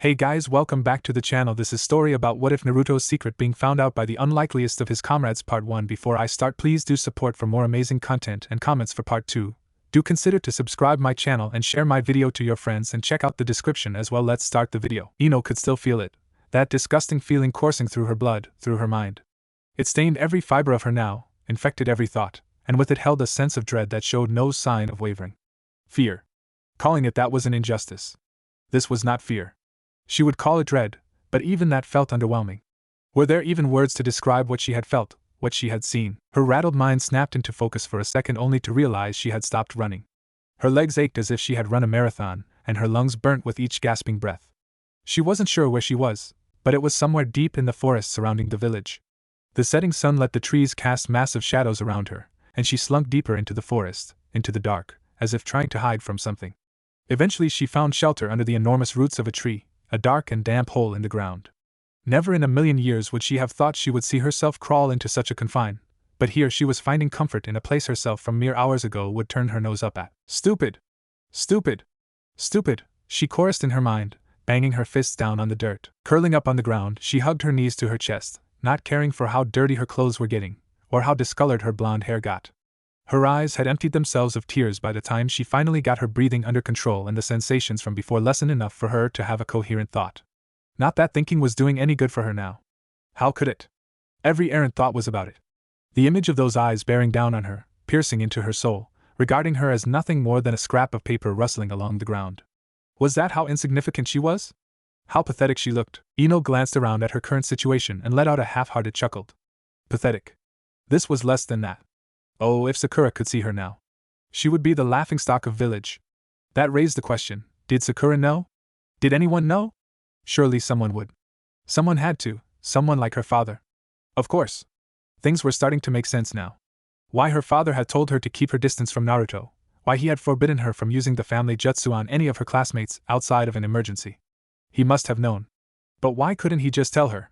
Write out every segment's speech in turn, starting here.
Hey guys, welcome back to the channel. This is story about what if Naruto's secret being found out by the unlikeliest of his comrades part 1. Before I start, please do support for more amazing content and comments for part 2. Do consider to subscribe my channel and share my video to your friends and check out the description as well. Let's start the video. Ino could still feel it, that disgusting feeling coursing through her blood, through her mind. It stained every fiber of her now, infected every thought, and with it held a sense of dread that showed no sign of wavering. Fear. Calling it that was an injustice. This was not fear. She would call it dread, but even that felt underwhelming. Were there even words to describe what she had felt, what she had seen? Her rattled mind snapped into focus for a second only to realize she had stopped running. Her legs ached as if she had run a marathon, and her lungs burnt with each gasping breath. She wasn't sure where she was, but it was somewhere deep in the forest surrounding the village. The setting sun let the trees cast massive shadows around her, and she slunk deeper into the forest, into the dark, as if trying to hide from something. Eventually she found shelter under the enormous roots of a tree, a dark and damp hole in the ground. Never in a million years would she have thought she would see herself crawl into such a confine, but here she was finding comfort in a place herself from mere hours ago would turn her nose up at. Stupid! Stupid! Stupid! She chorused in her mind, banging her fists down on the dirt. Curling up on the ground, she hugged her knees to her chest, not caring for how dirty her clothes were getting, or how discolored her blonde hair got. Her eyes had emptied themselves of tears by the time she finally got her breathing under control and the sensations from before lessened enough for her to have a coherent thought. Not that thinking was doing any good for her now. How could it? Every errant thought was about it. The image of those eyes bearing down on her, piercing into her soul, regarding her as nothing more than a scrap of paper rustling along the ground. Was that how insignificant she was? How pathetic she looked? Ino glanced around at her current situation and let out a half-hearted chuckle. Pathetic. This was less than that. Oh, if Sakura could see her now. She would be the laughingstock of village. That raised the question, did Sakura know? Did anyone know? Surely someone would. Someone had to, someone like her father. Of course. Things were starting to make sense now. Why her father had told her to keep her distance from Naruto, why he had forbidden her from using the family jutsu on any of her classmates outside of an emergency. He must have known. But why couldn't he just tell her?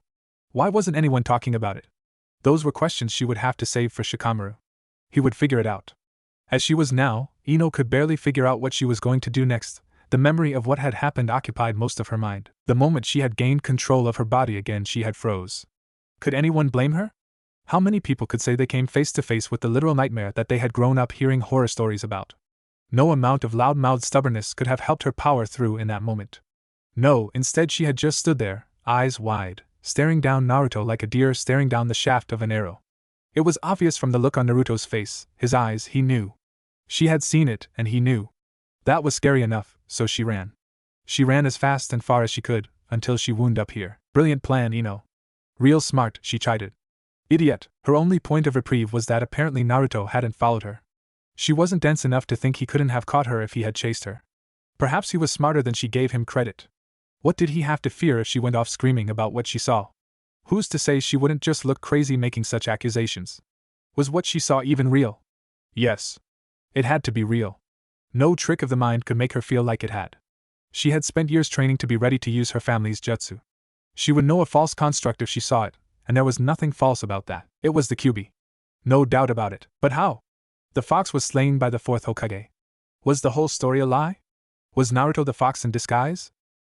Why wasn't anyone talking about it? Those were questions she would have to save for Shikamaru. He would figure it out. As she was now, Ino could barely figure out what she was going to do next. The memory of what had happened occupied most of her mind. The moment she had gained control of her body again, she had froze. Could anyone blame her? How many people could say they came face to face with the literal nightmare that they had grown up hearing horror stories about? No amount of loud-mouthed stubbornness could have helped her power through in that moment. No, instead she had just stood there, eyes wide, staring down Naruto like a deer staring down the shaft of an arrow. It was obvious from the look on Naruto's face, his eyes, he knew. She had seen it, and he knew. That was scary enough, so she ran. She ran as fast and far as she could, until she wound up here. Brilliant plan, Ino. Real smart, she chided. Idiot, her only point of reprieve was that apparently Naruto hadn't followed her. She wasn't dense enough to think he couldn't have caught her if he had chased her. Perhaps he was smarter than she gave him credit. What did he have to fear if she went off screaming about what she saw? Who's to say she wouldn't just look crazy making such accusations? Was what she saw even real? Yes. It had to be real. No trick of the mind could make her feel like it had. She had spent years training to be ready to use her family's jutsu. She would know a false construct if she saw it, and there was nothing false about that. It was the Kyuubi. No doubt about it. But how? The fox was slain by the fourth Hokage. Was the whole story a lie? Was Naruto the fox in disguise?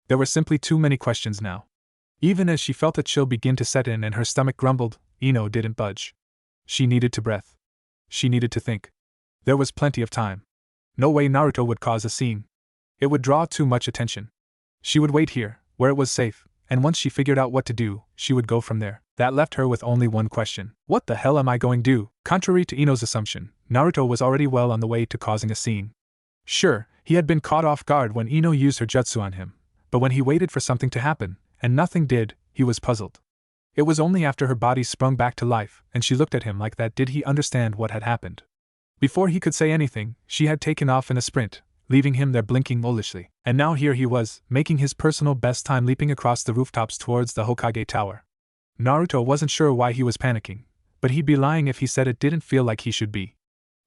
There were simply too many questions now. Even as she felt a chill begin to set in and her stomach grumbled, Ino didn't budge. She needed to breathe. She needed to think. There was plenty of time. No way Naruto would cause a scene. It would draw too much attention. She would wait here, where it was safe, and once she figured out what to do, she would go from there. That left her with only one question. What the hell am I going to do? Contrary to Ino's assumption, Naruto was already well on the way to causing a scene. Sure, he had been caught off guard when Ino used her jutsu on him, but when he waited for something to happen, and nothing did, he was puzzled. It was only after her body sprung back to life, and she looked at him like that did he understand what had happened. Before he could say anything, she had taken off in a sprint, leaving him there blinking foolishly. And now here he was, making his personal best time leaping across the rooftops towards the Hokage Tower. Naruto wasn't sure why he was panicking, but he'd be lying if he said it didn't feel like he should be.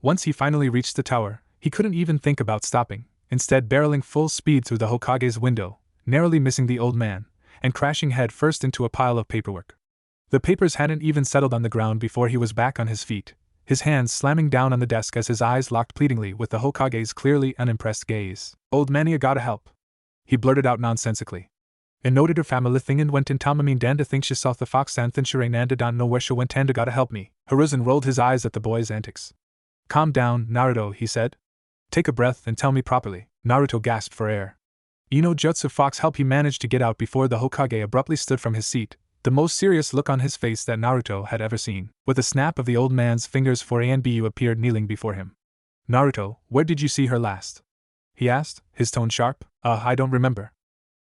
Once he finally reached the tower, he couldn't even think about stopping, instead barreling full speed through the Hokage's window, narrowly missing the old man, and crashing head first into a pile of paperwork. The papers hadn't even settled on the ground before he was back on his feet, his hands slamming down on the desk as his eyes locked pleadingly with the Hokage's clearly unimpressed gaze. "Old man, you gotta help," he blurted out nonsensically. En noted her family thing and went in Tamamin Danda think she saw the fox and thinshire Nanda don't know where she went and gotta help me. Hiruzen rolled his eyes at the boy's antics. Calm down, Naruto, he said. Take a breath and tell me properly. Naruto gasped for air. Ino Jutsu Fox helped he manage to get out before the Hokage abruptly stood from his seat, the most serious look on his face that Naruto had ever seen. With a snap of the old man's fingers, Anbu appeared kneeling before him. Naruto, where did you see her last? He asked, his tone sharp. I don't remember.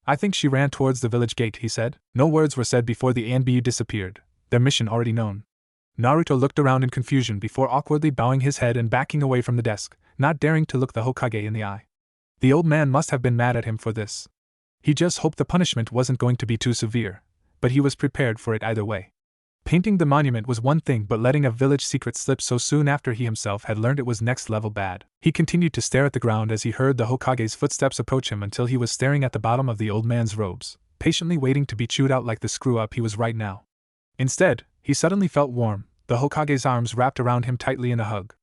I think she ran towards the village gate, he said. No words were said before the Anbu disappeared, their mission already known. Naruto looked around in confusion before awkwardly bowing his head and backing away from the desk, not daring to look the Hokage in the eye. The old man must have been mad at him for this. He just hoped the punishment wasn't going to be too severe, but he was prepared for it either way. Painting the monument was one thing, but letting a village secret slip so soon after he himself had learned it was next level bad. He continued to stare at the ground as he heard the Hokage's footsteps approach him until he was staring at the bottom of the old man's robes, patiently waiting to be chewed out like the screw-up he was right now. Instead, he suddenly felt warm, the Hokage's arms wrapped around him tightly in a hug.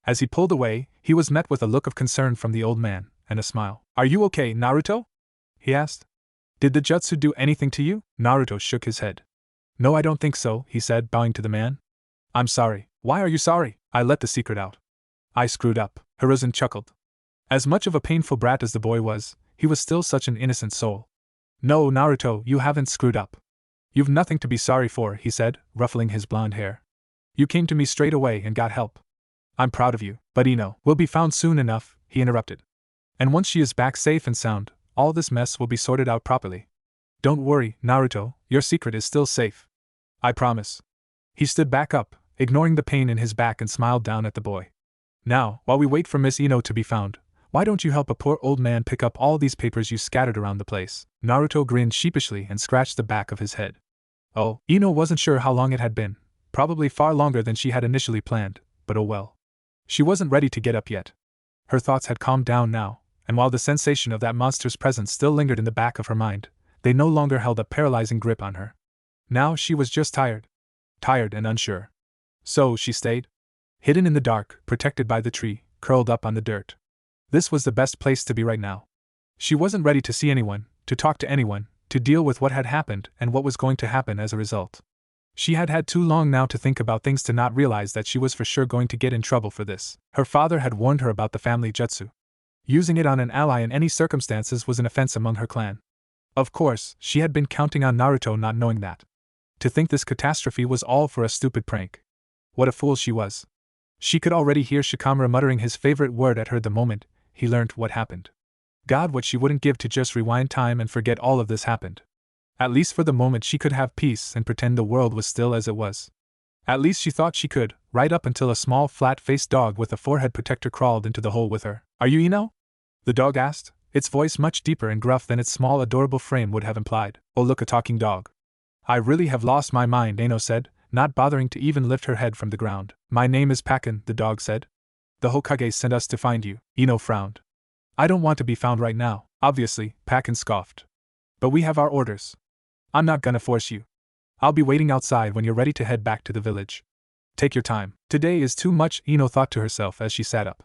As he pulled away, he was met with a look of concern from the old man, and a smile. Are you okay, Naruto? He asked. Did the jutsu do anything to you? Naruto shook his head. No, I don't think so, he said, bowing to the man. I'm sorry. Why are you sorry? I let the secret out. I screwed up. Hiruzen chuckled. As much of a painful brat as the boy was, he was still such an innocent soul. No, Naruto, you haven't screwed up. You've nothing to be sorry for, he said, ruffling his blonde hair. You came to me straight away and got help. I'm proud of you, but Ino will be found soon enough, he interrupted. And once she is back safe and sound, all this mess will be sorted out properly. Don't worry, Naruto, your secret is still safe. I promise. He stood back up, ignoring the pain in his back, and smiled down at the boy. Now, while we wait for Miss Ino to be found, why don't you help a poor old man pick up all these papers you scattered around the place? Naruto grinned sheepishly and scratched the back of his head. Oh, Ino wasn't sure how long it had been, probably far longer than she had initially planned, but oh well. She wasn't ready to get up yet. Her thoughts had calmed down now, and while the sensation of that monster's presence still lingered in the back of her mind, they no longer held a paralyzing grip on her. Now she was just tired. Tired and unsure. So she stayed. Hidden in the dark, protected by the tree, curled up on the dirt. This was the best place to be right now. She wasn't ready to see anyone, to talk to anyone, to deal with what had happened and what was going to happen as a result. She had had too long now to think about things to not realize that she was for sure going to get in trouble for this. Her father had warned her about the family jutsu. Using it on an ally in any circumstances was an offense among her clan. Of course, she had been counting on Naruto not knowing that. To think this catastrophe was all for a stupid prank. What a fool she was. She could already hear Shikamaru muttering his favorite word at her the moment he learned what happened. God, what she wouldn't give to just rewind time and forget all of this happened. At least for the moment she could have peace and pretend the world was still as it was. At least she thought she could, right up until a small flat-faced dog with a forehead protector crawled into the hole with her. Are you Ino? The dog asked, its voice much deeper and gruff than its small adorable frame would have implied. Oh, look, a talking dog. I really have lost my mind, Ino said, not bothering to even lift her head from the ground. My name is Pakken, the dog said. The Hokage sent us to find you. Ino frowned. I don't want to be found right now, obviously, Pakken scoffed. But we have our orders. I'm not gonna force you. I'll be waiting outside when you're ready to head back to the village. Take your time. Today is too much, Ino thought to herself as she sat up.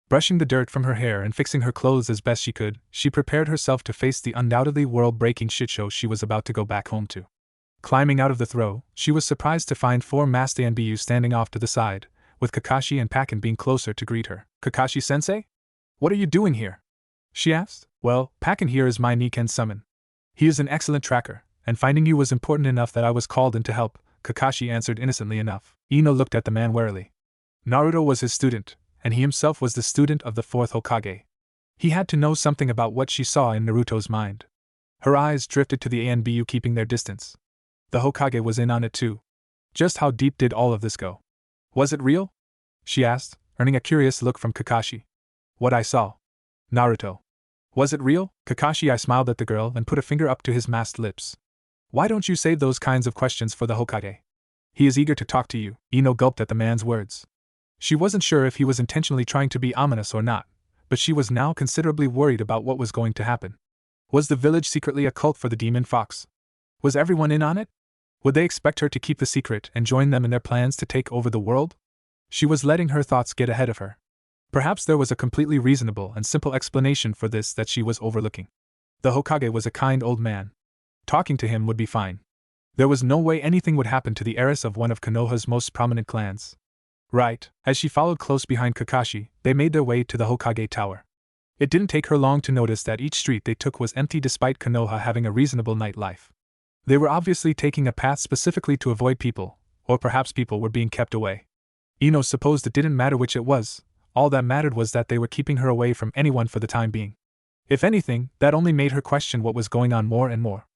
Brushing the dirt from her hair and fixing her clothes as best she could, she prepared herself to face the undoubtedly world-breaking shitshow she was about to go back home to. Climbing out of the throw, she was surprised to find 4 masked Anbu standing off to the side, with Kakashi and Pakken being closer to greet her. Kakashi-sensei? What are you doing here? She asked. Well, Pakken here is my Niken summon. He is an excellent tracker, and finding you was important enough that I was called in to help, Kakashi answered innocently enough. Ino looked at the man warily. Naruto was his student, and he himself was the student of the 4th Hokage. He had to know something about what she saw in Naruto's mind. Her eyes drifted to the Anbu keeping their distance. The Hokage was in on it too. Just how deep did all of this go? Was it real? She asked, earning a curious look from Kakashi. What I saw. Naruto. Was it real? Kakashi I smiled at the girl and put a finger up to his masked lips. Why don't you save those kinds of questions for the Hokage? He is eager to talk to you. Ino gulped at the man's words. She wasn't sure if he was intentionally trying to be ominous or not, but she was now considerably worried about what was going to happen. Was the village secretly a cult for the demon fox? Was everyone in on it? Would they expect her to keep the secret and join them in their plans to take over the world? She was letting her thoughts get ahead of her. Perhaps there was a completely reasonable and simple explanation for this that she was overlooking. The Hokage was a kind old man. Talking to him would be fine. There was no way anything would happen to the heiress of one of Konoha's most prominent clans. Right, as she followed close behind Kakashi, they made their way to the Hokage Tower. It didn't take her long to notice that each street they took was empty despite Konoha having a reasonable nightlife. They were obviously taking a path specifically to avoid people, or perhaps people were being kept away. Ino supposed it didn't matter which it was, all that mattered was that they were keeping her away from anyone for the time being. If anything, that only made her question what was going on more and more.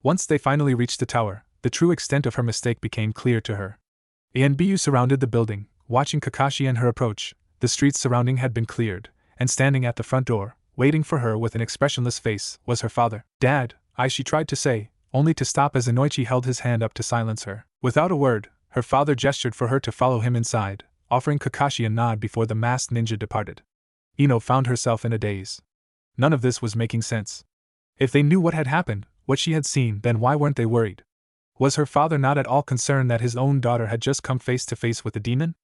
Once they finally reached the tower, the true extent of her mistake became clear to her. Anbu surrounded the building, watching Kakashi and her approach. The streets surrounding had been cleared, and standing at the front door, waiting for her with an expressionless face, was her father. Dad, she tried to say, only to stop as Inoichi held his hand up to silence her. Without a word, her father gestured for her to follow him inside, offering Kakashi a nod before the masked ninja departed. Ino found herself in a daze. None of this was making sense. If they knew what had happened, what she had seen, then why weren't they worried? Was her father not at all concerned that his own daughter had just come face to face with a demon?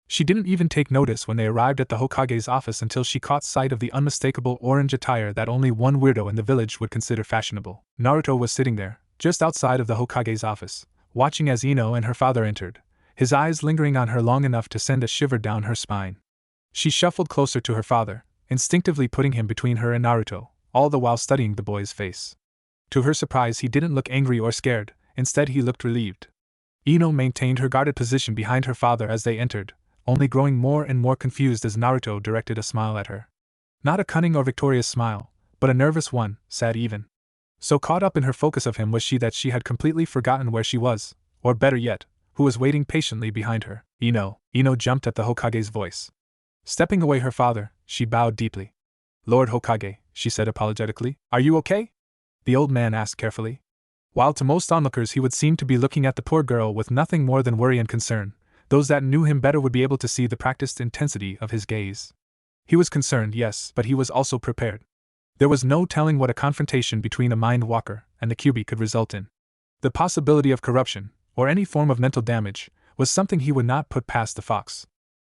She didn't even take notice when they arrived at the Hokage's office until she caught sight of the unmistakable orange attire that only one weirdo in the village would consider fashionable. Naruto was sitting there, just outside of the Hokage's office, watching as Ino and her father entered, his eyes lingering on her long enough to send a shiver down her spine. She shuffled closer to her father, instinctively putting him between her and Naruto, all the while studying the boy's face. To her surprise, he didn't look angry or scared, instead he looked relieved. Ino maintained her guarded position behind her father as they entered, only growing more and more confused as Naruto directed a smile at her. Not a cunning or victorious smile, but a nervous one, sad even. So caught up in her focus of him was she that she had completely forgotten where she was, or better yet, who was waiting patiently behind her. Ino jumped at the Hokage's voice. Stepping away her father, she bowed deeply. Lord Hokage, she said apologetically, are you okay? The old man asked carefully. While to most onlookers he would seem to be looking at the poor girl with nothing more than worry and concern, those that knew him better would be able to see the practiced intensity of his gaze. He was concerned, yes, but he was also prepared. There was no telling what a confrontation between a mind walker and the Kyuubi could result in. The possibility of corruption, or any form of mental damage, was something he would not put past the fox.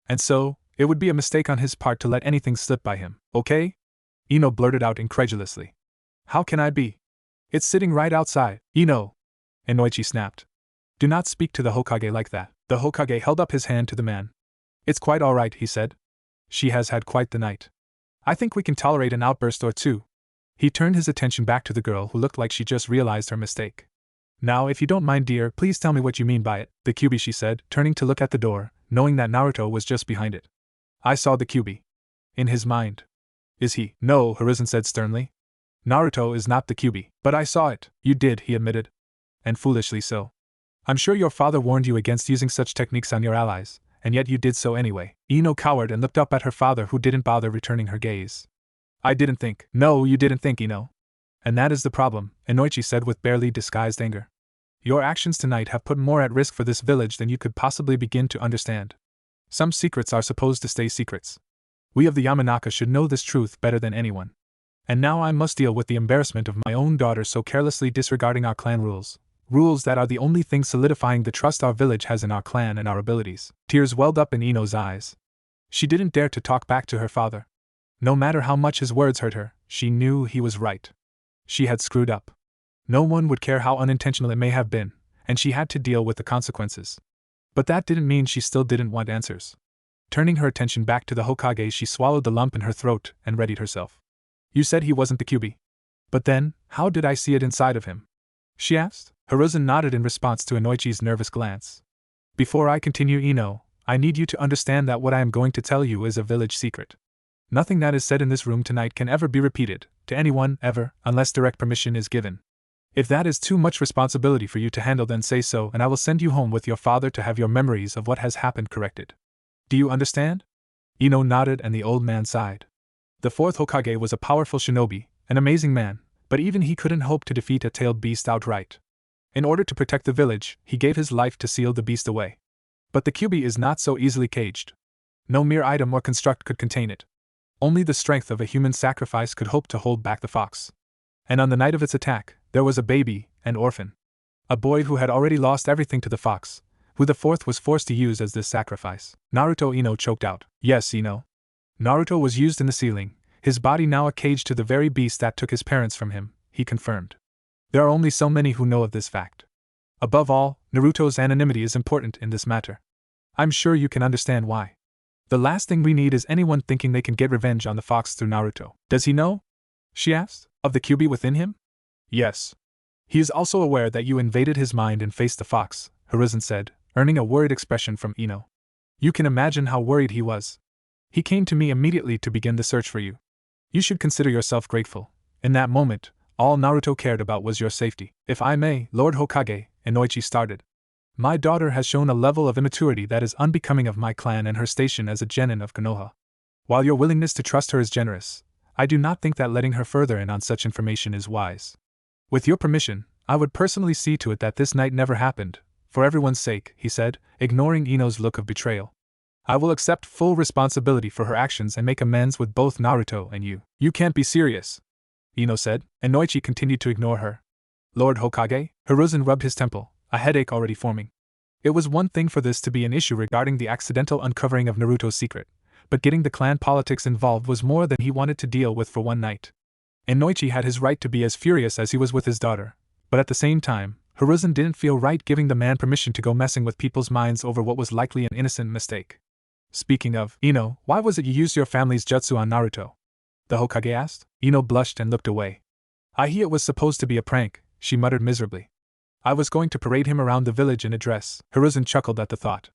And so, it would be a mistake on his part to let anything slip by him. Okay? Ino blurted out incredulously. How can I be? It's sitting right outside. Ino! Inoichi snapped. Do not speak to the Hokage like that. The Hokage held up his hand to the man. It's quite all right, he said. She has had quite the night. I think we can tolerate an outburst or two. He turned his attention back to the girl who looked like she just realized her mistake. Now, if you don't mind, dear, please tell me what you mean by it, the Kyuubi, she said, turning to look at the door, knowing that Naruto was just behind it. I saw the Kyuubi. In his mind. Is he? No, Hiruzen said sternly. Naruto is not the Kyuubi. But I saw it. You did, he admitted. And foolishly so. I'm sure your father warned you against using such techniques on your allies, and yet you did so anyway. Ino cowered and looked up at her father, who didn't bother returning her gaze. I didn't think. No, you didn't think, Ino. And that is the problem, Inoichi said with barely disguised anger. Your actions tonight have put more at risk for this village than you could possibly begin to understand. Some secrets are supposed to stay secrets. We of the Yamanaka should know this truth better than anyone. And now I must deal with the embarrassment of my own daughter so carelessly disregarding our clan rules. Rules that are the only thing solidifying the trust our village has in our clan and our abilities. Tears welled up in Ino's eyes. She didn't dare to talk back to her father. No matter how much his words hurt her, she knew he was right. She had screwed up. No one would care how unintentional it may have been, and she had to deal with the consequences. But that didn't mean she still didn't want answers. Turning her attention back to the Hokage, she swallowed the lump in her throat and readied herself. You said he wasn't the Kyuubi. But then, how did I see it inside of him? She asked. Hiruzen nodded in response to Inoichi's nervous glance. Before I continue, Ino, I need you to understand that what I am going to tell you is a village secret. Nothing that is said in this room tonight can ever be repeated, to anyone, ever, unless direct permission is given. If that is too much responsibility for you to handle, then say so, and I will send you home with your father to have your memories of what has happened corrected. Do you understand? Ino nodded and the old man sighed. The fourth Hokage was a powerful shinobi, an amazing man, but even he couldn't hope to defeat a tailed beast outright. In order to protect the village, he gave his life to seal the beast away. But the Kyuubi is not so easily caged. No mere item or construct could contain it. Only the strength of a human sacrifice could hope to hold back the fox. And on the night of its attack, there was a baby, an orphan. A boy who had already lost everything to the fox, who the fourth was forced to use as this sacrifice. Naruto, Ino choked out. Yes, Ino. Naruto was used in the ceiling, his body now a cage to the very beast that took his parents from him, he confirmed. There are only so many who know of this fact. Above all, Naruto's anonymity is important in this matter. I'm sure you can understand why. The last thing we need is anyone thinking they can get revenge on the fox through Naruto. Does he know? She asked. Of the QB within him? Yes. He is also aware that you invaded his mind and faced the fox, Hiruzen said, earning a worried expression from Ino. You can imagine how worried he was. He came to me immediately to begin the search for you. You should consider yourself grateful. In that moment, all Naruto cared about was your safety. If I may, Lord Hokage, Inoichi started. My daughter has shown a level of immaturity that is unbecoming of my clan and her station as a genin of Konoha. While your willingness to trust her is generous, I do not think that letting her further in on such information is wise. With your permission, I would personally see to it that this night never happened, for everyone's sake, he said, ignoring Ino's look of betrayal. I will accept full responsibility for her actions and make amends with both Naruto and you. You can't be serious, Ino said, and Noichi continued to ignore her. Lord Hokage? Hiruzen rubbed his temple, a headache already forming. It was one thing for this to be an issue regarding the accidental uncovering of Naruto's secret, but getting the clan politics involved was more than he wanted to deal with for one night. And Noichi had his right to be as furious as he was with his daughter, but at the same time, Hiruzen didn't feel right giving the man permission to go messing with people's minds over what was likely an innocent mistake. Speaking of, Ino, why was it you used your family's jutsu on Naruto? The Hokage asked. Ino blushed and looked away. I hear it was supposed to be a prank, she muttered miserably. I was going to parade him around the village in a dress. Hiruzen chuckled at the thought.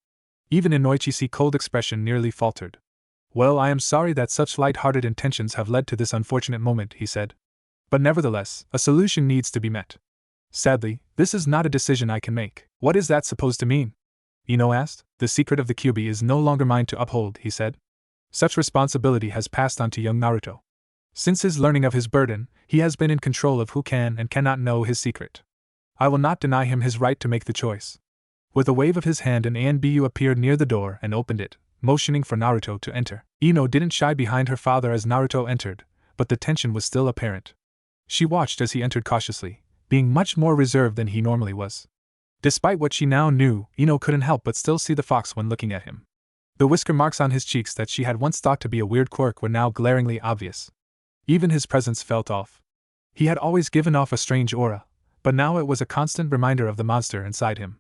Even Inoichi's cold expression nearly faltered. Well, I am sorry that such light-hearted intentions have led to this unfortunate moment, he said. But nevertheless, a solution needs to be met. Sadly, this is not a decision I can make. What is that supposed to mean? Ino asked. The secret of the Kyuubi is no longer mine to uphold, he said. Such responsibility has passed on to young Naruto. Since his learning of his burden, he has been in control of who can and cannot know his secret. I will not deny him his right to make the choice. With a wave of his hand, an Anbu appeared near the door and opened it, motioning for Naruto to enter. Ino didn't shy behind her father as Naruto entered, but the tension was still apparent. She watched as he entered cautiously, being much more reserved than he normally was. Despite what she now knew, Ino couldn't help but still see the fox when looking at him. The whisker marks on his cheeks that she had once thought to be a weird quirk were now glaringly obvious. Even his presence felt off. He had always given off a strange aura, but now it was a constant reminder of the monster inside him.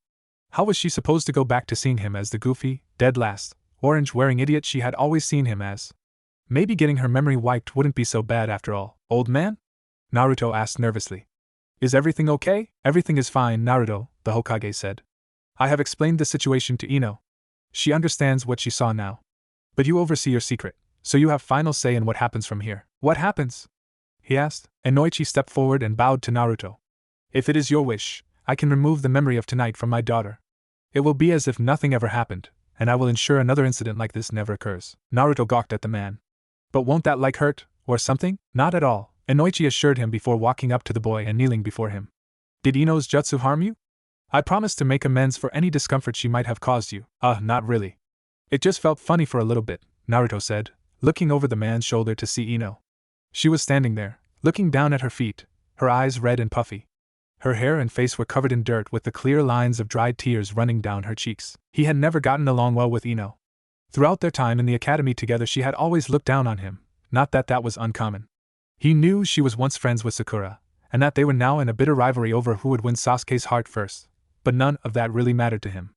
How was she supposed to go back to seeing him as the goofy, dead-last, orange-wearing idiot she had always seen him as? Maybe getting her memory wiped wouldn't be so bad after all. Old man? Naruto asked nervously. Is everything okay? Everything is fine, Naruto, the Hokage said. I have explained the situation to Ino. She understands what she saw now. But you oversee your secret, so you have final say in what happens from here. What happens? He asked, and Noichi stepped forward and bowed to Naruto. If it is your wish, I can remove the memory of tonight from my daughter. It will be as if nothing ever happened, and I will ensure another incident like this never occurs. Naruto gawked at the man. But won't that like hurt, or something? Not at all, Inoichi assured him before walking up to the boy and kneeling before him. Did Ino's jutsu harm you? I promised to make amends for any discomfort she might have caused you. Not really. It just felt funny for a little bit, Naruto said, looking over the man's shoulder to see Ino. She was standing there, looking down at her feet, her eyes red and puffy. Her hair and face were covered in dirt with the clear lines of dried tears running down her cheeks. He had never gotten along well with Ino. Throughout their time in the academy together she had always looked down on him, not that that was uncommon. He knew she was once friends with Sakura, and that they were now in a bitter rivalry over who would win Sasuke's heart first, but none of that really mattered to him.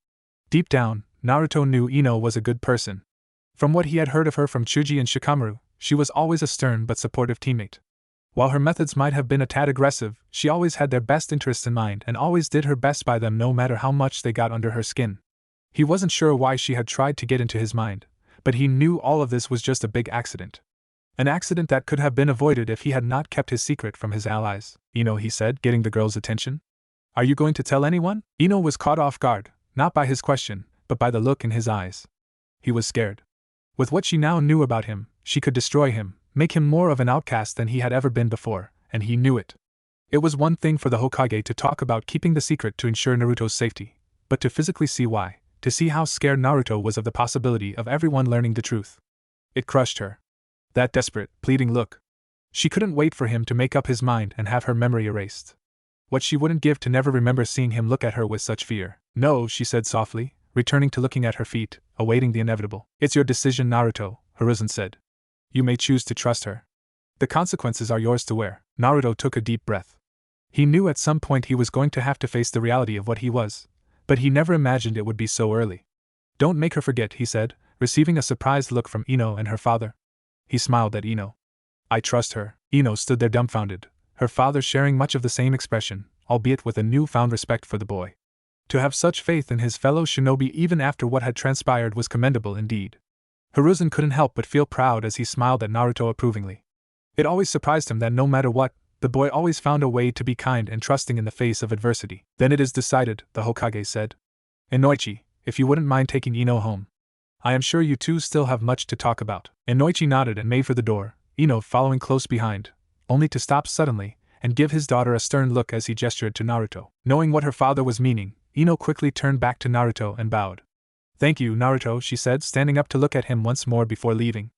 Deep down, Naruto knew Ino was a good person. From what he had heard of her from Chuji and Shikamaru, she was always a stern but supportive teammate. While her methods might have been a tad aggressive, she always had their best interests in mind and always did her best by them no matter how much they got under her skin. He wasn't sure why she had tried to get into his mind, but he knew all of this was just a big accident. An accident that could have been avoided if he had not kept his secret from his allies. Ino, he said, getting the girl's attention. Are you going to tell anyone? Ino was caught off guard, not by his question, but by the look in his eyes. He was scared. With what she now knew about him, she could destroy him, make him more of an outcast than he had ever been before, and he knew it. It was one thing for the Hokage to talk about keeping the secret to ensure Naruto's safety, but to physically see why, to see how scared Naruto was of the possibility of everyone learning the truth. It crushed her. That desperate, pleading look. She couldn't wait for him to make up his mind and have her memory erased. What she wouldn't give to never remember seeing him look at her with such fear. No, she said softly, returning to looking at her feet, awaiting the inevitable. It's your decision, Naruto, Hiruzen said. You may choose to trust her. The consequences are yours to wear. Naruto took a deep breath. He knew at some point he was going to have to face the reality of what he was, but he never imagined it would be so early. Don't make her forget, he said, receiving a surprised look from Ino and her father. He smiled at Ino. I trust her. Ino stood there dumbfounded, her father sharing much of the same expression, albeit with a newfound respect for the boy. To have such faith in his fellow shinobi even after what had transpired was commendable indeed. Hiruzen couldn't help but feel proud as he smiled at Naruto approvingly. It always surprised him that no matter what, the boy always found a way to be kind and trusting in the face of adversity. Then it is decided, the Hokage said. Inoichi, if you wouldn't mind taking Ino home. I am sure you two still have much to talk about. Inoichi nodded and made for the door, Ino following close behind, only to stop suddenly and give his daughter a stern look as he gestured to Naruto. Knowing what her father was meaning, Ino quickly turned back to Naruto and bowed. Thank you, Naruto, she said, standing up to look at him once more before leaving.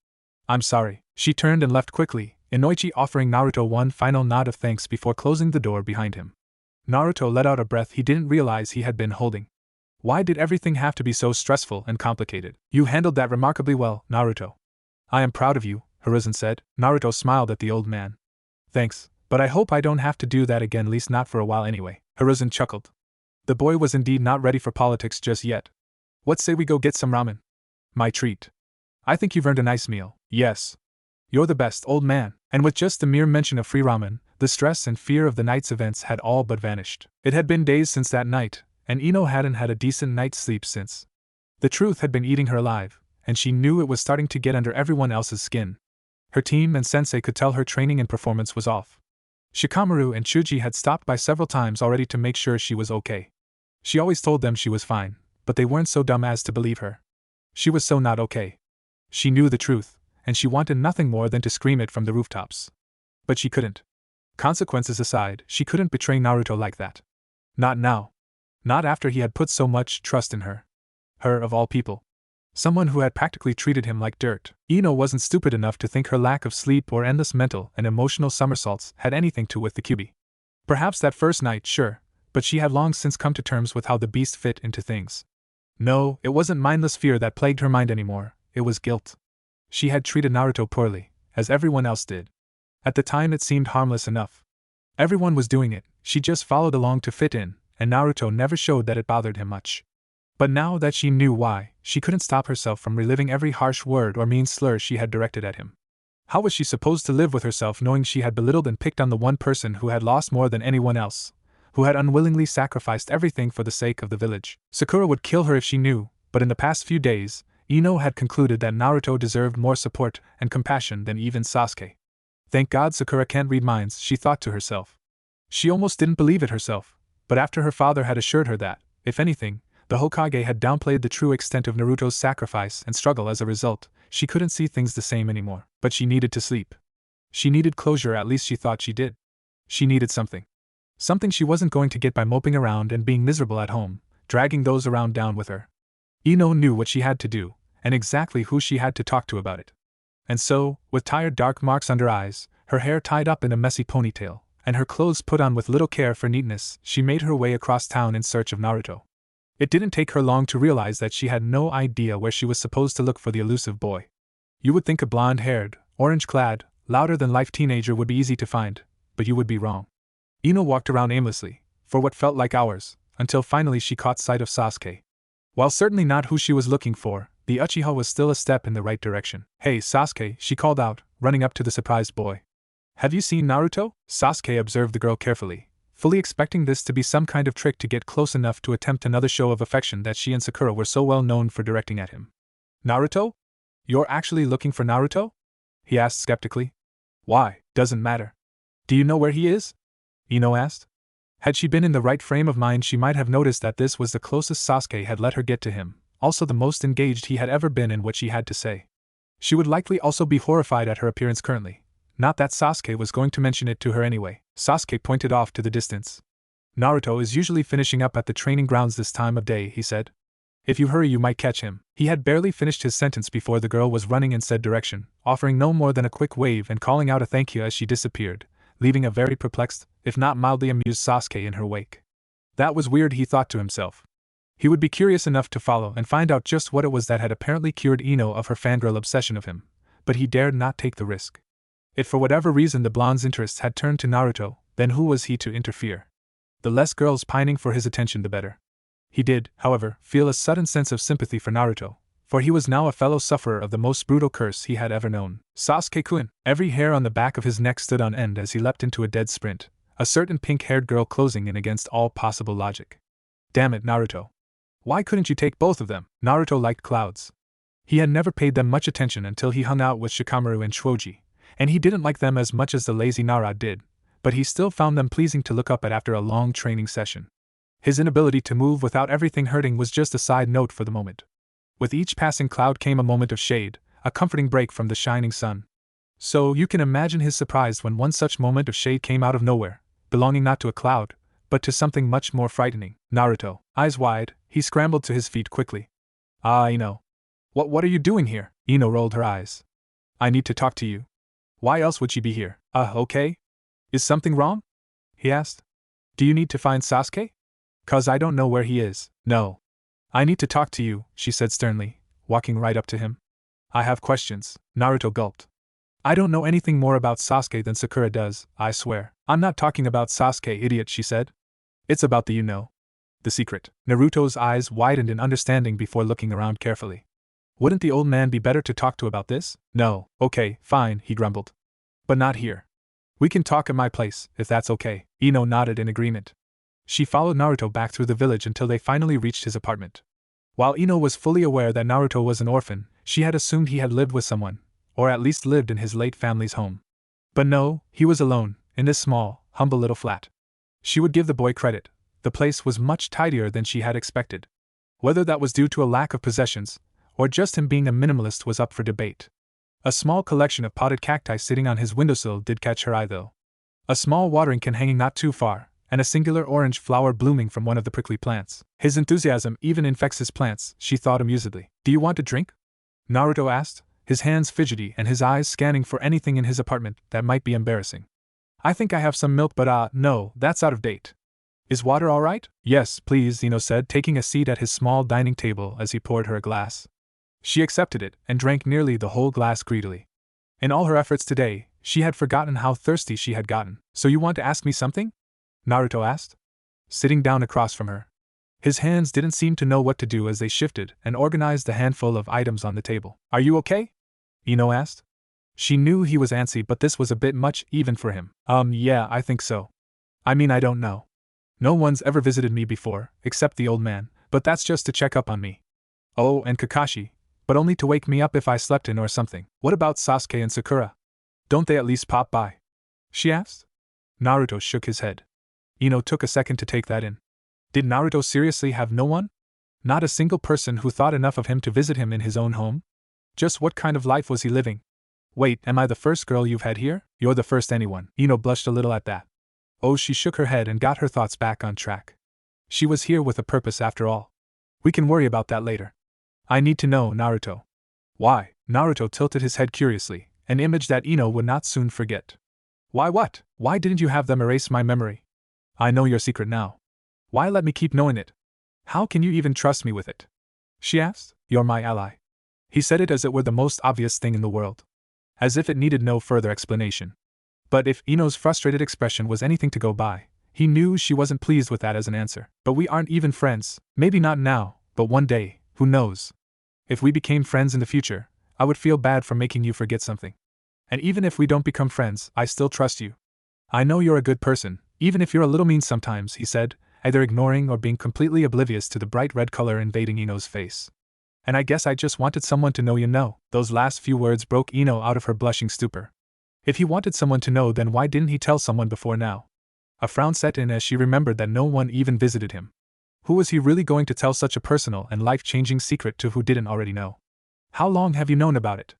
I'm sorry. She turned and left quickly, Inoichi offering Naruto one final nod of thanks before closing the door behind him. Naruto let out a breath he didn't realize he had been holding. Why did everything have to be so stressful and complicated? You handled that remarkably well, Naruto. I am proud of you, Hiruzen said. Naruto smiled at the old man. Thanks, but I hope I don't have to do that again, at least not for a while anyway. Hiruzen chuckled. The boy was indeed not ready for politics just yet. What say we go get some ramen? My treat. I think you've earned a nice meal. Yes. You're the best, old man. And with just the mere mention of free ramen, the stress and fear of the night's events had all but vanished. It had been days since that night, and Ino hadn't had a decent night's sleep since. The truth had been eating her alive, and she knew it was starting to get under everyone else's skin. Her team and sensei could tell her training and performance was off. Shikamaru and Chuji had stopped by several times already to make sure she was okay. She always told them she was fine, but they weren't so dumb as to believe her. She was so not okay. She knew the truth, and she wanted nothing more than to scream it from the rooftops. But she couldn't. Consequences aside, she couldn't betray Naruto like that. Not now. Not after he had put so much trust in her. Her of all people. Someone who had practically treated him like dirt. Ino wasn't stupid enough to think her lack of sleep or endless mental and emotional somersaults had anything to do with the Kyuubi. Perhaps that first night, sure, but she had long since come to terms with how the beast fit into things. No, it wasn't mindless fear that plagued her mind anymore, it was guilt. She had treated Naruto poorly, as everyone else did. At the time it seemed harmless enough. Everyone was doing it, she just followed along to fit in, and Naruto never showed that it bothered him much. But now that she knew why, she couldn't stop herself from reliving every harsh word or mean slur she had directed at him. How was she supposed to live with herself knowing she had belittled and picked on the one person who had lost more than anyone else, who had unwillingly sacrificed everything for the sake of the village? Sakura would kill her if she knew, but in the past few days, Ino had concluded that Naruto deserved more support and compassion than even Sasuke. Thank God Sakura can't read minds, she thought to herself. She almost didn't believe it herself, but after her father had assured her that, if anything, the Hokage had downplayed the true extent of Naruto's sacrifice and struggle as a result, she couldn't see things the same anymore. But she needed to sleep. She needed closure, at least she thought she did. She needed something. Something she wasn't going to get by moping around and being miserable at home, dragging those around down with her. Ino knew what she had to do, and exactly who she had to talk to about it. And so, with tired dark marks under eyes, her hair tied up in a messy ponytail, and her clothes put on with little care for neatness, she made her way across town in search of Naruto. It didn't take her long to realize that she had no idea where she was supposed to look for the elusive boy. You would think a blonde-haired, orange-clad, louder-than-life teenager would be easy to find, but you would be wrong. Ino walked around aimlessly, for what felt like hours, until finally she caught sight of Sasuke. While certainly not who she was looking for, the Uchiha was still a step in the right direction. Hey Sasuke, she called out, running up to the surprised boy. Have you seen Naruto? Sasuke observed the girl carefully, fully expecting this to be some kind of trick to get close enough to attempt another show of affection that she and Sakura were so well known for directing at him. Naruto? You're actually looking for Naruto? He asked skeptically. Why, doesn't matter. Do you know where he is? Ino asked. Had she been in the right frame of mind, she might have noticed that this was the closest Sasuke had let her get to him, also the most engaged he had ever been in what she had to say. She would likely also be horrified at her appearance currently. Not that Sasuke was going to mention it to her anyway. Sasuke pointed off to the distance. Naruto is usually finishing up at the training grounds this time of day, he said. If you hurry you might catch him. He had barely finished his sentence before the girl was running in said direction, offering no more than a quick wave and calling out a thank you as she disappeared, leaving a very perplexed, if not mildly amused Sasuke in her wake. That was weird, he thought to himself. He would be curious enough to follow and find out just what it was that had apparently cured Ino of her fangirl obsession of him, but he dared not take the risk. If for whatever reason the blonde's interest had turned to Naruto, Then who was he to interfere? The less girls pining for his attention the better. He did, however, feel a sudden sense of sympathy for Naruto, for he was now a fellow sufferer of the most brutal curse he had ever known. Sasuke-kun! Every hair on the back of his neck stood on end as he leapt into a dead sprint, a certain pink-haired girl closing in against all possible logic. Damn it, Naruto. Why couldn't you take both of them? Naruto liked clouds. He had never paid them much attention until he hung out with Shikamaru and Chuoji, and he didn't like them as much as the lazy Nara did, but he still found them pleasing to look up at after a long training session. His inability to move without everything hurting was just a side note for the moment. With each passing cloud came a moment of shade, a comforting break from the shining sun. So you can imagine his surprise when one such moment of shade came out of nowhere, belonging not to a cloud, but to something much more frightening. Naruto, eyes wide, he scrambled to his feet quickly. Ah, Ino. What are you doing here? Ino rolled her eyes. I need to talk to you. Why else would she be here? Okay? Is something wrong? He asked. Do you need to find Sasuke? 'Cause I don't know where he is. No. I need to talk to you, she said sternly, walking right up to him. I have questions. Naruto gulped. I don't know anything more about Sasuke than Sakura does, I swear. I'm not talking about Sasuke, idiot, she said. It's about the the secret. Naruto's eyes widened in understanding before looking around carefully. Wouldn't the old man be better to talk to about this? No. Okay, fine, he grumbled. But not here. We can talk at my place, if that's okay. Ino nodded in agreement. She followed Naruto back through the village until they finally reached his apartment. While Ino was fully aware that Naruto was an orphan, she had assumed he had lived with someone, or at least lived in his late family's home. But no, he was alone, in this small, humble little flat. She would give the boy credit. The place was much tidier than she had expected. Whether that was due to a lack of possessions, or just him being a minimalist was up for debate. A small collection of potted cacti sitting on his windowsill did catch her eye though. A small watering can hanging not too far, and a singular orange flower blooming from one of the prickly plants. His enthusiasm even infects his plants, she thought amusedly. Do you want a drink? Naruto asked, his hands fidgety and his eyes scanning for anything in his apartment that might be embarrassing. I think I have some milk, but no, that's out of date. Is water all right? Yes, please, Ino said, taking a seat at his small dining table as he poured her a glass. She accepted it and drank nearly the whole glass greedily. In all her efforts today, she had forgotten how thirsty she had gotten. So you want to ask me something? Naruto asked, sitting down across from her. His hands didn't seem to know what to do as they shifted and organized the handful of items on the table. Are you okay? Ino asked. She knew he was antsy, but this was a bit much even for him. Yeah, I think so. I mean, I don't know. No one's ever visited me before, except the old man, but that's just to check up on me. Oh, and Kakashi, but only to wake me up if I slept in or something. What about Sasuke and Sakura? Don't they at least pop by? She asked. Naruto shook his head. Ino took a second to take that in. Did Naruto seriously have no one? Not a single person who thought enough of him to visit him in his own home? Just what kind of life was he living? Wait, am I the first girl you've had here? You're the first anyone. Ino blushed a little at that. Oh, she shook her head and got her thoughts back on track. She was here with a purpose after all. We can worry about that later. I need to know, Naruto. Why? Naruto tilted his head curiously, an image that Ino would not soon forget. Why what? Why didn't you have them erase my memory? I know your secret now. Why let me keep knowing it? How can you even trust me with it? She asked. You're my ally. He said it as it were the most obvious thing in the world. As if it needed no further explanation. But if Ino's frustrated expression was anything to go by, he knew she wasn't pleased with that as an answer. But we aren't even friends, maybe not now, but one day, who knows? If we became friends in the future, I would feel bad for making you forget something. And even if we don't become friends, I still trust you. I know you're a good person, even if you're a little mean sometimes, he said, either ignoring or being completely oblivious to the bright red color invading Ino's face. And I guess I just wanted someone to know you know. Those last few words broke Ino out of her blushing stupor. If he wanted someone to know, then why didn't he tell someone before now? A frown set in as she remembered that no one even visited him. Who was he really going to tell such a personal and life-changing secret to who didn't already know? How long have you known about it?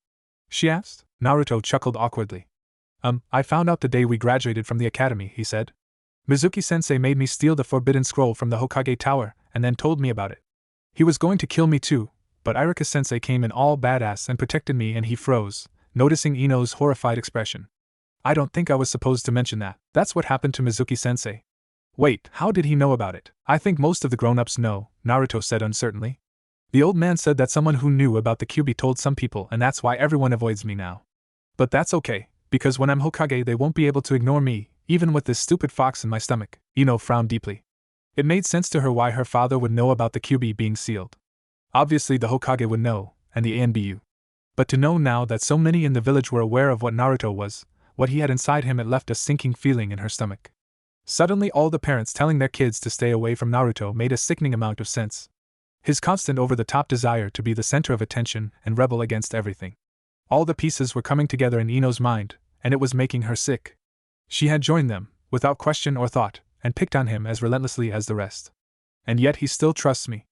She asked. Naruto chuckled awkwardly. I found out the day we graduated from the academy, he said. Mizuki-sensei made me steal the forbidden scroll from the Hokage tower, and then told me about it. He was going to kill me too, but Iruka-sensei came in all badass and protected me, and he froze, noticing Ino's horrified expression. I don't think I was supposed to mention that. That's what happened to Mizuki-sensei. Wait, how did he know about it? I think most of the grown-ups know, Naruto said uncertainly. The old man said that someone who knew about the Kyuubi told some people, and that's why everyone avoids me now. But that's okay, because when I'm Hokage they won't be able to ignore me, even with this stupid fox in my stomach. Ino frowned deeply. It made sense to her why her father would know about the QB being sealed. Obviously the Hokage would know, and the ANBU. But to know now that so many in the village were aware of what Naruto was, what he had inside him, it left a sinking feeling in her stomach. Suddenly all the parents telling their kids to stay away from Naruto made a sickening amount of sense. His constant over-the-top desire to be the center of attention and rebel against everything. All the pieces were coming together in Ino's mind, and it was making her sick. She had joined them, without question or thought, and picked on him as relentlessly as the rest. And yet he still trusts me.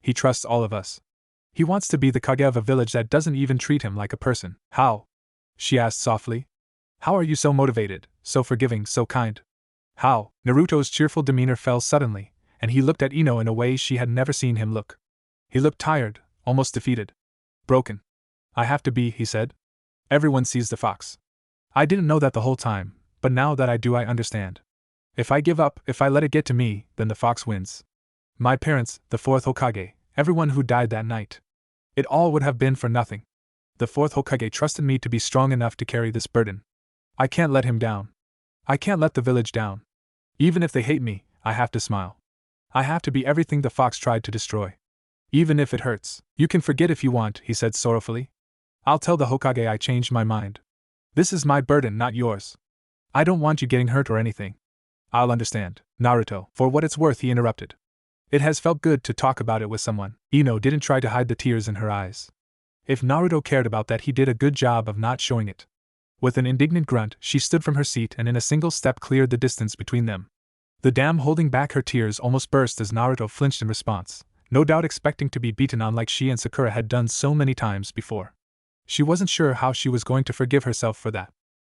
He trusts all of us. He wants to be the Kage of a village that doesn't even treat him like a person. How? She asked softly. How are you so motivated, so forgiving, so kind? How? Naruto's cheerful demeanor fell suddenly, and he looked at Ino in a way she had never seen him look. He looked tired, almost defeated. Broken. I have to be, he said. Everyone sees the fox. I didn't know that the whole time, but now that I do I understand. If I give up, if I let it get to me, then the fox wins. My parents, the fourth Hokage, everyone who died that night. It all would have been for nothing. The fourth Hokage trusted me to be strong enough to carry this burden. I can't let him down. I can't let the village down. Even if they hate me, I have to smile. I have to be everything the fox tried to destroy. Even if it hurts. You can forget if you want, he said sorrowfully. I'll tell the Hokage I changed my mind. This is my burden, not yours. I don't want you getting hurt or anything. I'll understand, Naruto. For what it's worth, he interrupted. It has felt good to talk about it with someone. Ino didn't try to hide the tears in her eyes. If Naruto cared about that, he did a good job of not showing it. With an indignant grunt, she stood from her seat and in a single step cleared the distance between them. The dam holding back her tears almost burst as Naruto flinched in response, no doubt expecting to be beaten on like she and Sakura had done so many times before. She wasn't sure how she was going to forgive herself for that.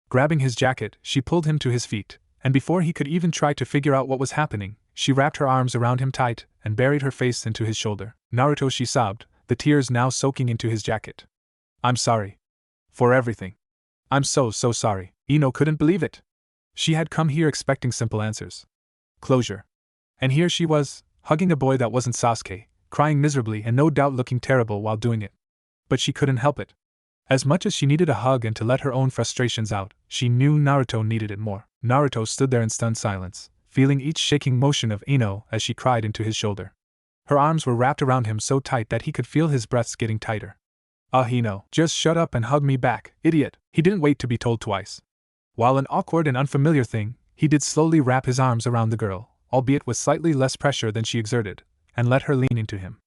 Grabbing his jacket, she pulled him to his feet, and before he could even try to figure out what was happening, she wrapped her arms around him tight and buried her face into his shoulder. Naruto, she sobbed, the tears now soaking into his jacket. I'm sorry. For everything. I'm so sorry. Ino couldn't believe it. She had come here expecting simple answers. Closure. And here she was, hugging a boy that wasn't Sasuke, crying miserably and no doubt looking terrible while doing it. But she couldn't help it. As much as she needed a hug and to let her own frustrations out, she knew Naruto needed it more. Naruto stood there in stunned silence, feeling each shaking motion of Ino as she cried into his shoulder. Her arms were wrapped around him so tight that he could feel his breaths getting tighter. Ino, just shut up and hug me back, idiot. He didn't wait to be told twice. While an awkward and unfamiliar thing, he did slowly wrap his arms around the girl, albeit with slightly less pressure than she exerted, and let her lean into him.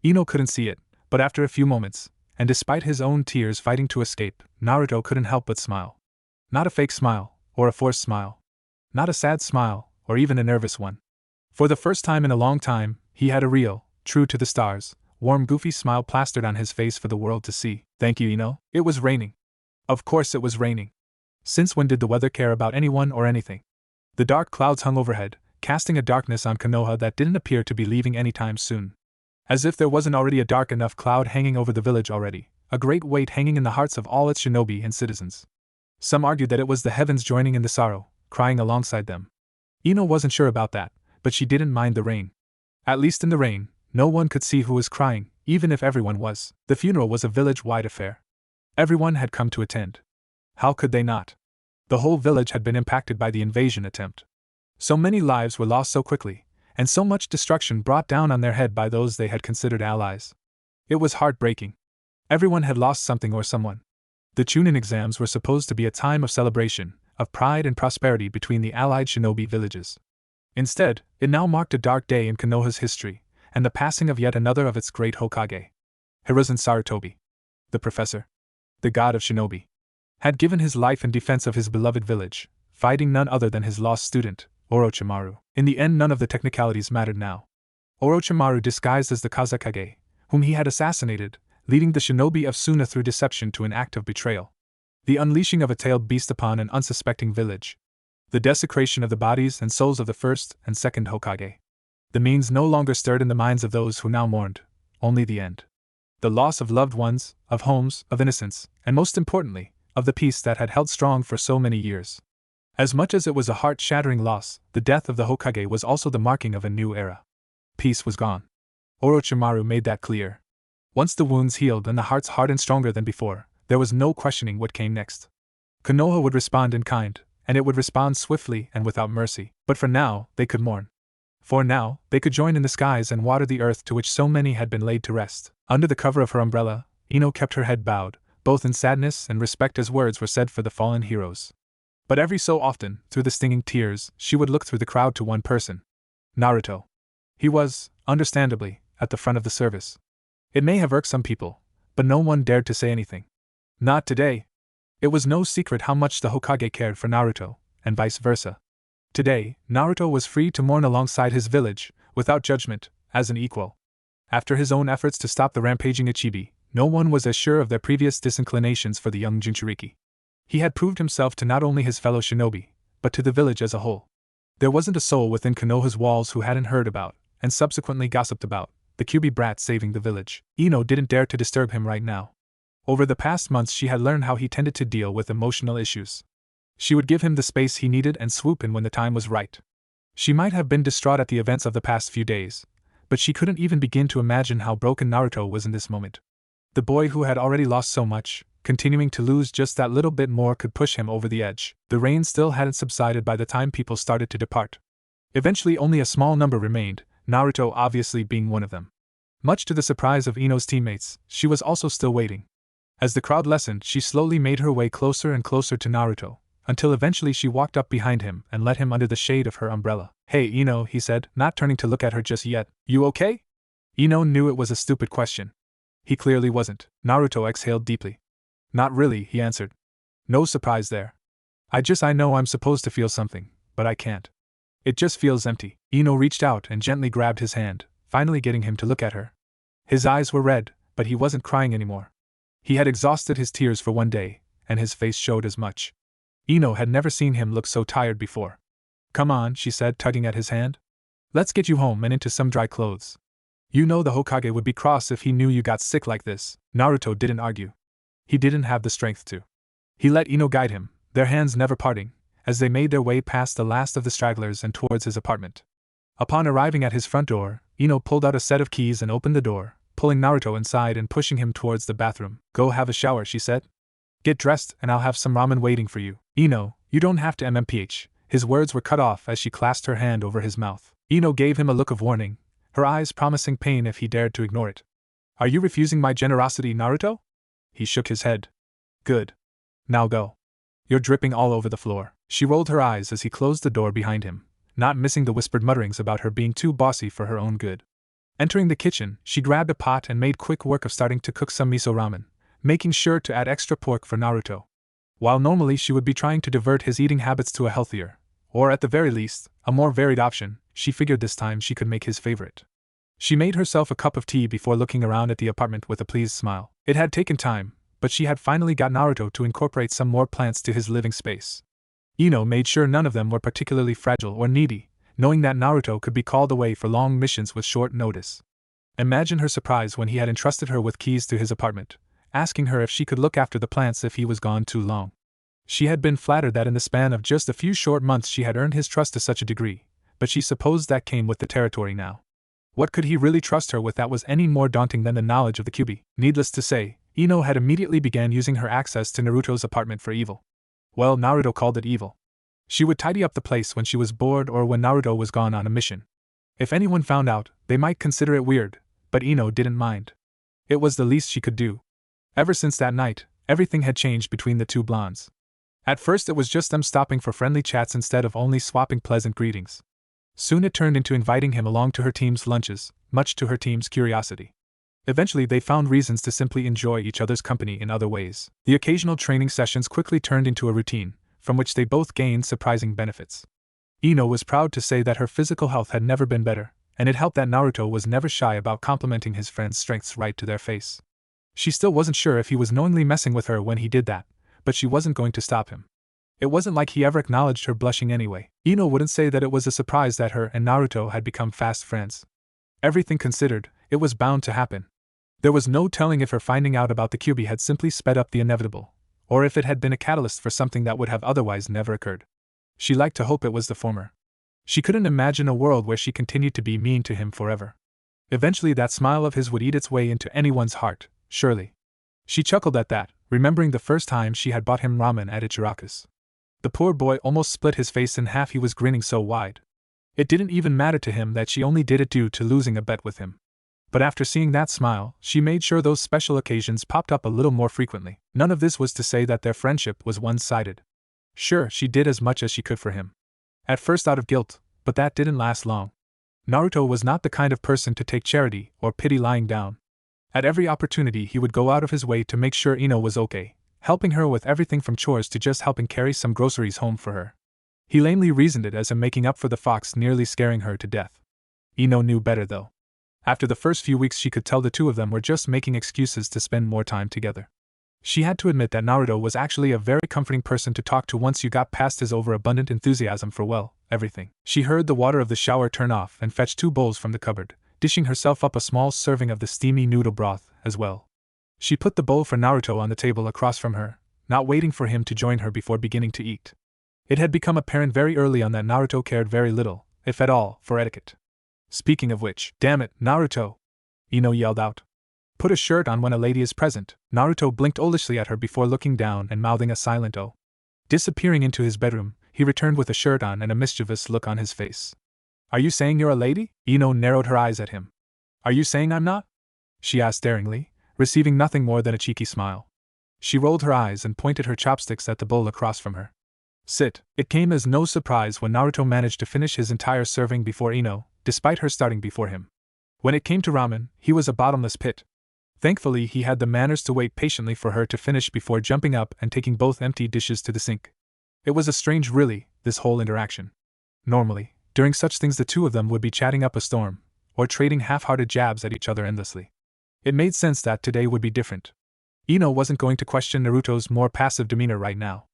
Ino couldn't see it, but after a few moments, and despite his own tears fighting to escape, Naruto couldn't help but smile. Not a fake smile, or a forced smile. Not a sad smile, or even a nervous one. For the first time in a long time, he had a real, true to the stars, warm goofy smile plastered on his face for the world to see. Thank you, Ino. It was raining. Of course it was raining. Since when did the weather care about anyone or anything? The dark clouds hung overhead, casting a darkness on Konoha that didn't appear to be leaving anytime soon. As if there wasn't already a dark enough cloud hanging over the village already, a great weight hanging in the hearts of all its shinobi and citizens. Some argued that it was the heavens joining in the sorrow, crying alongside them. Ino wasn't sure about that, but she didn't mind the rain. At least in the rain, no one could see who was crying, even if everyone was. The funeral was a village-wide affair. Everyone had come to attend. How could they not? The whole village had been impacted by the invasion attempt. So many lives were lost so quickly, and so much destruction brought down on their head by those they had considered allies. It was heartbreaking. Everyone had lost something or someone. The Chunin exams were supposed to be a time of celebration, of pride and prosperity between the allied shinobi villages. Instead, it now marked a dark day in Konoha's history, and the passing of yet another of its great Hokage. Hiruzen Sarutobi, the professor, the god of shinobi, had given his life in defense of his beloved village, fighting none other than his lost student, Orochimaru. In the end, none of the technicalities mattered now. Orochimaru disguised as the Kazekage, whom he had assassinated, leading the shinobi of Suna through deception to an act of betrayal. The unleashing of a tailed beast upon an unsuspecting village. The desecration of the bodies and souls of the first and second Hokage. The means no longer stirred in the minds of those who now mourned, only the end. The loss of loved ones, of homes, of innocence, and most importantly, of the peace that had held strong for so many years. As much as it was a heart-shattering loss, the death of the Hokage was also the marking of a new era. Peace was gone. Orochimaru made that clear. Once the wounds healed and the hearts hardened stronger than before, there was no questioning what came next. Konoha would respond in kind, and it would respond swiftly and without mercy. But for now, they could mourn. For now, they could join in the skies and water the earth to which so many had been laid to rest. Under the cover of her umbrella, Ino kept her head bowed, both in sadness and respect as words were said for the fallen heroes. But every so often, through the stinging tears, she would look through the crowd to one person. Naruto. He was, understandably, at the front of the service. It may have irked some people, but no one dared to say anything. Not today. It was no secret how much the Hokage cared for Naruto, and vice versa. Today, Naruto was free to mourn alongside his village, without judgment, as an equal. After his own efforts to stop the rampaging Ichibi, no one was as sure of their previous disinclinations for the young Jinchuriki. He had proved himself to not only his fellow shinobi, but to the village as a whole. There wasn't a soul within Konoha's walls who hadn't heard about, and subsequently gossiped about, the Kyuubi brat saving the village. Ino didn't dare to disturb him right now. Over the past months she had learned how he tended to deal with emotional issues. She would give him the space he needed and swoop in when the time was right. She might have been distraught at the events of the past few days, but she couldn't even begin to imagine how broken Naruto was in this moment. The boy who had already lost so much, continuing to lose just that little bit more could push him over the edge. The rain still hadn't subsided by the time people started to depart. Eventually only a small number remained, Naruto obviously being one of them. Much to the surprise of Ino's teammates, she was also still waiting. As the crowd lessened, she slowly made her way closer and closer to Naruto, until eventually she walked up behind him and led him under the shade of her umbrella. "Hey Ino," he said, not turning to look at her just yet. "You okay?" Ino knew it was a stupid question. He clearly wasn't. Naruto exhaled deeply. "Not really," he answered. "No surprise there. I know I'm supposed to feel something, but I can't. It just feels empty." Ino reached out and gently grabbed his hand, finally getting him to look at her. His eyes were red, but he wasn't crying anymore. He had exhausted his tears for one day, and his face showed as much. Ino had never seen him look so tired before. "Come on," she said, tugging at his hand. "Let's get you home and into some dry clothes. You know the Hokage would be cross if he knew you got sick like this." Naruto didn't argue. He didn't have the strength to. He let Ino guide him, their hands never parting, as they made their way past the last of the stragglers and towards his apartment. Upon arriving at his front door, Ino pulled out a set of keys and opened the door, pulling Naruto inside and pushing him towards the bathroom. "Go have a shower," she said. "Get dressed and I'll have some ramen waiting for you." "Ino, you don't have to MMPH." His words were cut off as she clasped her hand over his mouth. Ino gave him a look of warning, her eyes promising pain if he dared to ignore it. "Are you refusing my generosity, Naruto?" He shook his head. "Good. Now go. You're dripping all over the floor." She rolled her eyes as he closed the door behind him, not missing the whispered mutterings about her being too bossy for her own good. Entering the kitchen, she grabbed a pot and made quick work of starting to cook some miso ramen, making sure to add extra pork for Naruto. While normally she would be trying to divert his eating habits to a healthier, or at the very least, a more varied option, she figured this time she could make his favorite. She made herself a cup of tea before looking around at the apartment with a pleased smile. It had taken time, but she had finally got Naruto to incorporate some more plants to his living space. Ino made sure none of them were particularly fragile or needy, knowing that Naruto could be called away for long missions with short notice. Imagine her surprise when he had entrusted her with keys to his apartment, asking her if she could look after the plants if he was gone too long. She had been flattered that in the span of just a few short months she had earned his trust to such a degree, but she supposed that came with the territory now. What could he really trust her with that was any more daunting than the knowledge of the Kyuubi? Needless to say, Ino had immediately began using her access to Naruto's apartment for evil. Well, Naruto called it evil. She would tidy up the place when she was bored or when Naruto was gone on a mission. If anyone found out, they might consider it weird, but Ino didn't mind. It was the least she could do. Ever since that night, everything had changed between the two blondes. At first it was just them stopping for friendly chats instead of only swapping pleasant greetings. Soon it turned into inviting him along to her team's lunches, much to her team's curiosity. Eventually they found reasons to simply enjoy each other's company in other ways. The occasional training sessions quickly turned into a routine, from which they both gained surprising benefits. Ino was proud to say that her physical health had never been better, and it helped that Naruto was never shy about complimenting his friend's strengths right to their face. She still wasn't sure if he was knowingly messing with her when he did that, but she wasn't going to stop him. It wasn't like he ever acknowledged her blushing anyway. Ino wouldn't say that it was a surprise that her and Naruto had become fast friends. Everything considered, it was bound to happen. There was no telling if her finding out about the Kyuubi had simply sped up the inevitable, or if it had been a catalyst for something that would have otherwise never occurred. She liked to hope it was the former. She couldn't imagine a world where she continued to be mean to him forever. Eventually that smile of his would eat its way into anyone's heart, surely. She chuckled at that, remembering the first time she had bought him ramen at Ichiraku's. The poor boy almost split his face in half, he was grinning so wide. It didn't even matter to him that she only did it due to losing a bet with him. But after seeing that smile, she made sure those special occasions popped up a little more frequently. None of this was to say that their friendship was one-sided. Sure, she did as much as she could for him. At first out of guilt, but that didn't last long. Naruto was not the kind of person to take charity or pity lying down. At every opportunity he would go out of his way to make sure Ino was okay, helping her with everything from chores to just helping carry some groceries home for her. He lamely reasoned it as him making up for the fox nearly scaring her to death. Ino knew better though. After the first few weeks she could tell the two of them were just making excuses to spend more time together. She had to admit that Naruto was actually a very comforting person to talk to once you got past his overabundant enthusiasm for, well, everything. She heard the water of the shower turn off and fetched 2 bowls from the cupboard, dishing herself up a small serving of the steamy noodle broth as well. She put the bowl for Naruto on the table across from her, not waiting for him to join her before beginning to eat. It had become apparent very early on that Naruto cared very little, if at all, for etiquette. Speaking of which, damn it, Naruto! Ino yelled out. Put a shirt on when a lady is present. Naruto blinked olishly at her before looking down and mouthing a silent "oh." Disappearing into his bedroom, he returned with a shirt on and a mischievous look on his face. Are you saying you're a lady? Ino narrowed her eyes at him. Are you saying I'm not? She asked daringly, receiving nothing more than a cheeky smile. She rolled her eyes and pointed her chopsticks at the bowl across from her. Sit. It came as no surprise when Naruto managed to finish his entire serving before Ino, despite her starting before him. When it came to ramen, he was a bottomless pit. Thankfully, he had the manners to wait patiently for her to finish before jumping up and taking both empty dishes to the sink. It was a strange, really, this whole interaction. Normally, during such things the two of them would be chatting up a storm, or trading half-hearted jabs at each other endlessly. It made sense that today would be different. Ino wasn't going to question Naruto's more passive demeanor right now.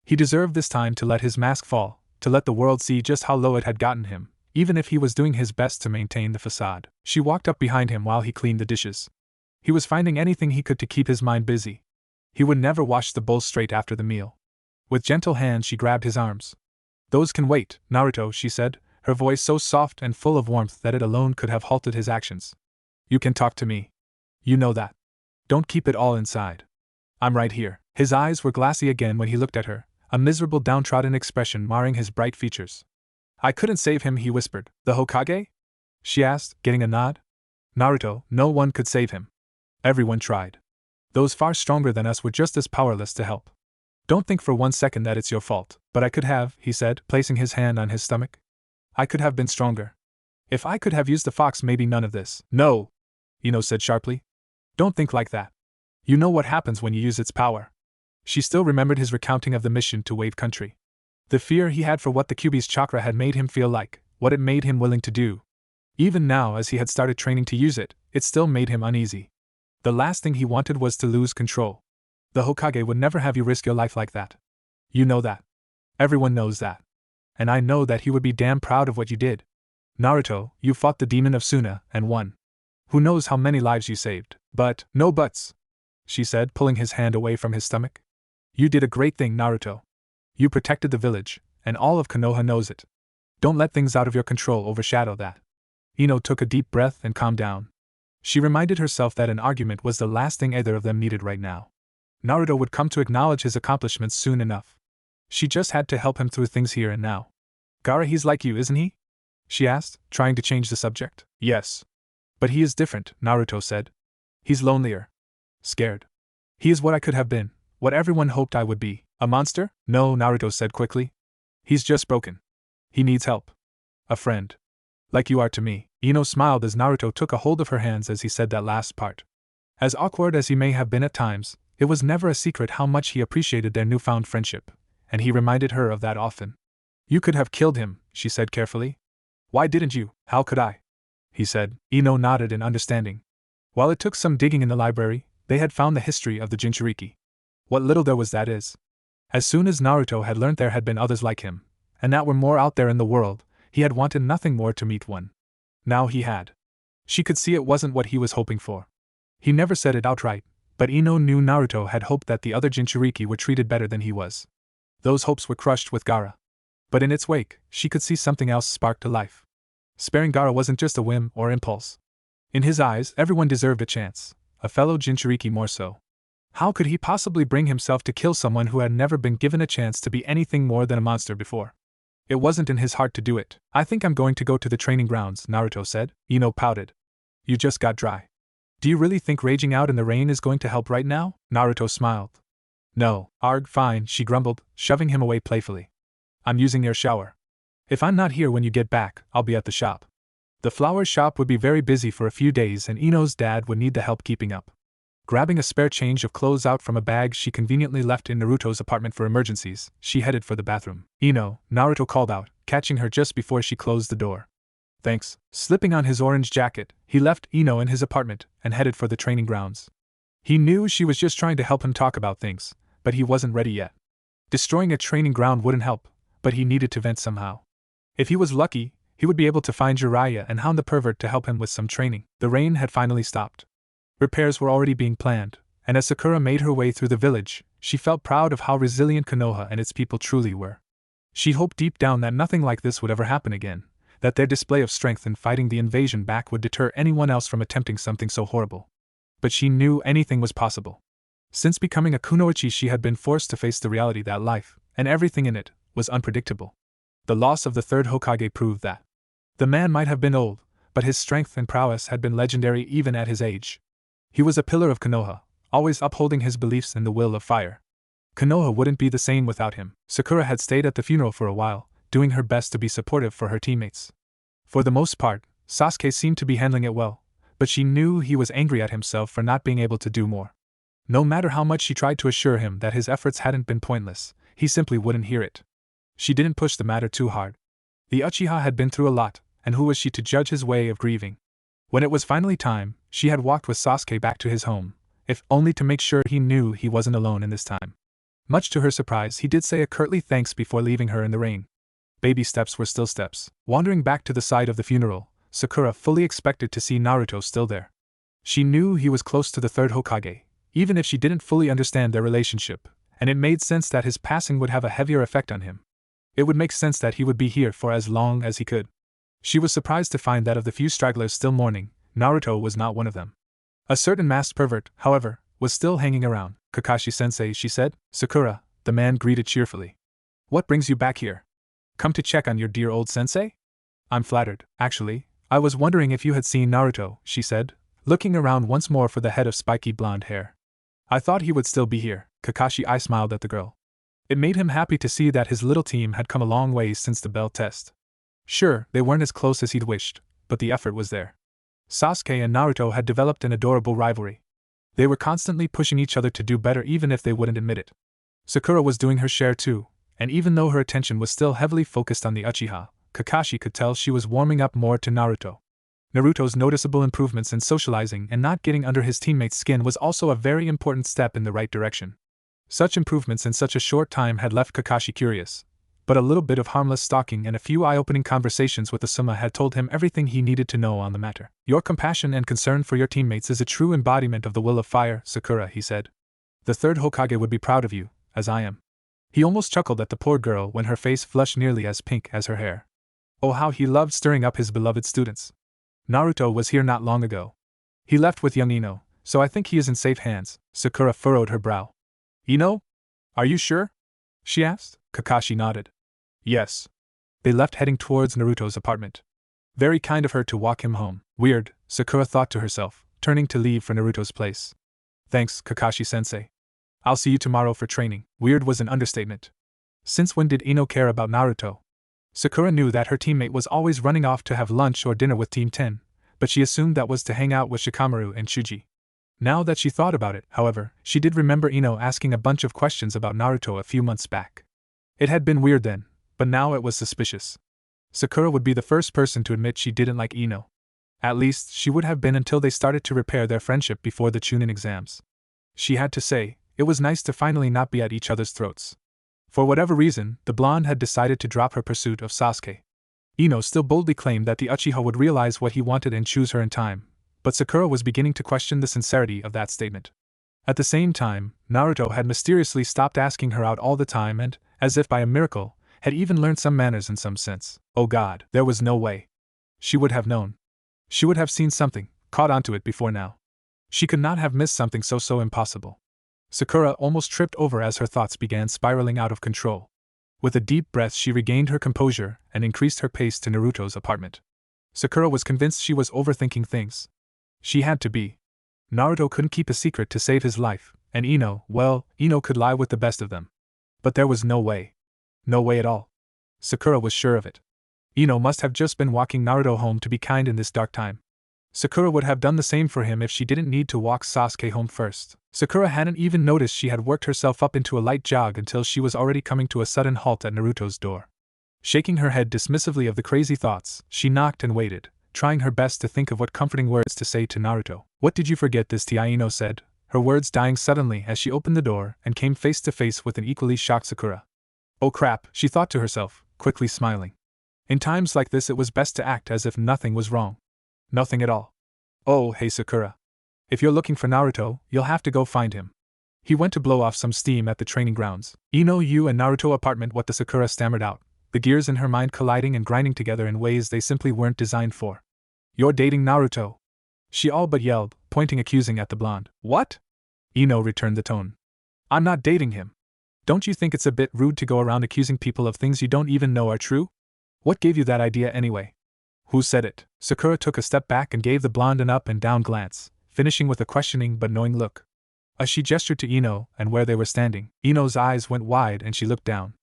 He deserved this time to let his mask fall, to let the world see just how low it had gotten him, even if he was doing his best to maintain the facade. She walked up behind him while he cleaned the dishes. He was finding anything he could to keep his mind busy. He would never wash the bowls straight after the meal. With gentle hands she grabbed his arms. Those can wait, Naruto, she said, her voice so soft and full of warmth that it alone could have halted his actions. You can talk to me. You know that. Don't keep it all inside. I'm right here. His eyes were glassy again when he looked at her, a miserable downtrodden expression marring his bright features. I couldn't save him, he whispered. The Hokage? She asked, getting a nod. Naruto, no one could save him. Everyone tried. Those far stronger than us were just as powerless to help. Don't think for one second that it's your fault, but I could have, he said, placing his hand on his stomach. I could have been stronger. If I could have used the fox, maybe none of this. No, Ino said sharply. Don't think like that. You know what happens when you use its power. She still remembered his recounting of the mission to Wave Country. The fear he had for what the Kyuubi's chakra had made him feel like, what it made him willing to do. Even now, as he had started training to use it, it still made him uneasy. The last thing he wanted was to lose control. The Hokage would never have you risk your life like that. You know that. Everyone knows that. And I know that he would be damn proud of what you did. Naruto, you fought the demon of Suna, and won. Who knows how many lives you saved, but, no buts, she said, pulling his hand away from his stomach. You did a great thing, Naruto. You protected the village, and all of Konoha knows it. Don't let things out of your control overshadow that. Ino took a deep breath and calmed down. She reminded herself that an argument was the last thing either of them needed right now. Naruto would come to acknowledge his accomplishments soon enough. She just had to help him through things here and now. Gaara, he's like you, isn't he? She asked, trying to change the subject. Yes. But he is different, Naruto said. He's lonelier. Scared. He is what I could have been, what everyone hoped I would be. A monster? No, Naruto said quickly. He's just broken. He needs help. A friend. Like you are to me. Ino smiled as Naruto took a hold of her hands as he said that last part. As awkward as he may have been at times, it was never a secret how much he appreciated their newfound friendship, and he reminded her of that often. You could have killed him, she said carefully. Why didn't you? How could I? He said. Ino nodded in understanding. While it took some digging in the library, they had found the history of the Jinchuriki. What little there was, that is. As soon as Naruto had learnt there had been others like him, and that were more out there in the world, he had wanted nothing more to meet one. Now he had. She could see it wasn't what he was hoping for. He never said it outright, but Ino knew Naruto had hoped that the other Jinchuriki were treated better than he was. Those hopes were crushed with Gaara. But in its wake, she could see something else spark to life. Sparing Gaara wasn't just a whim or impulse. In his eyes, everyone deserved a chance, a fellow Jinchuriki more so. How could he possibly bring himself to kill someone who had never been given a chance to be anything more than a monster before? It wasn't in his heart to do it. I think I'm going to go to the training grounds, Naruto said. Ino pouted. You just got dry. Do you really think raging out in the rain is going to help right now? Naruto smiled. No, fine, she grumbled, shoving him away playfully. I'm using your shower. If I'm not here when you get back, I'll be at the shop. The flower shop would be very busy for a few days and Ino's dad would need the help keeping up. Grabbing a spare change of clothes out from a bag she conveniently left in Naruto's apartment for emergencies, she headed for the bathroom. Ino, Naruto called out, catching her just before she closed the door. Thanks. Slipping on his orange jacket, he left Ino in his apartment and headed for the training grounds. He knew she was just trying to help him talk about things, but he wasn't ready yet. Destroying a training ground wouldn't help, but he needed to vent somehow. If he was lucky, he would be able to find Jiraiya and hound the pervert to help him with some training. The rain had finally stopped. Repairs were already being planned, and as Sakura made her way through the village, she felt proud of how resilient Konoha and its people truly were. She hoped deep down that nothing like this would ever happen again, that their display of strength in fighting the invasion back would deter anyone else from attempting something so horrible. But she knew anything was possible. Since becoming a kunoichi, she had been forced to face the reality that life, and everything in it, was unpredictable. The loss of the third Hokage proved that. The man might have been old, but his strength and prowess had been legendary even at his age. He was a pillar of Konoha, always upholding his beliefs in the will of fire. Konoha wouldn't be the same without him. Sakura had stayed at the funeral for a while, doing her best to be supportive for her teammates. For the most part, Sasuke seemed to be handling it well, but she knew he was angry at himself for not being able to do more. No matter how much she tried to assure him that his efforts hadn't been pointless, he simply wouldn't hear it. She didn't push the matter too hard. The Uchiha had been through a lot, and who was she to judge his way of grieving? When it was finally time, she had walked with Sasuke back to his home, if only to make sure he knew he wasn't alone in this time. Much to her surprise, he did say a curtly thanks before leaving her in the rain. Baby steps were still steps. Wandering back to the site of the funeral, Sakura fully expected to see Naruto still there. She knew he was close to the third Hokage, even if she didn't fully understand their relationship, and it made sense that his passing would have a heavier effect on him. It would make sense that he would be here for as long as he could. She was surprised to find that of the few stragglers still mourning, Naruto was not one of them. A certain masked pervert, however, was still hanging around. Kakashi-sensei, she said. Sakura, the man greeted cheerfully. What brings you back here? Come to check on your dear old sensei? I'm flattered. Actually, I was wondering if you had seen Naruto, she said, looking around once more for the head of spiky blonde hair. I thought he would still be here. Kakashi smiled at the girl. It made him happy to see that his little team had come a long way since the bell test. Sure, they weren't as close as he'd wished, but the effort was there. Sasuke and Naruto had developed an adorable rivalry. They were constantly pushing each other to do better even if they wouldn't admit it. Sakura was doing her share too, and even though her attention was still heavily focused on the Uchiha, Kakashi could tell she was warming up more to Naruto. Naruto's noticeable improvements in socializing and not getting under his teammates' skin was also a very important step in the right direction. Such improvements in such a short time had left Kakashi curious, but a little bit of harmless stalking and a few eye-opening conversations with Asuma had told him everything he needed to know on the matter. Your compassion and concern for your teammates is a true embodiment of the will of fire, Sakura, he said. The third Hokage would be proud of you, as I am. He almost chuckled at the poor girl when her face flushed nearly as pink as her hair. Oh, how he loved stirring up his beloved students. Naruto was here not long ago. He left with young Ino, so I think he is in safe hands. Sakura furrowed her brow. Ino? Are you sure? She asked. Kakashi nodded. Yes. They left heading towards Naruto's apartment. Very kind of her to walk him home. Weird, Sakura thought to herself, turning to leave for Naruto's place. Thanks, Kakashi-sensei. I'll see you tomorrow for training. Weird was an understatement. Since when did Ino care about Naruto? Sakura knew that her teammate was always running off to have lunch or dinner with Team 10, but she assumed that was to hang out with Shikamaru and Shuji. Now that she thought about it, however, she did remember Ino asking a bunch of questions about Naruto a few months back. It had been weird then, but now it was suspicious. Sakura would be the first person to admit she didn't like Ino. At least, she would have been until they started to repair their friendship before the Chunin exams. She had to say, it was nice to finally not be at each other's throats. For whatever reason, the blonde had decided to drop her pursuit of Sasuke. Ino still boldly claimed that the Uchiha would realize what he wanted and choose her in time, but Sakura was beginning to question the sincerity of that statement. At the same time, Naruto had mysteriously stopped asking her out all the time and, as if by a miracle, had even learned some manners in some sense. Oh God, there was no way. She would have known. She would have seen something, caught onto it before now. She could not have missed something so impossible. Sakura almost tripped over as her thoughts began spiraling out of control. With a deep breath, she regained her composure and increased her pace to Naruto's apartment. Sakura was convinced she was overthinking things. She had to be. Naruto couldn't keep a secret to save his life, and Ino could lie with the best of them. But there was no way. No way at all. Sakura was sure of it. Ino must have just been walking Naruto home to be kind in this dark time. Sakura would have done the same for him if she didn't need to walk Sasuke home first. Sakura hadn't even noticed she had worked herself up into a light jog until she was already coming to a sudden halt at Naruto's door. Shaking her head dismissively of the crazy thoughts, she knocked and waited, trying her best to think of what comforting words to say to Naruto. "What did you forget this time?" Ino said, her words dying suddenly as she opened the door and came face to face with an equally shocked Sakura. Oh crap, she thought to herself, quickly smiling. In times like this it was best to act as if nothing was wrong. Nothing at all. "Oh, hey Sakura. If you're looking for Naruto, you'll have to go find him. He went to blow off some steam at the training grounds." "Ino, you and Naruto apartment," what the Sakura stammered out, the gears in her mind colliding and grinding together in ways they simply weren't designed for. "You're dating Naruto?" she all but yelled, pointing accusing at the blonde. "What?" Ino returned the tone. "I'm not dating him. Don't you think it's a bit rude to go around accusing people of things you don't even know are true? What gave you that idea anyway?" "Who said it?" Sakura took a step back and gave the blonde an up and down glance, finishing with a questioning but knowing look. As she gestured to Ino and where they were standing, Ino's eyes went wide and she looked down.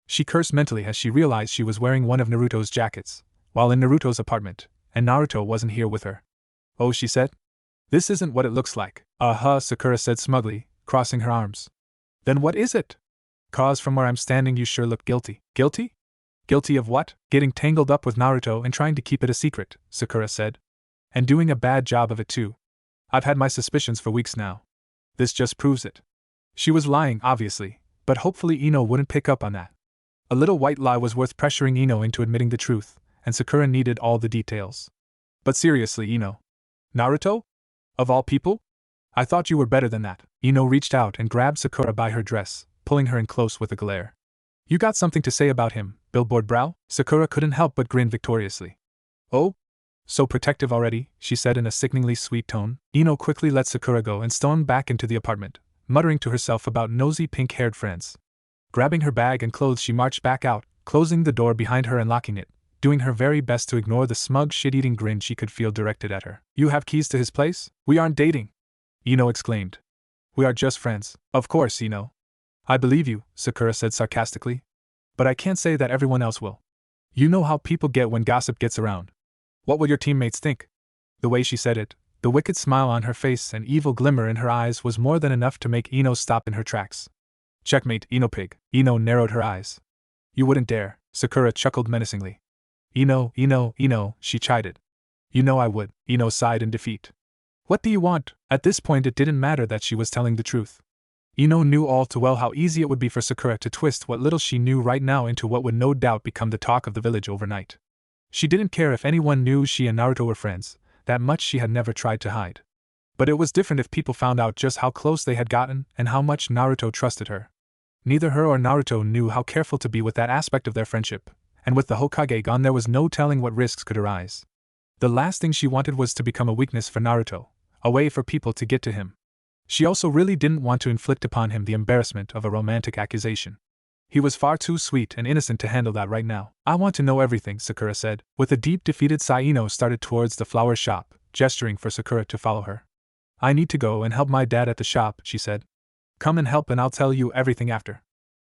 She cursed mentally as she realized she was wearing one of Naruto's jackets, while in Naruto's apartment, and Naruto wasn't here with her. "Oh," she said. "This isn't what it looks like." Sakura said smugly, crossing her arms. "Then what is it?" "'Cause from where I'm standing you sure look guilty." "Guilty? Guilty of what?" "Getting tangled up with Naruto and trying to keep it a secret," Sakura said. "And doing a bad job of it too. I've had my suspicions for weeks now. This just proves it." She was lying, obviously, but hopefully Ino wouldn't pick up on that. A little white lie was worth pressuring Ino into admitting the truth, and Sakura needed all the details. "But seriously, Ino. Naruto? Of all people? I thought you were better than that." Ino reached out and grabbed Sakura by her dress, pulling her in close with a glare. "You got something to say about him, billboard brow?" Sakura couldn't help but grin victoriously. "Oh? So protective already," she said in a sickeningly sweet tone. Ino quickly let Sakura go and stormed back into the apartment, muttering to herself about nosy pink-haired friends. Grabbing her bag and clothes she marched back out, closing the door behind her and locking it, doing her very best to ignore the smug shit-eating grin she could feel directed at her. "You have keys to his place?" "We aren't dating," Ino exclaimed. "We are just friends." "Of course, Ino. I believe you," Sakura said sarcastically. "But I can't say that everyone else will. You know how people get when gossip gets around. What will your teammates think?" The way she said it, the wicked smile on her face and evil glimmer in her eyes was more than enough to make Ino stop in her tracks. "Checkmate, Ino pig." Ino narrowed her eyes. "You wouldn't dare," Sakura chuckled menacingly. Ino, she chided. "You know I would," Ino sighed in defeat. "What do you want?" At this point it didn't matter that she was telling the truth. Ino knew all too well how easy it would be for Sakura to twist what little she knew right now into what would no doubt become the talk of the village overnight. She didn't care if anyone knew she and Naruto were friends, that much she had never tried to hide. But it was different if people found out just how close they had gotten and how much Naruto trusted her. Neither her or Naruto knew how careful to be with that aspect of their friendship, and with the Hokage gone there was no telling what risks could arise. The last thing she wanted was to become a weakness for Naruto, a way for people to get to him. She also really didn't want to inflict upon him the embarrassment of a romantic accusation. He was far too sweet and innocent to handle that right now. "I want to know everything," Sakura said. With a deep defeated sigh, Ino started towards the flower shop, gesturing for Sakura to follow her. "I need to go and help my dad at the shop," she said. "Come and help and I'll tell you everything after."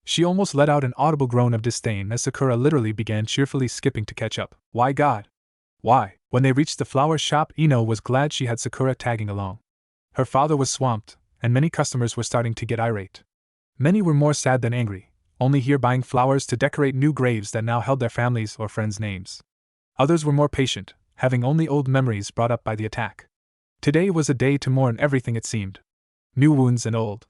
She almost let out an audible groan of disdain as Sakura literally began cheerfully skipping to catch up. Why God? Why? When they reached the flower shop, Ino was glad she had Sakura tagging along. Her father was swamped, and many customers were starting to get irate. Many were more sad than angry, only here buying flowers to decorate new graves that now held their families' or friends' names. Others were more patient, having only old memories brought up by the attack. Today was a day to mourn everything, it seemed. New wounds and old.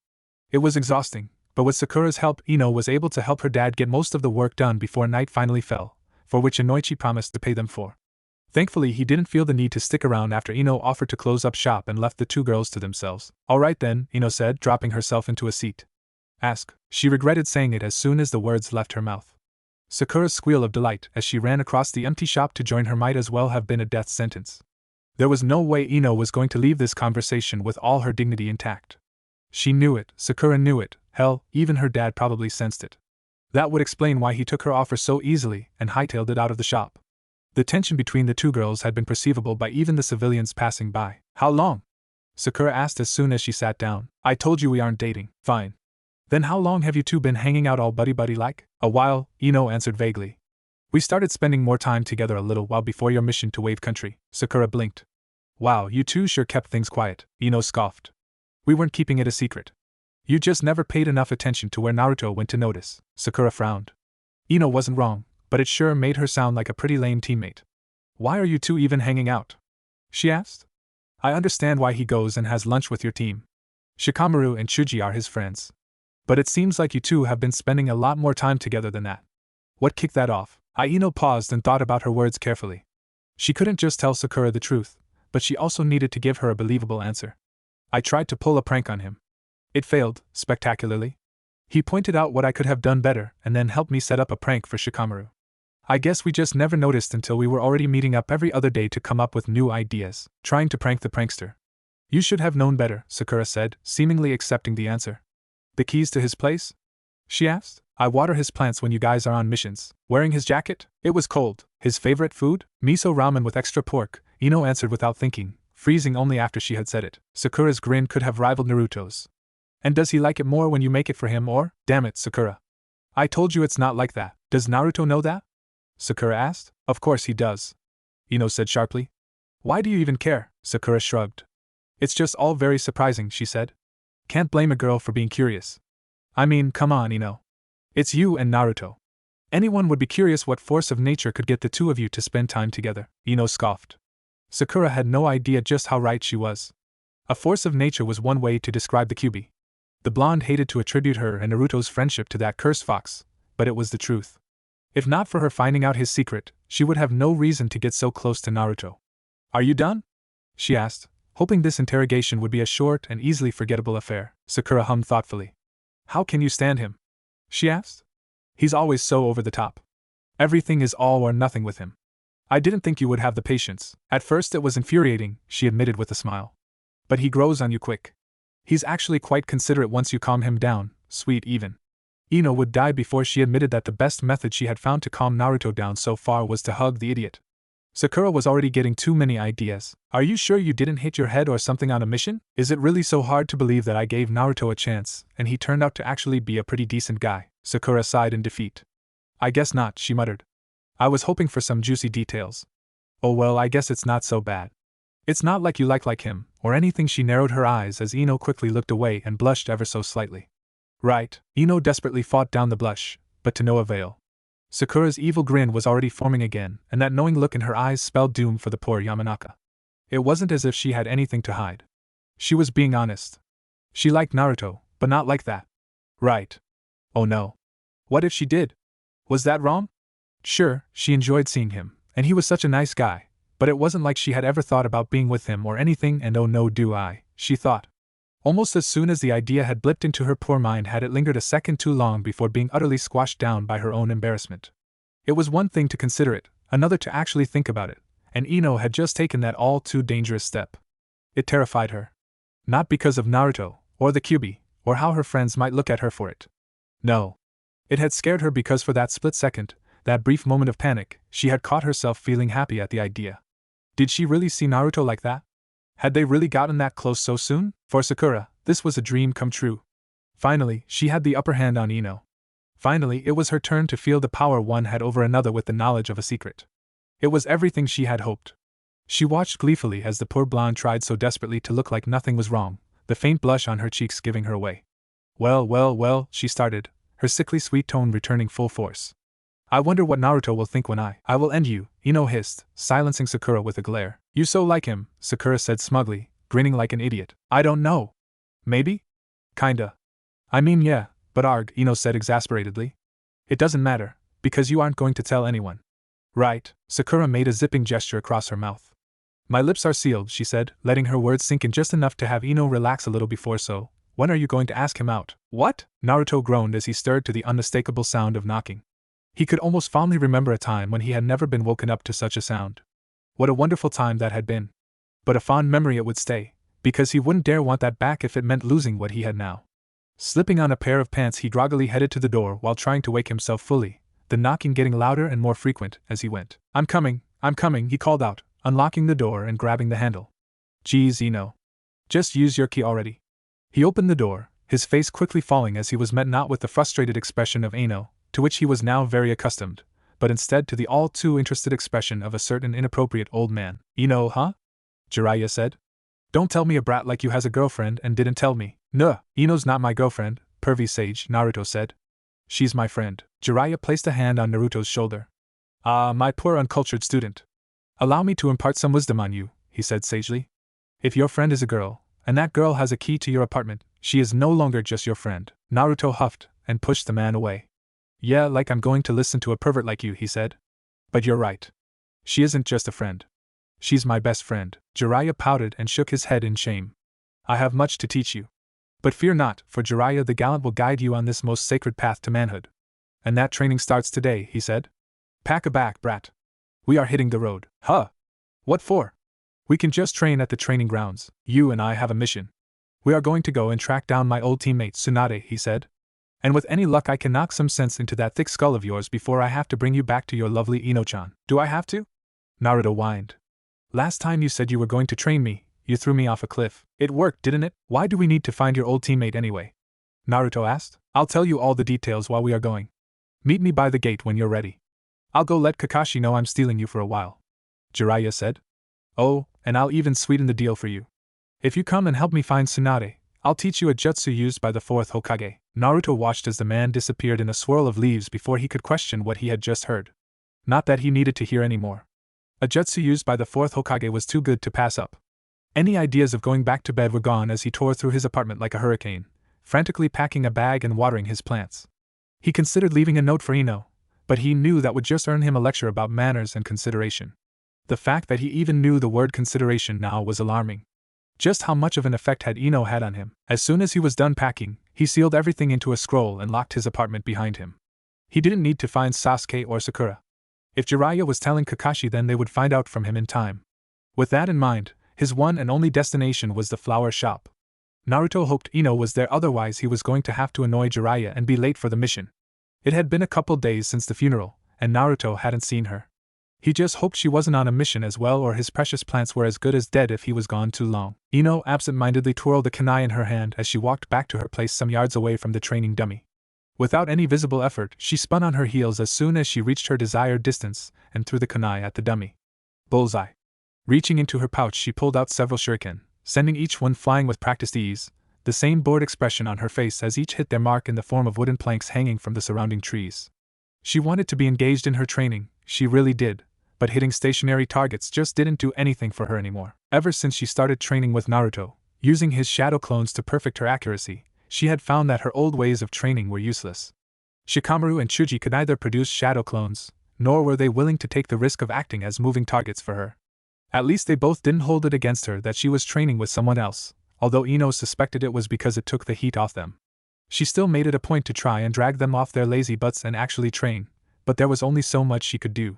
It was exhausting, but with Sakura's help, Ino was able to help her dad get most of the work done before night finally fell, for which Inoichi promised to pay them for. Thankfully, he didn't feel the need to stick around after Ino offered to close up shop and left the two girls to themselves. "All right then," Ino said, dropping herself into a seat. "Ask." She regretted saying it as soon as the words left her mouth. Sakura's squeal of delight as she ran across the empty shop to join her might as well have been a death sentence. There was no way Ino was going to leave this conversation with all her dignity intact. She knew it, Sakura knew it, hell, even her dad probably sensed it. That would explain why he took her offer so easily and hightailed it out of the shop. The tension between the two girls had been perceivable by even the civilians passing by. How long? Sakura asked as soon as she sat down. I told you we aren't dating. Fine. Then how long have you two been hanging out all buddy-buddy like? A while, Ino answered vaguely. We started spending more time together a little while before your mission to Wave Country. Sakura blinked. Wow, you two sure kept things quiet, Ino scoffed. We weren't keeping it a secret. You just never paid enough attention to where Naruto went to notice. Sakura frowned. Ino wasn't wrong, but it sure made her sound like a pretty lame teammate. Why are you two even hanging out? She asked. I understand why he goes and has lunch with your team. Shikamaru and Chuji are his friends. But it seems like you two have been spending a lot more time together than that. What kicked that off? Ino paused and thought about her words carefully. She couldn't just tell Sakura the truth, but she also needed to give her a believable answer. I tried to pull a prank on him. It failed, spectacularly. He pointed out what I could have done better and then helped me set up a prank for Shikamaru. I guess we just never noticed until we were already meeting up every other day to come up with new ideas, trying to prank the prankster. You should have known better, Sakura said, seemingly accepting the answer. The keys to his place? She asked. I water his plants when you guys are on missions. Wearing his jacket? It was cold. His favorite food? Miso ramen with extra pork, Ino answered without thinking, freezing only after she had said it. Sakura's grin could have rivaled Naruto's. And does he like it more when you make it for him or? Damn it, Sakura. I told you it's not like that. Does Naruto know that? Sakura asked. Of course he does. Ino said sharply. Why do you even care? Sakura shrugged. It's just all very surprising, she said. Can't blame a girl for being curious. I mean, come on, Ino. It's you and Naruto. Anyone would be curious what force of nature could get the two of you to spend time together, Ino scoffed. Sakura had no idea just how right she was. A force of nature was one way to describe the Kyuubi. The blonde hated to attribute her and Naruto's friendship to that cursed fox, but it was the truth. If not for her finding out his secret, she would have no reason to get so close to Naruto. Are you done? She asked, hoping this interrogation would be a short and easily forgettable affair. Sakura hummed thoughtfully. How can you stand him? She asked. He's always so over the top. Everything is all or nothing with him. I didn't think you would have the patience. At first it was infuriating, she admitted with a smile. But he grows on you quick. He's actually quite considerate once you calm him down, sweet even. Ino would die before she admitted that the best method she had found to calm Naruto down so far was to hug the idiot. Sakura was already getting too many ideas. Are you sure you didn't hit your head or something on a mission? Is it really so hard to believe that I gave Naruto a chance, and he turned out to actually be a pretty decent guy? Sakura sighed in defeat. I guess not, she muttered. I was hoping for some juicy details. Oh well, I guess it's not so bad. It's not like you like him, or anything. She narrowed her eyes as Ino quickly looked away and blushed ever so slightly. Right, Ino desperately fought down the blush, but to no avail. Sakura's evil grin was already forming again, and that knowing look in her eyes spelled doom for the poor Yamanaka. It wasn't as if she had anything to hide. She was being honest. She liked Naruto, but not like that. Right. Oh no. What if she did? Was that wrong? Sure, she enjoyed seeing him, and he was such a nice guy, but it wasn't like she had ever thought about being with him or anything, and oh no do I, she thought. Almost as soon as the idea had blipped into her poor mind had it lingered a second too long before being utterly squashed down by her own embarrassment. It was one thing to consider it, another to actually think about it, and Ino had just taken that all too dangerous step. It terrified her. Not because of Naruto, or the Kyuubi, or how her friends might look at her for it. No. It had scared her because for that split second, that brief moment of panic, she had caught herself feeling happy at the idea. Did she really see Naruto like that? Had they really gotten that close so soon? For Sakura, this was a dream come true. Finally, she had the upper hand on Ino. Finally, it was her turn to feel the power one had over another with the knowledge of a secret. It was everything she had hoped. She watched gleefully as the poor blonde tried so desperately to look like nothing was wrong, the faint blush on her cheeks giving her away. Well, she started, her sickly sweet tone returning full force. I wonder what Naruto will think when I will end you, Ino hissed, silencing Sakura with a glare. You so like him, Sakura said smugly, grinning like an idiot. I don't know. Maybe? Kinda. I mean yeah, but arg, Ino said exasperatedly. It doesn't matter, because you aren't going to tell anyone. Right, Sakura made a zipping gesture across her mouth. My lips are sealed, she said, letting her words sink in just enough to have Ino relax a little before so. When are you going to ask him out? What? Naruto groaned as he stirred to the unmistakable sound of knocking. He could almost fondly remember a time when he had never been woken up to such a sound. What a wonderful time that had been. But a fond memory it would stay, Because he wouldn't dare want that back if it meant losing what he had now. Slipping on a pair of pants, he groggily headed to the door while trying to wake himself fully, the knocking getting louder and more frequent as he went. I'm coming, he called out, unlocking the door and grabbing the handle. Geez, Ino. Just use your key already. He opened the door, his face quickly falling as he was met not with the frustrated expression of Ino, to which he was now very accustomed, but instead to the all-too-interested expression of a certain inappropriate old man. Ino, huh? Jiraiya said. Don't tell me a brat like you has a girlfriend and didn't tell me. Nuh, Ino's not my girlfriend, pervy sage, Naruto said. She's my friend. Jiraiya placed a hand on Naruto's shoulder. Ah, my poor uncultured student. Allow me to impart some wisdom on you, he said sagely. If your friend is a girl, and that girl has a key to your apartment, she is no longer just your friend. Naruto huffed and pushed the man away. Yeah, like I'm going to listen to a pervert like you, he said. But you're right. She isn't just a friend. She's my best friend. Jiraiya pouted and shook his head in shame. I have much to teach you. But fear not, for Jiraiya the Gallant will guide you on this most sacred path to manhood. And that training starts today, he said. Pack a bag, brat. We are hitting the road. Huh? What for? We can just train at the training grounds. You and I have a mission. We are going to go and track down my old teammate Tsunade, he said. And with any luck I can knock some sense into that thick skull of yours before I have to bring you back to your lovely Ino-chan. Do I have to? Naruto whined. Last time you said you were going to train me, you threw me off a cliff. It worked, didn't it? Why do we need to find your old teammate anyway? Naruto asked. I'll tell you all the details while we are going. Meet me by the gate when you're ready. I'll go let Kakashi know I'm stealing you for a while. Jiraiya said. Oh, and I'll even sweeten the deal for you. If you come and help me find Tsunade, I'll teach you a jutsu used by the fourth Hokage. Naruto watched as the man disappeared in a swirl of leaves before he could question what he had just heard. Not that he needed to hear any more. A jutsu used by the fourth Hokage was too good to pass up. Any ideas of going back to bed were gone as he tore through his apartment like a hurricane, frantically packing a bag and watering his plants. He considered leaving a note for Ino, but he knew that would just earn him a lecture about manners and consideration. The fact that he even knew the word consideration now was alarming. Just how much of an effect had Ino had on him? As soon as he was done packing, he sealed everything into a scroll and locked his apartment behind him. He didn't need to find Sasuke or Sakura. If Jiraiya was telling Kakashi, then they would find out from him in time. With that in mind, his one and only destination was the flower shop. Naruto hoped Ino was there, otherwise he was going to have to annoy Jiraiya and be late for the mission. It had been a couple days since the funeral, and Naruto hadn't seen her. He just hoped she wasn't on a mission as well, or his precious plants were as good as dead if he was gone too long. Ino absent-mindedly twirled the kunai in her hand as she walked back to her place some yards away from the training dummy. Without any visible effort, she spun on her heels as soon as she reached her desired distance and threw the kunai at the dummy. Bullseye. Reaching into her pouch, she pulled out several shuriken, sending each one flying with practiced ease, the same bored expression on her face as each hit their mark in the form of wooden planks hanging from the surrounding trees. She wanted to be engaged in her training, she really did, but hitting stationary targets just didn't do anything for her anymore. Ever since she started training with Naruto, using his shadow clones to perfect her accuracy, she had found that her old ways of training were useless. Shikamaru and Chuji could neither produce shadow clones, nor were they willing to take the risk of acting as moving targets for her. At least they both didn't hold it against her that she was training with someone else, although Ino suspected it was because it took the heat off them. She still made it a point to try and drag them off their lazy butts and actually train, but there was only so much she could do.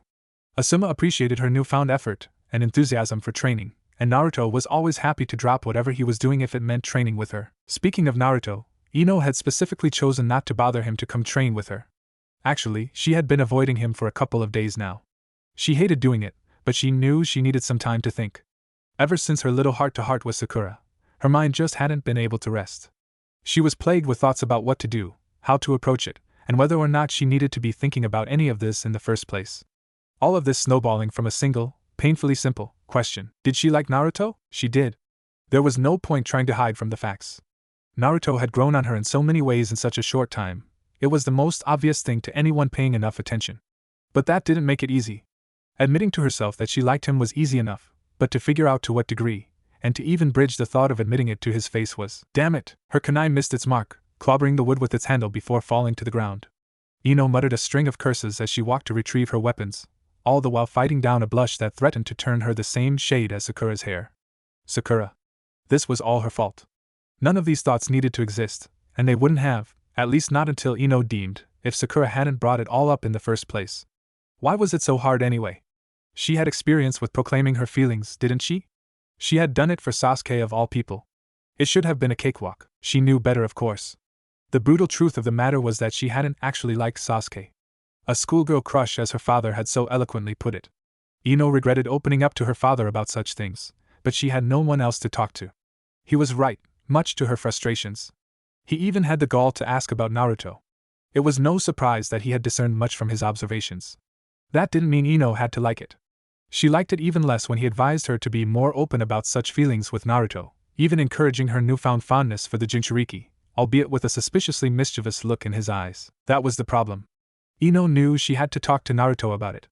Asuma appreciated her newfound effort and enthusiasm for training, and Naruto was always happy to drop whatever he was doing if it meant training with her. Speaking of Naruto, Ino had specifically chosen not to bother him to come train with her. Actually, she had been avoiding him for a couple of days now. She hated doing it, but she knew she needed some time to think. Ever since her little heart-to-heart with Sakura, her mind just hadn't been able to rest. She was plagued with thoughts about what to do, how to approach it, and whether or not she needed to be thinking about any of this in the first place. All of this snowballing from a single, painfully simple, question. Did she like Naruto? She did. There was no point trying to hide from the facts. Naruto had grown on her in so many ways in such a short time, it was the most obvious thing to anyone paying enough attention. But that didn't make it easy. Admitting to herself that she liked him was easy enough, but to figure out to what degree, and to even bridge the thought of admitting it to his face was, damn it! Her kunai missed its mark, clobbering the wood with its handle before falling to the ground. Ino muttered a string of curses as she walked to retrieve her weapons, all the while fighting down a blush that threatened to turn her the same shade as Sakura's hair. Sakura. This was all her fault. None of these thoughts needed to exist, and they wouldn't have, at least not until Ino deemed, if Sakura hadn't brought it all up in the first place. Why was it so hard anyway? She had experience with proclaiming her feelings, didn't she? She had done it for Sasuke of all people. It should have been a cakewalk, she knew better of course. The brutal truth of the matter was that she hadn't actually liked Sasuke. A schoolgirl crush, as her father had so eloquently put it. Ino regretted opening up to her father about such things, but she had no one else to talk to. He was right, much to her frustrations. He even had the gall to ask about Naruto. It was no surprise that he had discerned much from his observations. That didn't mean Ino had to like it. She liked it even less when he advised her to be more open about such feelings with Naruto, even encouraging her newfound fondness for the Jinchuriki, albeit with a suspiciously mischievous look in his eyes. That was the problem. Ino knew she had to talk to Naruto about it.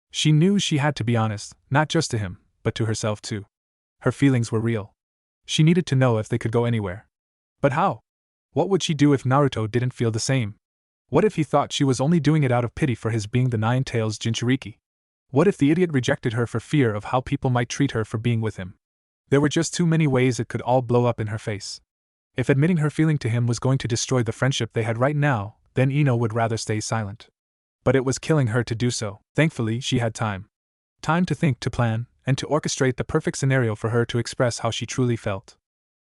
She knew she had to be honest, not just to him, but to herself too. Her feelings were real. She needed to know if they could go anywhere. But how? What would she do if Naruto didn't feel the same? What if he thought she was only doing it out of pity for his being the Nine-Tails Jinchuriki? What if the idiot rejected her for fear of how people might treat her for being with him? There were just too many ways it could all blow up in her face. If admitting her feeling to him was going to destroy the friendship they had right now, then Ino would rather stay silent. But it was killing her to do so. Thankfully, she had time. Time to think, to plan, and to orchestrate the perfect scenario for her to express how she truly felt.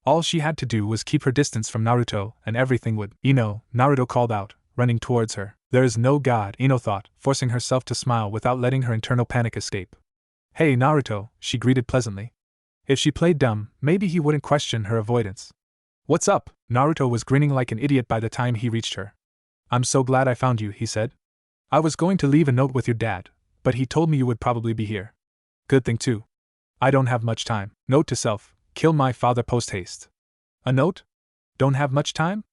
All she had to do was keep her distance from Naruto, and everything would. Ino, Naruto called out, running towards her. There is no god, Ino thought, forcing herself to smile without letting her internal panic escape. Hey Naruto, she greeted pleasantly. If she played dumb, maybe he wouldn't question her avoidance. What's up? Naruto was grinning like an idiot by the time he reached her. I'm so glad I found you, he said. I was going to leave a note with your dad, but he told me you would probably be here. Good thing too. I don't have much time. Note to self, kill my father post-haste. A note? Don't have much time?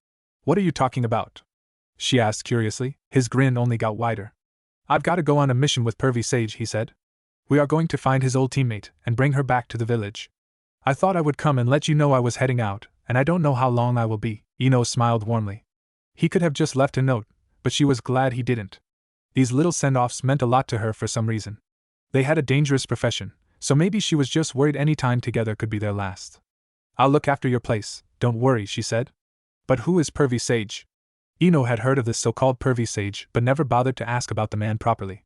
What are you talking about? She asked curiously. His grin only got wider. I've got to go on a mission with Pervy Sage, he said. We are going to find his old teammate and bring her back to the village. I thought I would come and let you know I was heading out, and I don't know how long I will be. Ino smiled warmly. He could have just left a note, but she was glad he didn't. These little send-offs meant a lot to her for some reason. They had a dangerous profession, so maybe she was just worried any time together could be their last. I'll look after your place, don't worry, she said. But who is Pervy Sage? Ino had heard of this so-called Pervy Sage but never bothered to ask about the man properly.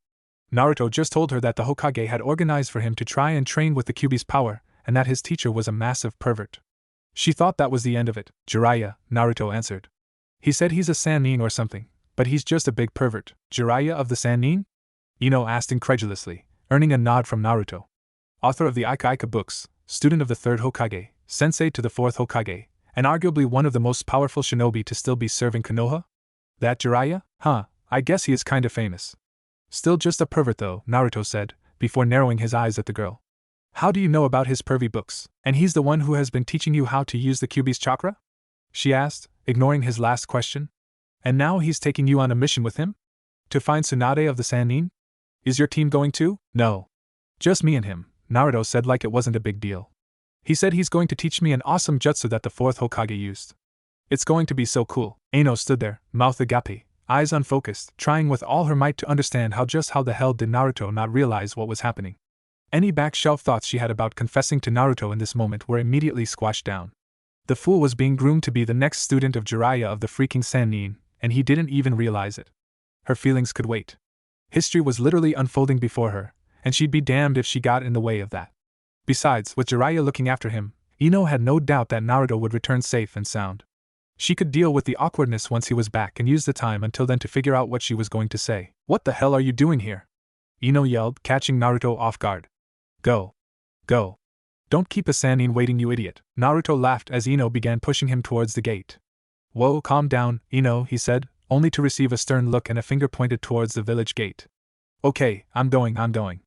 Naruto just told her that the Hokage had organized for him to try and train with the Kyuubi's power, and that his teacher was a massive pervert. She thought that was the end of it. Jiraiya, Naruto answered. He said he's a Sannin or something, but he's just a big pervert. Jiraiya of the Sannin? Ino asked incredulously, earning a nod from Naruto. Author of the Ika Ika books, student of the 3rd Hokage, sensei to the 4th Hokage, and arguably one of the most powerful shinobi to still be serving Konoha? That Jiraiya? Huh, I guess he is kinda famous. Still just a pervert though, Naruto said, before narrowing his eyes at the girl. How do you know about his pervy books? And he's the one who has been teaching you how to use the Kyuubi's chakra? She asked, ignoring his last question. And now he's taking you on a mission with him? To find Tsunade of the Sannin? Is your team going too? No. Just me and him, Naruto said like it wasn't a big deal. He said he's going to teach me an awesome jutsu that the 4th Hokage used. It's going to be so cool. Ino stood there, mouth agape, eyes unfocused, trying with all her might to understand how the hell did Naruto not realize what was happening. Any back-shelf thoughts she had about confessing to Naruto in this moment were immediately squashed down. The fool was being groomed to be the next student of Jiraiya of the freaking Sannin, and he didn't even realize it. Her feelings could wait. History was literally unfolding before her, and she'd be damned if she got in the way of that. Besides, with Jiraiya looking after him, Ino had no doubt that Naruto would return safe and sound. She could deal with the awkwardness once he was back and use the time until then to figure out what she was going to say. What the hell are you doing here? Ino yelled, catching Naruto off guard. Go. Go. Don't keep a Sannin waiting, you idiot. Naruto laughed as Ino began pushing him towards the gate. Whoa, calm down, Ino, he said, only to receive a stern look and a finger pointed towards the village gate. Okay, I'm going.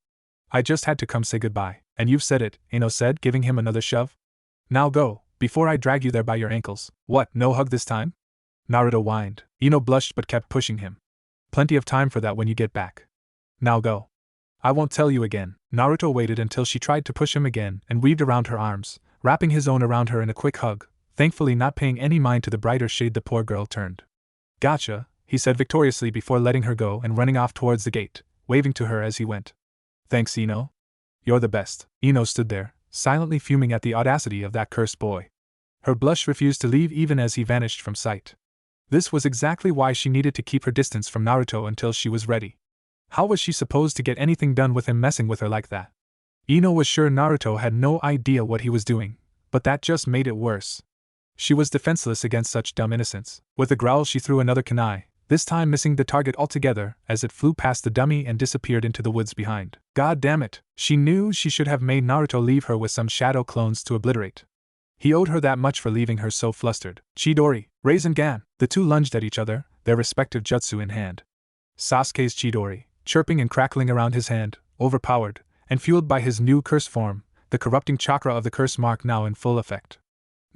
I just had to come say goodbye, and you've said it, Ino said, giving him another shove. Now go, before I drag you there by your ankles. What, no hug this time? Naruto whined. Ino blushed but kept pushing him. Plenty of time for that when you get back. Now go. I won't tell you again. Naruto waited until she tried to push him again and weaved around her arms, wrapping his own around her in a quick hug, thankfully not paying any mind to the brighter shade the poor girl turned. Gotcha, he said victoriously before letting her go and running off towards the gate, waving to her as he went. Thanks, Ino. You're the best. Ino stood there, silently fuming at the audacity of that cursed boy. Her blush refused to leave even as he vanished from sight. This was exactly why she needed to keep her distance from Naruto until she was ready. How was she supposed to get anything done with him messing with her like that? Ino was sure Naruto had no idea what he was doing, but that just made it worse. She was defenseless against such dumb innocence. With a growl she threw another kunai, this time missing the target altogether as it flew past the dummy and disappeared into the woods behind. God damn it, she knew she should have made Naruto leave her with some shadow clones to obliterate. He owed her that much for leaving her so flustered. Chidori, Rasengan! The two lunged at each other, their respective jutsu in hand. Sasuke's Chidori, chirping and crackling around his hand, overpowered, and fueled by his new curse form, the corrupting chakra of the curse mark now in full effect.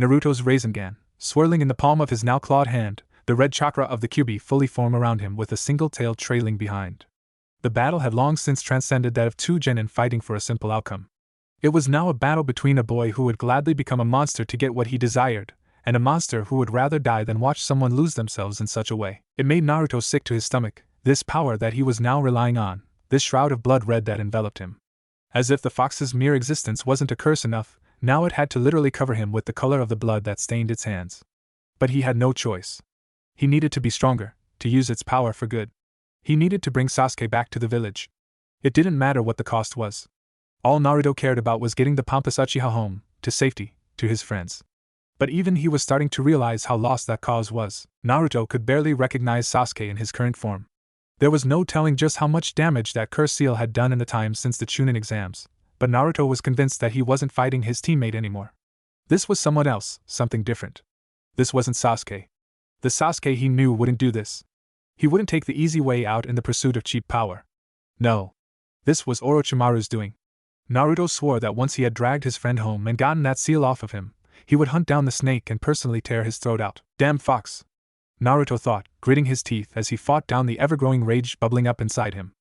Naruto's Rasengan, swirling in the palm of his now clawed hand, the red chakra of the Kyuubi fully form around him with a single tail trailing behind. The battle had long since transcended that of two genin fighting for a simple outcome. It was now a battle between a boy who would gladly become a monster to get what he desired, and a monster who would rather die than watch someone lose themselves in such a way. It made Naruto sick to his stomach, this power that he was now relying on, this shroud of blood red that enveloped him. As if the fox's mere existence wasn't a curse enough, now it had to literally cover him with the color of the blood that stained its hands. But he had no choice. He needed to be stronger, to use its power for good. He needed to bring Sasuke back to the village. It didn't matter what the cost was. All Naruto cared about was getting the pompous Uchiha home, to safety, to his friends. But even he was starting to realize how lost that cause was. Naruto could barely recognize Sasuke in his current form. There was no telling just how much damage that curse seal had done in the time since the Chunin exams, but Naruto was convinced that he wasn't fighting his teammate anymore. This was someone else, something different. This wasn't Sasuke. The Sasuke he knew wouldn't do this. He wouldn't take the easy way out in the pursuit of cheap power. No. This was Orochimaru's doing. Naruto swore that once he had dragged his friend home and gotten that seal off of him, he would hunt down the snake and personally tear his throat out. Damn fox! Naruto thought, gritting his teeth as he fought down the ever-growing rage bubbling up inside him.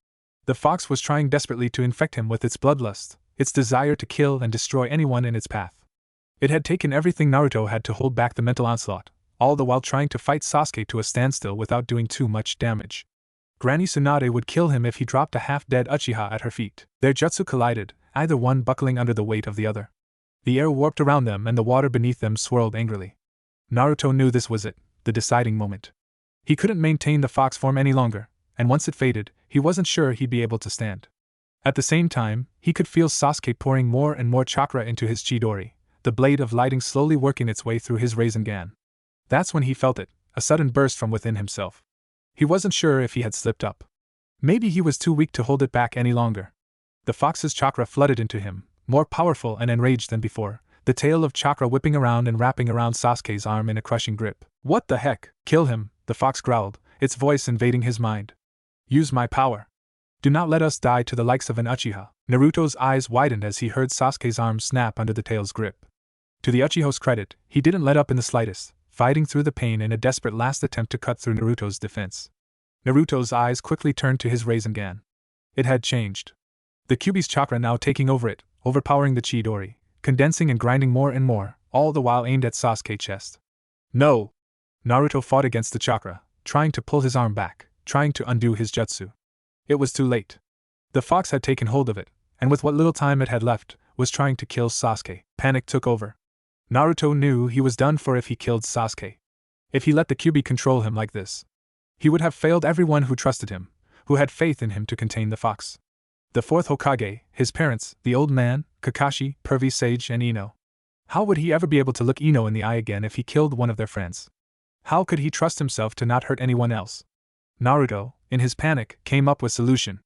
The fox was trying desperately to infect him with its bloodlust, its desire to kill and destroy anyone in its path. It had taken everything Naruto had to hold back the mental onslaught, all the while trying to fight Sasuke to a standstill without doing too much damage. Granny Tsunade would kill him if he dropped a half-dead Uchiha at her feet. Their jutsu collided, either one buckling under the weight of the other. The air warped around them and the water beneath them swirled angrily. Naruto knew this was it, the deciding moment. He couldn't maintain the fox form any longer, and once it faded, he wasn't sure he'd be able to stand. At the same time, he could feel Sasuke pouring more and more chakra into his Chidori, the blade of lighting slowly working its way through his Rasengan. That's when he felt it, a sudden burst from within himself. He wasn't sure if he had slipped up. Maybe he was too weak to hold it back any longer. The fox's chakra flooded into him, more powerful and enraged than before, the tail of chakra whipping around and wrapping around Sasuke's arm in a crushing grip. What the heck? Kill him, the fox growled, its voice invading his mind. Use my power. Do not let us die to the likes of an Uchiha. Naruto's eyes widened as he heard Sasuke's arm snap under the tail's grip. To the Uchiha's credit, he didn't let up in the slightest, fighting through the pain in a desperate last attempt to cut through Naruto's defense. Naruto's eyes quickly turned to his Rasengan. It had changed. The Kyuubi's chakra now taking over it, overpowering the Chidori, condensing and grinding more and more, all the while aimed at Sasuke's chest. No! Naruto fought against the chakra, trying to pull his arm back, trying to undo his jutsu. It was too late. The fox had taken hold of it, and with what little time it had left, was trying to kill Sasuke. Panic took over. Naruto knew he was done for if he killed Sasuke. If he let the Kyuubi control him like this, he would have failed everyone who trusted him, who had faith in him to contain the fox. The fourth Hokage, his parents, the old man, Kakashi, Pervy Sage and Ino. How would he ever be able to look Ino in the eye again if he killed one of their friends? How could he trust himself to not hurt anyone else? Naruto, in his panic, came up with a solution.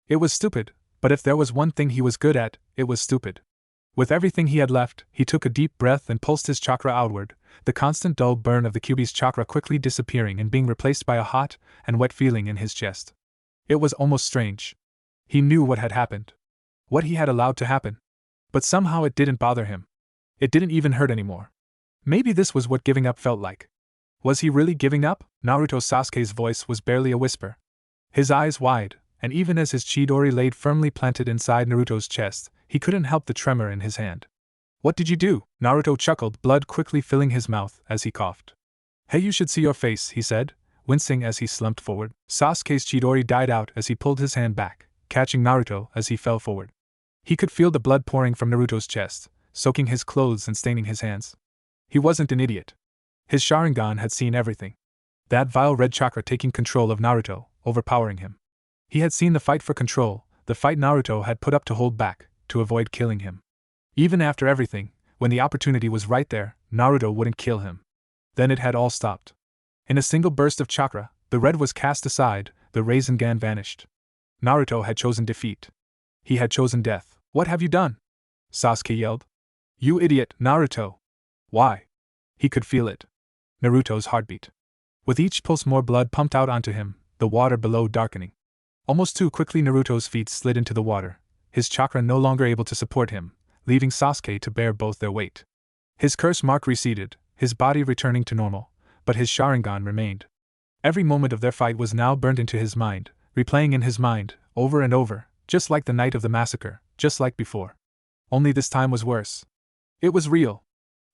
It was stupid, but if there was one thing he was good at, it was stupid. With everything he had left, he took a deep breath and pulsed his chakra outward, the constant dull burn of the Kyuubi's chakra quickly disappearing and being replaced by a hot and wet feeling in his chest. It was almost strange. He knew what had happened. What he had allowed to happen. But somehow it didn't bother him. It didn't even hurt anymore. Maybe this was what giving up felt like. Was he really giving up? Naruto Sasuke's voice was barely a whisper. His eyes wide, and even as his Chidori laid firmly planted inside Naruto's chest, he couldn't help the tremor in his hand. What did you do? Naruto chuckled, blood quickly filling his mouth as he coughed. Hey, you should see your face, he said, wincing as he slumped forward. Sasuke's Chidori died out as he pulled his hand back, catching Naruto as he fell forward. He could feel the blood pouring from Naruto's chest, soaking his clothes and staining his hands. He wasn't an idiot. His Sharingan had seen everything. That vile red chakra taking control of Naruto, overpowering him. He had seen the fight for control, the fight Naruto had put up to hold back, to avoid killing him. Even after everything, when the opportunity was right there, Naruto wouldn't kill him. Then it had all stopped. In a single burst of chakra, the red was cast aside, the Rasengan vanished. Naruto had chosen defeat. He had chosen death. What have you done? Sasuke yelled. You idiot, Naruto! Why? He could feel it. Naruto's heartbeat. With each pulse more blood pumped out onto him, the water below darkening. Almost too quickly Naruto's feet slid into the water, his chakra no longer able to support him, leaving Sasuke to bear both their weight. His curse mark receded, his body returning to normal, but his Sharingan remained. Every moment of their fight was now burned into his mind, replaying in his mind, over and over, just like the night of the massacre, just like before. Only this time was worse. It was real.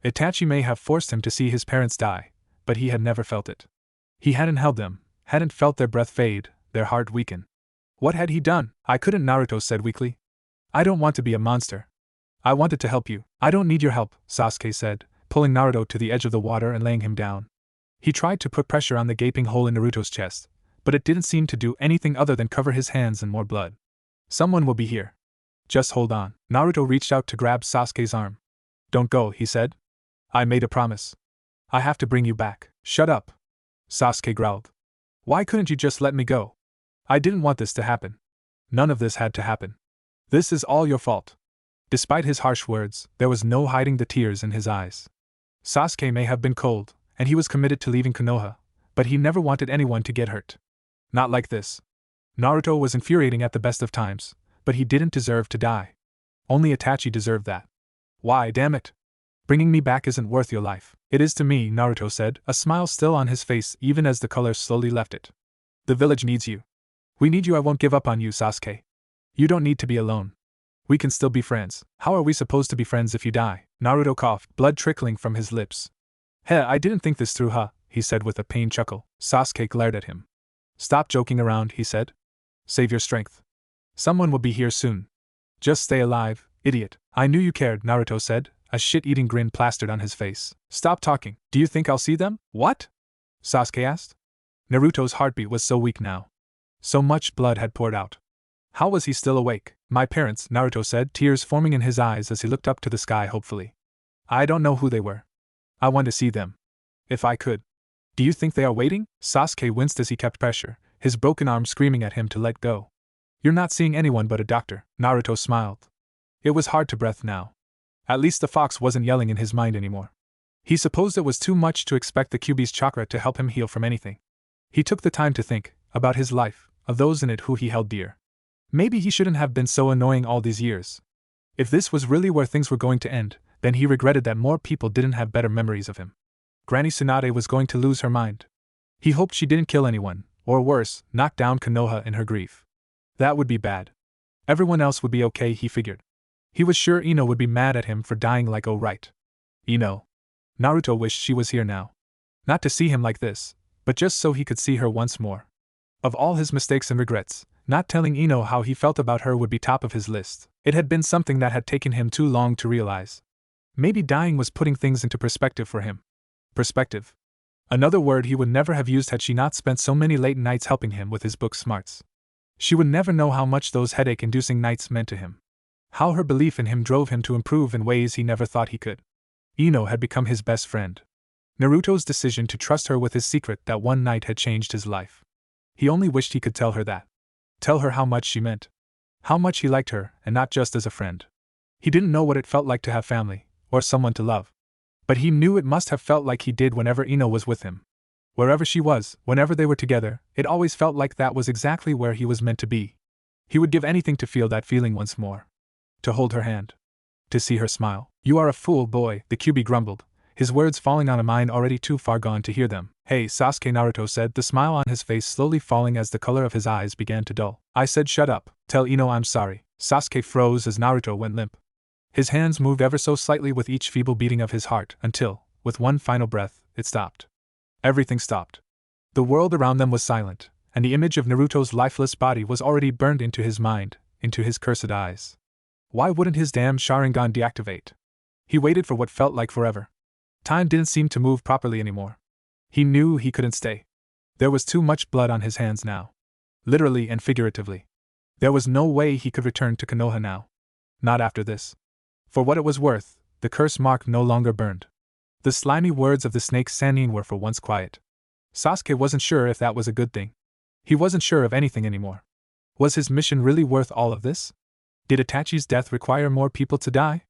Itachi may have forced him to see his parents die, but he had never felt it. He hadn't held them, hadn't felt their breath fade, their heart weaken. What had he done? I couldn't, Naruto said weakly. I don't want to be a monster. I wanted to help you. I don't need your help, Sasuke said, pulling Naruto to the edge of the water and laying him down. He tried to put pressure on the gaping hole in Naruto's chest, but it didn't seem to do anything other than cover his hands in more blood. Someone will be here. Just hold on. Naruto reached out to grab Sasuke's arm. Don't go, he said. I made a promise. I have to bring you back. Shut up. Sasuke growled. Why couldn't you just let me go? I didn't want this to happen. None of this had to happen. This is all your fault. Despite his harsh words, there was no hiding the tears in his eyes. Sasuke may have been cold, and he was committed to leaving Konoha, but he never wanted anyone to get hurt. Not like this. Naruto was infuriating at the best of times, but he didn't deserve to die. Only Itachi deserved that. Why, damn it? Bringing me back isn't worth your life. It is to me, Naruto said, a smile still on his face even as the color slowly left it. The village needs you. We need you. I won't give up on you, Sasuke. You don't need to be alone. We can still be friends. How are we supposed to be friends if you die? Naruto coughed, blood trickling from his lips. Heh, I didn't think this through, huh? He said with a pained chuckle. Sasuke glared at him. Stop joking around, he said. Save your strength. Someone will be here soon. Just stay alive, idiot. I knew you cared, Naruto said, a shit-eating grin plastered on his face. Stop talking. Do you think I'll see them? What? Sasuke asked. Naruto's heartbeat was so weak now. So much blood had poured out. How was he still awake? My parents, Naruto said, tears forming in his eyes as he looked up to the sky hopefully. I don't know who they were. I want to see them. If I could. Do you think they are waiting? Sasuke winced as he kept pressure, his broken arm screaming at him to let go. You're not seeing anyone but a doctor, Naruto smiled. It was hard to breathe now. At least the fox wasn't yelling in his mind anymore. He supposed it was too much to expect the Kyuubi's chakra to help him heal from anything. He took the time to think about his life, of those in it who he held dear. Maybe he shouldn't have been so annoying all these years. If this was really where things were going to end, then he regretted that more people didn't have better memories of him. Granny Tsunade was going to lose her mind. He hoped she didn't kill anyone, or worse, knock down Konoha in her grief. That would be bad. Everyone else would be okay, he figured. He was sure Ino would be mad at him for dying like oh right. Ino. Naruto wished she was here now. Not to see him like this, but just so he could see her once more. Of all his mistakes and regrets, not telling Ino how he felt about her would be top of his list. It had been something that had taken him too long to realize. Maybe dying was putting things into perspective for him. Perspective. Another word he would never have used had she not spent so many late nights helping him with his book smarts. She would never know how much those headache-inducing nights meant to him. How her belief in him drove him to improve in ways he never thought he could. Ino had become his best friend. Naruto's decision to trust her with his secret that one night had changed his life. He only wished he could tell her that. Tell her how much she meant. How much he liked her, and not just as a friend. He didn't know what it felt like to have family, or someone to love. But he knew it must have felt like he did whenever Ino was with him. Wherever she was, whenever they were together, it always felt like that was exactly where he was meant to be. He would give anything to feel that feeling once more. To hold her hand. To see her smile. You are a fool, boy, the Kyuubi grumbled, his words falling on a mind already too far gone to hear them. Hey, Sasuke, Naruto said, the smile on his face slowly falling as the color of his eyes began to dull. I said shut up. Tell Ino I'm sorry. Sasuke froze as Naruto went limp. His hands moved ever so slightly with each feeble beating of his heart until, with one final breath, it stopped. Everything stopped. The world around them was silent, and the image of Naruto's lifeless body was already burned into his mind, into his cursed eyes. Why wouldn't his damn Sharingan deactivate? He waited for what felt like forever. Time didn't seem to move properly anymore. He knew he couldn't stay. There was too much blood on his hands now. Literally and figuratively. There was no way he could return to Konoha now. Not after this. For what it was worth, the curse mark no longer burned. The slimy words of the snake Sannin were for once quiet. Sasuke wasn't sure if that was a good thing. He wasn't sure of anything anymore. Was his mission really worth all of this? Did Itachi's death require more people to die?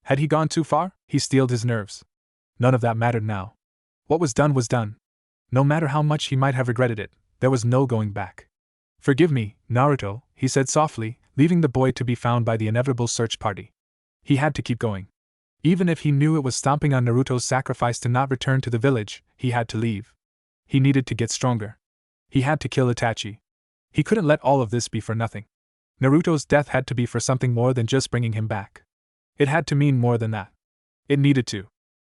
Had he gone too far? He steeled his nerves. None of that mattered now. What was done was done. No matter how much he might have regretted it, there was no going back. Forgive me, Naruto, he said softly, leaving the boy to be found by the inevitable search party. He had to keep going. Even if he knew it was stomping on Naruto's sacrifice to not return to the village, he had to leave. He needed to get stronger. He had to kill Itachi. He couldn't let all of this be for nothing. Naruto's death had to be for something more than just bringing him back. It had to mean more than that. It needed to.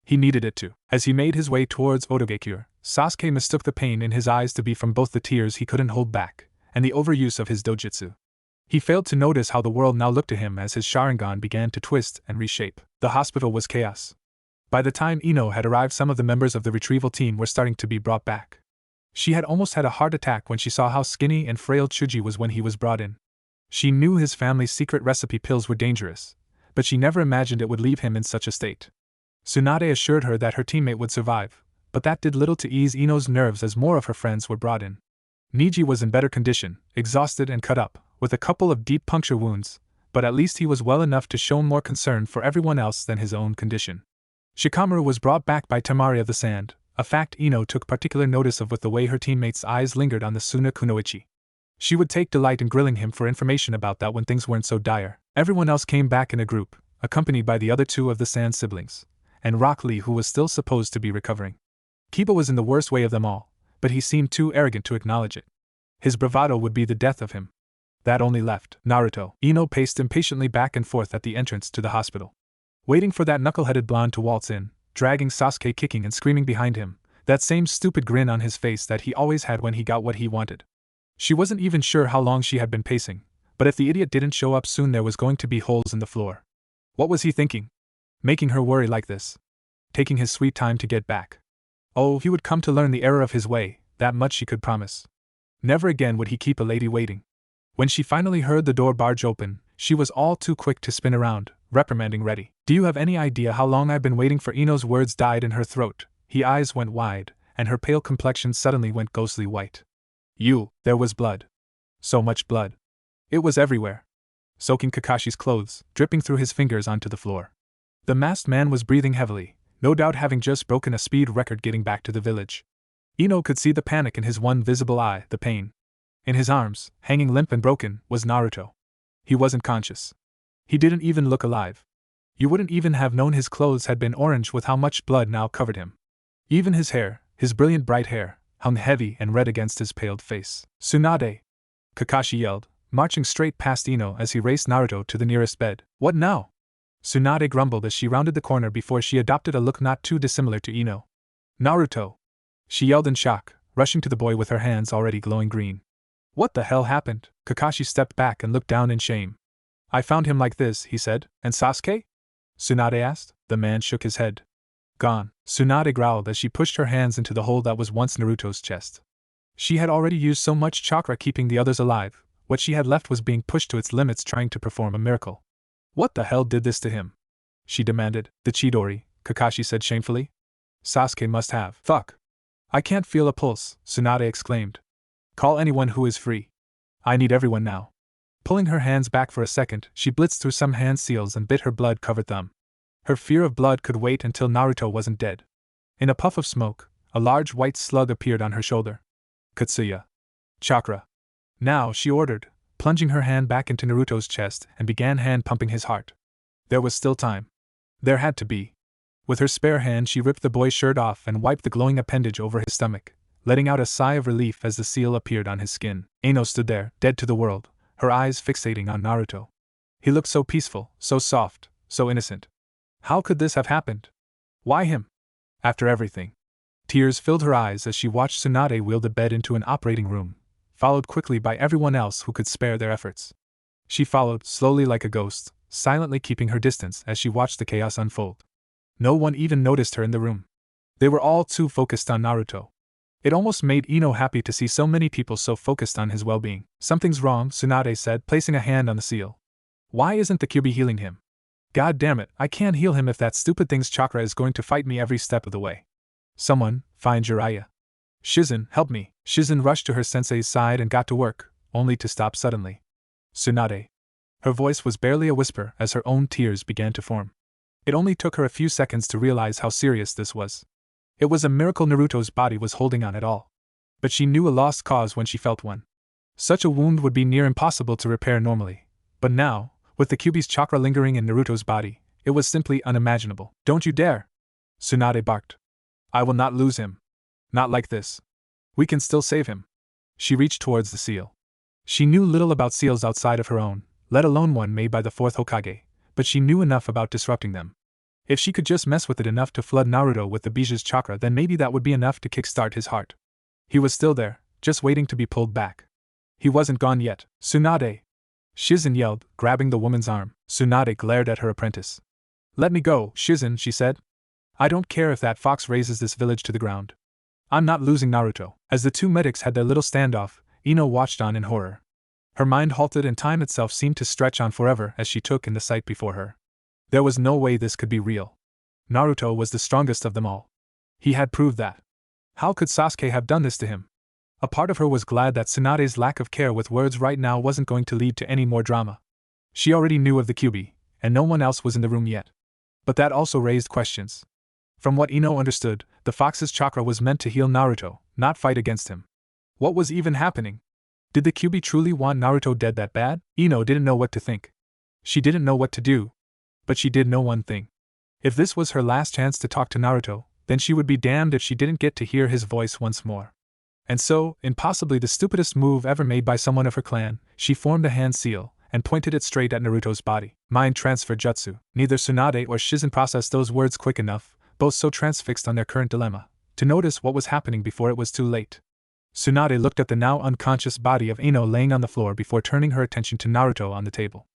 He needed it to. As he made his way towards Odogekure, Sasuke mistook the pain in his eyes to be from both the tears he couldn't hold back, and the overuse of his dojutsu. He failed to notice how the world now looked to him as his Sharingan began to twist and reshape. The hospital was chaos. By the time Ino had arrived, some of the members of the retrieval team were starting to be brought back. She had almost had a heart attack when she saw how skinny and frail Chuji was when he was brought in. She knew his family's secret recipe pills were dangerous, but she never imagined it would leave him in such a state. Tsunade assured her that her teammate would survive, but that did little to ease Ino's nerves as more of her friends were brought in. Niji was in better condition, exhausted and cut up, with a couple of deep puncture wounds, but at least he was well enough to show more concern for everyone else than his own condition. Shikamaru was brought back by Temari of the Sand, a fact Ino took particular notice of with the way her teammates' eyes lingered on the Suna Kunoichi. She would take delight in grilling him for information about that when things weren't so dire. Everyone else came back in a group, accompanied by the other two of the Sand siblings, and Rock Lee, who was still supposed to be recovering. Kiba was in the worst way of them all, but he seemed too arrogant to acknowledge it. His bravado would be the death of him. That only left Naruto. Ino paced impatiently back and forth at the entrance to the hospital, waiting for that knuckle-headed blonde to waltz in, dragging Sasuke kicking and screaming behind him, that same stupid grin on his face that he always had when he got what he wanted. She wasn't even sure how long she had been pacing, but if the idiot didn't show up soon there was going to be holes in the floor. What was he thinking? Making her worry like this? Taking his sweet time to get back. Oh, he would come to learn the error of his way, that much she could promise. Never again would he keep a lady waiting. When she finally heard the door barge open, she was all too quick to spin around, reprimanding ready. Do you have any idea how long I've been waiting for? Ino's words died in her throat, her eyes went wide, and her pale complexion suddenly went ghostly white. There was blood. So much blood. It was everywhere. Soaking Kakashi's clothes, dripping through his fingers onto the floor. The masked man was breathing heavily, no doubt having just broken a speed record getting back to the village. Ino could see the panic in his one visible eye, the pain. In his arms, hanging limp and broken, was Naruto. He wasn't conscious. He didn't even look alive. You wouldn't even have known his clothes had been orange with how much blood now covered him. Even his hair, his brilliant bright hair, hung heavy and red against his paled face. Tsunade! Kakashi yelled, marching straight past Ino as he raced Naruto to the nearest bed. What now? Tsunade grumbled as she rounded the corner before she adopted a look not too dissimilar to Ino. Naruto! She yelled in shock, rushing to the boy with her hands already glowing green. What the hell happened? Kakashi stepped back and looked down in shame. I found him like this, he said. And Sasuke? Tsunade asked. The man shook his head. Gone. Tsunade growled as she pushed her hands into the hole that was once Naruto's chest. She had already used so much chakra keeping the others alive, what she had left was being pushed to its limits trying to perform a miracle. What the hell did this to him? She demanded. The Chidori, Kakashi said shamefully. Sasuke must have. Fuck. I can't feel a pulse, Tsunade exclaimed. Call anyone who is free. I need everyone now. Pulling her hands back for a second, she blitzed through some hand seals and bit her blood-covered thumb. Her fear of blood could wait until Naruto wasn't dead. In a puff of smoke, a large white slug appeared on her shoulder. Katsuya. Chakra. Now, she ordered, plunging her hand back into Naruto's chest and began hand-pumping his heart. There was still time. There had to be. With her spare hand she ripped the boy's shirt off and wiped the glowing appendage over his stomach, letting out a sigh of relief as the seal appeared on his skin. Ino stood there, dead to the world, her eyes fixating on Naruto. He looked so peaceful, so soft, so innocent. How could this have happened? Why him? After everything. Tears filled her eyes as she watched Tsunade wheel the bed into an operating room, followed quickly by everyone else who could spare their efforts. She followed, slowly like a ghost, silently keeping her distance as she watched the chaos unfold. No one even noticed her in the room. They were all too focused on Naruto. It almost made Ino happy to see so many people so focused on his well-being. Something's wrong, Tsunade said, placing a hand on the seal. Why isn't the Kyuubi healing him? God damn it, I can't heal him if that stupid thing's chakra is going to fight me every step of the way. Someone, find Jiraiya. Shizen, help me. Shizen rushed to her sensei's side and got to work, only to stop suddenly. Tsunade. Her voice was barely a whisper as her own tears began to form. It only took her a few seconds to realize how serious this was. It was a miracle Naruto's body was holding on at all. But she knew a lost cause when she felt one. Such a wound would be near impossible to repair normally. But now, with the Kyuubi's chakra lingering in Naruto's body, it was simply unimaginable. Don't you dare! Tsunade barked. I will not lose him. Not like this. We can still save him. She reached towards the seal. She knew little about seals outside of her own, let alone one made by the fourth Hokage, but she knew enough about disrupting them. If she could just mess with it enough to flood Naruto with the Bija's chakra, then maybe that would be enough to kickstart his heart. He was still there, just waiting to be pulled back. He wasn't gone yet. Tsunade! Shizen yelled, grabbing the woman's arm. Tsunade glared at her apprentice. Let me go, Shizen, she said. I don't care if that fox razes this village to the ground. I'm not losing Naruto. As the two medics had their little standoff, Ino watched on in horror. Her mind halted and time itself seemed to stretch on forever as she took in the sight before her. There was no way this could be real. Naruto was the strongest of them all. He had proved that. How could Sasuke have done this to him? A part of her was glad that Tsunade's lack of care with words right now wasn't going to lead to any more drama. She already knew of the Kyuubi, and no one else was in the room yet. But that also raised questions. From what Ino understood, the fox's chakra was meant to heal Naruto, not fight against him. What was even happening? Did the Kyuubi truly want Naruto dead that bad? Ino didn't know what to think. She didn't know what to do. But she did know one thing. If this was her last chance to talk to Naruto, then she would be damned if she didn't get to hear his voice once more. And so, in possibly the stupidest move ever made by someone of her clan, she formed a hand seal and pointed it straight at Naruto's body. Mind transfer jutsu. Neither Tsunade or Shizen processed those words quick enough, both so transfixed on their current dilemma, to notice what was happening before it was too late. Tsunade looked at the now unconscious body of Ino laying on the floor before turning her attention to Naruto on the table.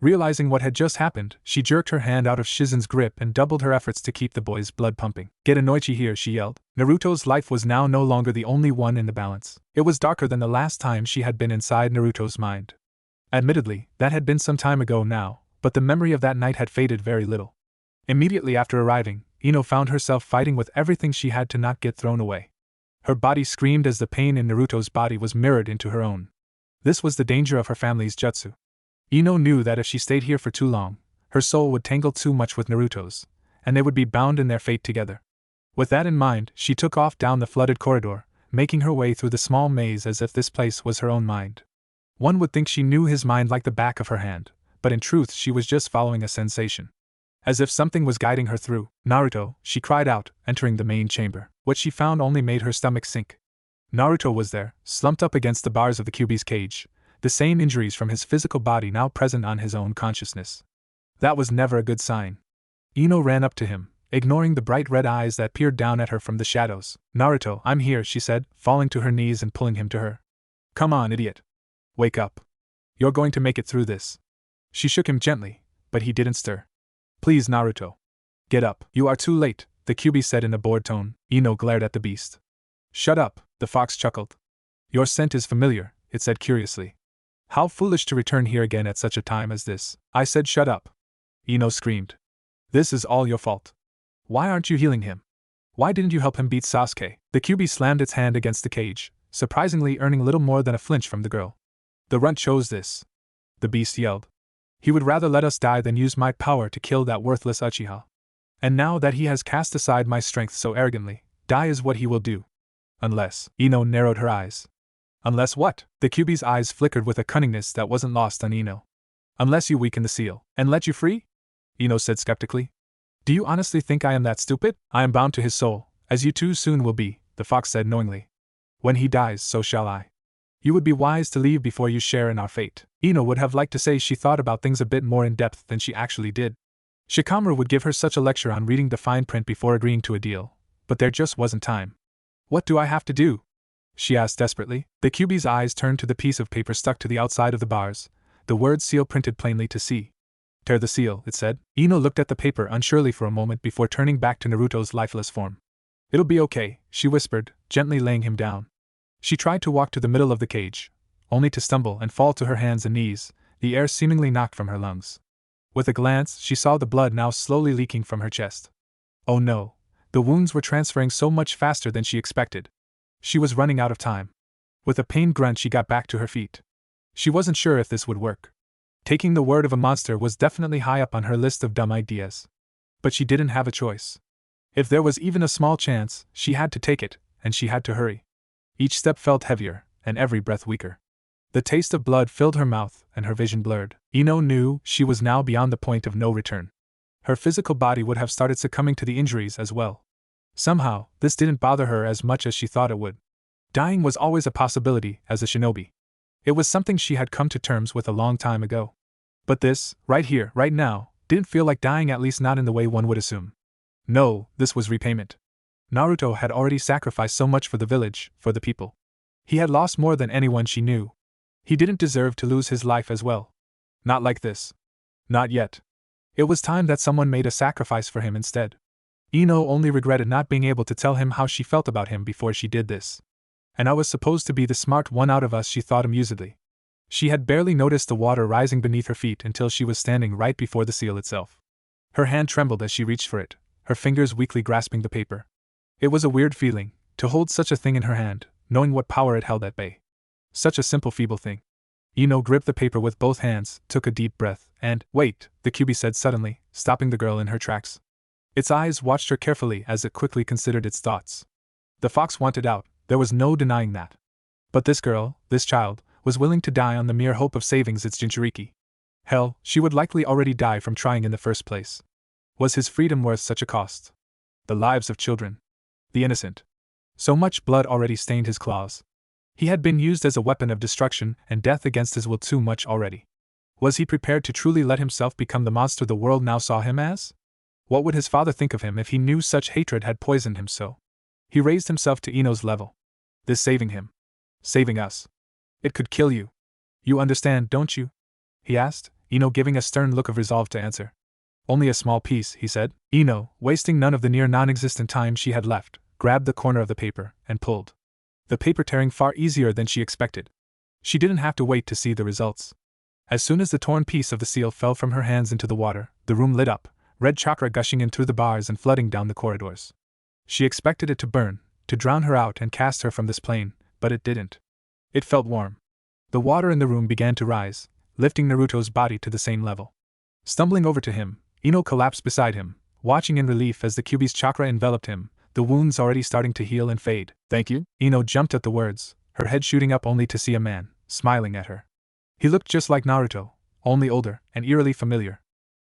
Realizing what had just happened, she jerked her hand out of Shizen's grip and doubled her efforts to keep the boy's blood pumping. Get Inoichi here, she yelled. Naruto's life was now no longer the only one in the balance. It was darker than the last time she had been inside Naruto's mind. Admittedly, that had been some time ago now, but the memory of that night had faded very little. Immediately after arriving, Ino found herself fighting with everything she had to not get thrown away. Her body screamed as the pain in Naruto's body was mirrored into her own. This was the danger of her family's jutsu. Ino knew that if she stayed here for too long, her soul would tangle too much with Naruto's, and they would be bound in their fate together. With that in mind, she took off down the flooded corridor, making her way through the small maze as if this place was her own mind. One would think she knew his mind like the back of her hand, but in truth she was just following a sensation. As if something was guiding her through. Naruto, she cried out, entering the main chamber. What she found only made her stomach sink. Naruto was there, slumped up against the bars of the Kyuubi's cage, the same injuries from his physical body now present on his own consciousness. That was never a good sign. Ino ran up to him, ignoring the bright red eyes that peered down at her from the shadows. Naruto, I'm here, she said, falling to her knees and pulling him to her. Come on, idiot. Wake up. You're going to make it through this. She shook him gently, but he didn't stir. Please, Naruto. Get up. You are too late, the Kyuubi said in a bored tone. Ino glared at the beast. Shut up, the fox chuckled. Your scent is familiar, it said curiously. How foolish to return here again at such a time as this. I said shut up. Ino screamed. This is all your fault. Why aren't you healing him? Why didn't you help him beat Sasuke? The Kyuubi slammed its hand against the cage, surprisingly earning little more than a flinch from the girl. The runt chose this. The beast yelled. He would rather let us die than use my power to kill that worthless Uchiha. And now that he has cast aside my strength so arrogantly, die is what he will do. Unless. Ino narrowed her eyes. Unless what? The Kyuubi's eyes flickered with a cunningness that wasn't lost on Ino. Unless you weaken the seal, and let you free? Ino said skeptically. Do you honestly think I am that stupid? I am bound to his soul, as you too soon will be, the fox said knowingly. When he dies, so shall I. You would be wise to leave before you share in our fate. Ino would have liked to say she thought about things a bit more in depth than she actually did. Shikamaru would give her such a lecture on reading the fine print before agreeing to a deal, but there just wasn't time. What do I have to do? She asked desperately. The Kyuubi's eyes turned to the piece of paper stuck to the outside of the bars, the word seal printed plainly to see. Tear the seal, it said. Ino looked at the paper unsurely for a moment before turning back to Naruto's lifeless form. It'll be okay, she whispered, gently laying him down. She tried to walk to the middle of the cage, only to stumble and fall to her hands and knees, the air seemingly knocked from her lungs. With a glance, she saw the blood now slowly leaking from her chest. Oh no, the wounds were transferring so much faster than she expected. She was running out of time. With a pained grunt, she got back to her feet. She wasn't sure if this would work. Taking the word of a monster was definitely high up on her list of dumb ideas. But she didn't have a choice. If there was even a small chance, she had to take it, and she had to hurry. Each step felt heavier, and every breath weaker. The taste of blood filled her mouth, and her vision blurred. Ino knew she was now beyond the point of no return. Her physical body would have started succumbing to the injuries as well. Somehow, this didn't bother her as much as she thought it would. Dying was always a possibility as a shinobi. It was something she had come to terms with a long time ago. But this, right here, right now, didn't feel like dying, at least not in the way one would assume. No, this was repayment. Naruto had already sacrificed so much for the village, for the people. He had lost more than anyone she knew. He didn't deserve to lose his life as well. Not like this. Not yet. It was time that someone made a sacrifice for him instead. Ino only regretted not being able to tell him how she felt about him before she did this. And I was supposed to be the smart one out of us, she thought amusedly. She had barely noticed the water rising beneath her feet until she was standing right before the seal itself. Her hand trembled as she reached for it, her fingers weakly grasping the paper. It was a weird feeling, to hold such a thing in her hand, knowing what power it held at bay. Such a simple, feeble thing. Ino gripped the paper with both hands, took a deep breath, and, "Wait," the Kyuubi said suddenly, stopping the girl in her tracks. Its eyes watched her carefully as it quickly considered its thoughts. The fox wanted out, there was no denying that. But this girl, this child, was willing to die on the mere hope of saving its Jinchuriki. Hell, she would likely already die from trying in the first place. Was his freedom worth such a cost? The lives of children. The innocent. So much blood already stained his claws. He had been used as a weapon of destruction and death against his will too much already. Was he prepared to truly let himself become the monster the world now saw him as? What would his father think of him if he knew such hatred had poisoned him so? He raised himself to Ino's level. This saving him. Saving us. It could kill you. You understand, don't you? He asked, Ino giving a stern look of resolve to answer. Only a small piece, he said. Ino, wasting none of the near non-existent time she had left, grabbed the corner of the paper and pulled. The paper tearing far easier than she expected. She didn't have to wait to see the results. As soon as the torn piece of the seal fell from her hands into the water, the room lit up, red chakra gushing in through the bars and flooding down the corridors. She expected it to burn, to drown her out and cast her from this plane, but it didn't. It felt warm. The water in the room began to rise, lifting Naruto's body to the same level. Stumbling over to him, Ino collapsed beside him, watching in relief as the Kyuubi's chakra enveloped him, the wounds already starting to heal and fade. "Thank you?" Ino jumped at the words, her head shooting up only to see a man, smiling at her. He looked just like Naruto, only older and eerily familiar.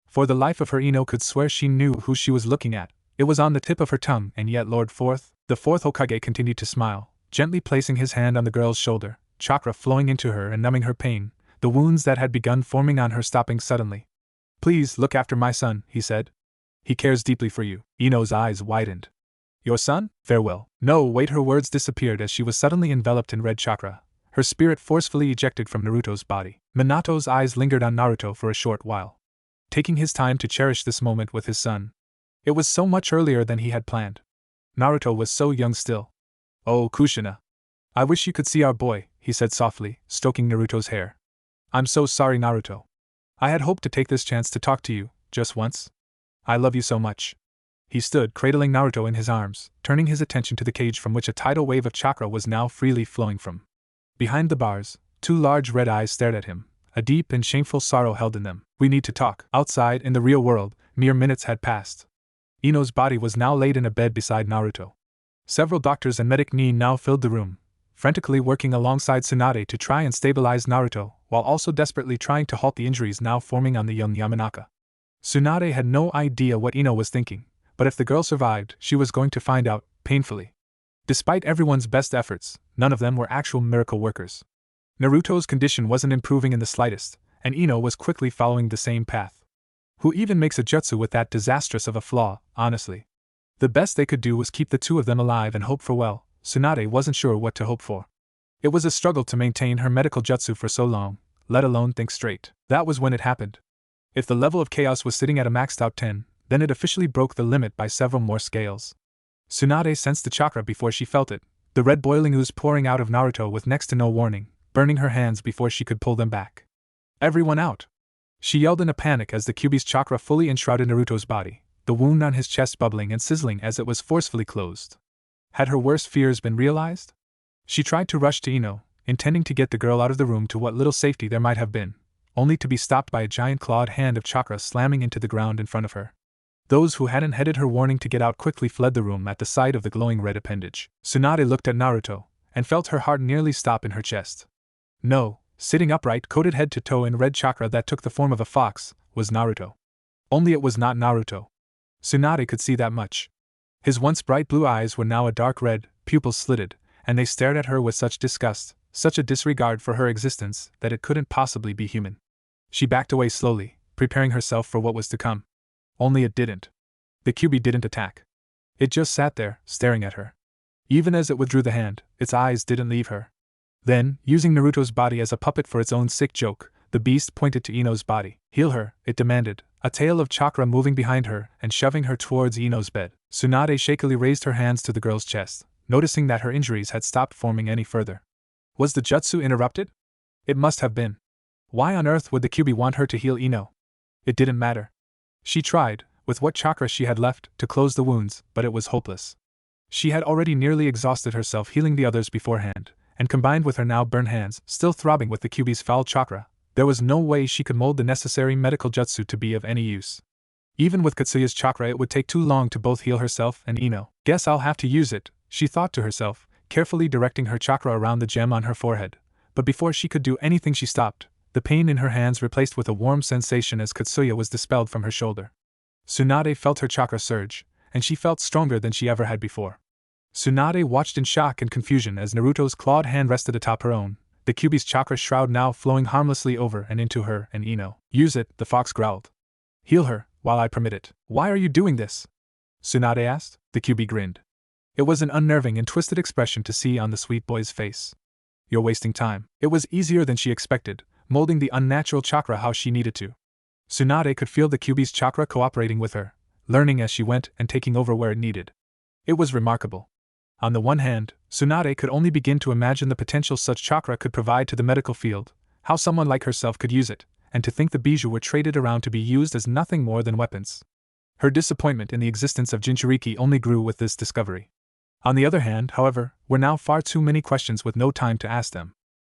For the life of her, Ino could swear she knew who she was looking at. It was on the tip of her tongue, and yet the fourth Hokage continued to smile, gently placing his hand on the girl's shoulder, chakra flowing into her and numbing her pain, the wounds that had begun forming on her stopping suddenly. "Please look after my son," he said. "He cares deeply for you." Ino's eyes widened. "Your son? Farewell." No, wait, her words disappeared as she was suddenly enveloped in red chakra, her spirit forcefully ejected from Naruto's body. Minato's eyes lingered on Naruto for a short while, taking his time to cherish this moment with his son. It was so much earlier than he had planned. Naruto was so young still. "Oh, Kushina. I wish you could see our boy," he said softly, stroking Naruto's hair. "I'm so sorry, Naruto. I had hoped to take this chance to talk to you, just once. I love you so much." He stood cradling Naruto in his arms, turning his attention to the cage from which a tidal wave of chakra was now freely flowing from. Behind the bars, two large red eyes stared at him, a deep and shameful sorrow held in them. "We need to talk." Outside, in the real world, mere minutes had passed. Ino's body was now laid in a bed beside Naruto. Several doctors and medic now filled the room, frantically working alongside Tsunade to try and stabilize Naruto, while also desperately trying to halt the injuries now forming on the young Yamanaka. Tsunade had no idea what Ino was thinking, but if the girl survived, she was going to find out, painfully. Despite everyone's best efforts, none of them were actual miracle workers. Naruto's condition wasn't improving in the slightest, and Ino was quickly following the same path. Who even makes a jutsu with that disastrous of a flaw, honestly? The best they could do was keep the two of them alive and hope for well. Tsunade wasn't sure what to hope for. It was a struggle to maintain her medical jutsu for so long, let alone think straight. That was when it happened. If the level of chaos was sitting at a maxed out 10, then it officially broke the limit by several more scales. Tsunade sensed the chakra before she felt it, the red boiling ooze pouring out of Naruto with next to no warning, burning her hands before she could pull them back. Everyone out! She yelled in a panic as the Kyuubi's chakra fully enshrouded Naruto's body, the wound on his chest bubbling and sizzling as it was forcefully closed. Had her worst fears been realized? She tried to rush to Ino, intending to get the girl out of the room to what little safety there might have been, only to be stopped by a giant clawed hand of chakra slamming into the ground in front of her. Those who hadn't heeded her warning to get out quickly fled the room at the sight of the glowing red appendage. Tsunade looked at Naruto, and felt her heart nearly stop in her chest. No, sitting upright, coated head to toe in red chakra that took the form of a fox, was Naruto. Only it was not Naruto. Tsunade could see that much. His once bright blue eyes were now a dark red, pupils slitted, and they stared at her with such disgust, such a disregard for her existence, that it couldn't possibly be human. She backed away slowly, preparing herself for what was to come. Only it didn't. The Kyuubi didn't attack. It just sat there, staring at her. Even as it withdrew the hand, its eyes didn't leave her. Then, using Naruto's body as a puppet for its own sick joke, the beast pointed to Ino's body. Heal her, it demanded, a tail of chakra moving behind her and shoving her towards Ino's bed. Tsunade shakily raised her hands to the girl's chest, noticing that her injuries had stopped forming any further. Was the jutsu interrupted? It must have been. Why on earth would the Kyuubi want her to heal Ino? It didn't matter. She tried, with what chakra she had left, to close the wounds, but it was hopeless. She had already nearly exhausted herself healing the others beforehand, and combined with her now burned hands, still throbbing with the Kyuubi's foul chakra, there was no way she could mold the necessary medical jutsu to be of any use. Even with Katsuya's chakra it would take too long to both heal herself and Ino. Guess I'll have to use it, she thought to herself, carefully directing her chakra around the gem on her forehead. But before she could do anything she stopped, the pain in her hands replaced with a warm sensation as Katsuya was dispelled from her shoulder. Tsunade felt her chakra surge, and she felt stronger than she ever had before. Tsunade watched in shock and confusion as Naruto's clawed hand rested atop her own, the Kyuubi's chakra shroud now flowing harmlessly over and into her and Ino. Use it, the fox growled. Heal her, while I permit it. Why are you doing this? Tsunade asked. The Kyuubi grinned. It was an unnerving and twisted expression to see on the sweet boy's face. You're wasting time. It was easier than she expected, molding the unnatural chakra how she needed to. Tsunade could feel the Kyuubi's chakra cooperating with her, learning as she went and taking over where it needed. It was remarkable. On the one hand, Tsunade could only begin to imagine the potential such chakra could provide to the medical field, how someone like herself could use it, and to think the bijou were traded around to be used as nothing more than weapons. Her disappointment in the existence of Jinchuriki only grew with this discovery. On the other hand, however, were now far too many questions with no time to ask them.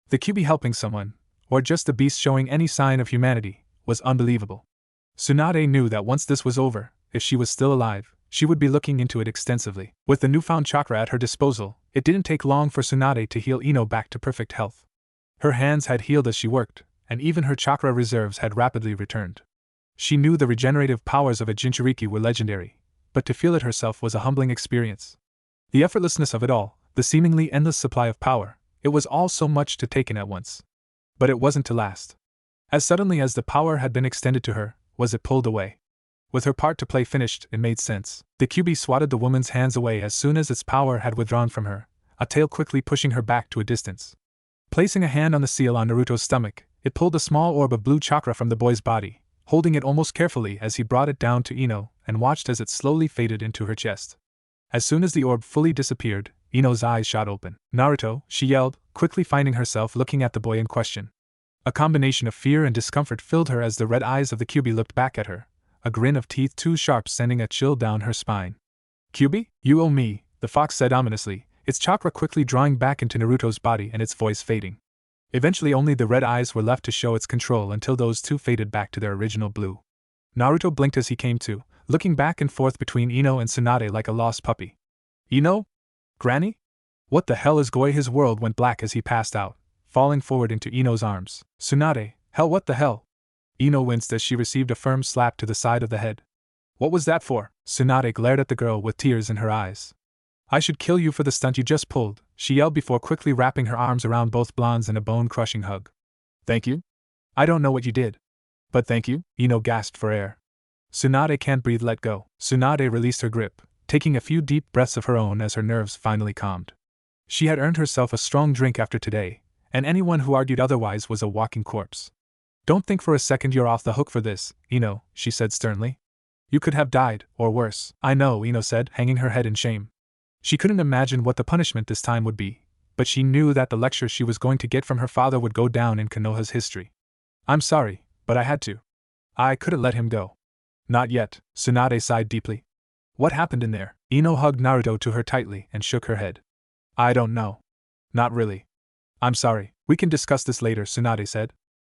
The Kyuubi helping someone, or just the beast showing any sign of humanity, was unbelievable. Tsunade knew that once this was over, if she was still alive, she would be looking into it extensively. With the newfound chakra at her disposal, it didn't take long for Tsunade to heal Ino back to perfect health. Her hands had healed as she worked, and even her chakra reserves had rapidly returned. She knew the regenerative powers of a Jinchuriki were legendary, but to feel it herself was a humbling experience. The effortlessness of it all, the seemingly endless supply of power, it was all so much to take in at once. But it wasn't to last. As suddenly as the power had been extended to her, was it pulled away. With her part to play finished, it made sense. The Kyuubi swatted the woman's hands away as soon as its power had withdrawn from her, a tail quickly pushing her back to a distance. Placing a hand on the seal on Naruto's stomach, it pulled a small orb of blue chakra from the boy's body, holding it almost carefully as he brought it down to Ino and watched as it slowly faded into her chest. As soon as the orb fully disappeared, Ino's eyes shot open. Naruto, she yelled, quickly finding herself looking at the boy in question. A combination of fear and discomfort filled her as the red eyes of the Kyuubi looked back at her, a grin of teeth too sharp sending a chill down her spine. Kyuubi, you owe me, the fox said ominously, its chakra quickly drawing back into Naruto's body and its voice fading. Eventually only the red eyes were left to show its control until those too faded back to their original blue. Naruto blinked as he came to, looking back and forth between Ino and Tsunade like a lost puppy. Ino? Granny? What the hell is going? His world went black as he passed out, falling forward into Ino's arms. Tsunade, hell, what the hell? Ino winced as she received a firm slap to the side of the head. What was that for? Tsunade glared at the girl with tears in her eyes. I should kill you for the stunt you just pulled, she yelled before quickly wrapping her arms around both blondes in a bone-crushing hug. Thank you? I don't know what you did. But thank you, Ino gasped for air. Tsunade can't breathe, let go. Tsunade released her grip, taking a few deep breaths of her own as her nerves finally calmed. She had earned herself a strong drink after today, and anyone who argued otherwise was a walking corpse. Don't think for a second you're off the hook for this, Ino, she said sternly. You could have died, or worse. I know, Ino said, hanging her head in shame. She couldn't imagine what the punishment this time would be, but she knew that the lecture she was going to get from her father would go down in Konoha's history. I'm sorry, but I had to. I couldn't let him go. Not yet, Tsunade sighed deeply. What happened in there? Ino hugged Naruto to her tightly and shook her head. I don't know. Not really. I'm sorry, we can discuss this later, Tsunade said.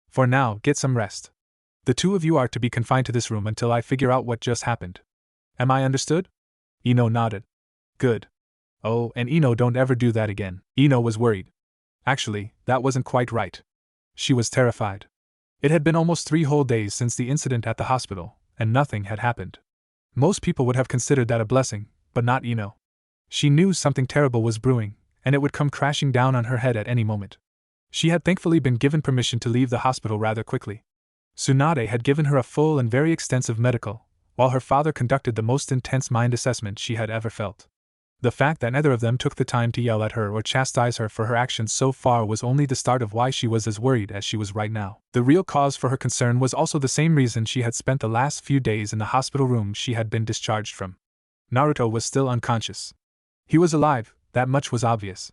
For now, get some rest. The two of you are to be confined to this room until I figure out what just happened. Am I understood? Ino nodded. Good. Oh, and Ino, don't ever do that again. Ino was worried. Actually, that wasn't quite right. She was terrified. It had been almost 3 whole days since the incident at the hospital, and nothing had happened. Most people would have considered that a blessing, but not Ino. She knew something terrible was brewing, and it would come crashing down on her head at any moment. She had thankfully been given permission to leave the hospital rather quickly. Tsunade had given her a full and very extensive medical, while her father conducted the most intense mind assessment she had ever felt. The fact that neither of them took the time to yell at her or chastise her for her actions so far was only the start of why she was as worried as she was right now. The real cause for her concern was also the same reason she had spent the last few days in the hospital room she had been discharged from. Naruto was still unconscious. He was alive, that much was obvious.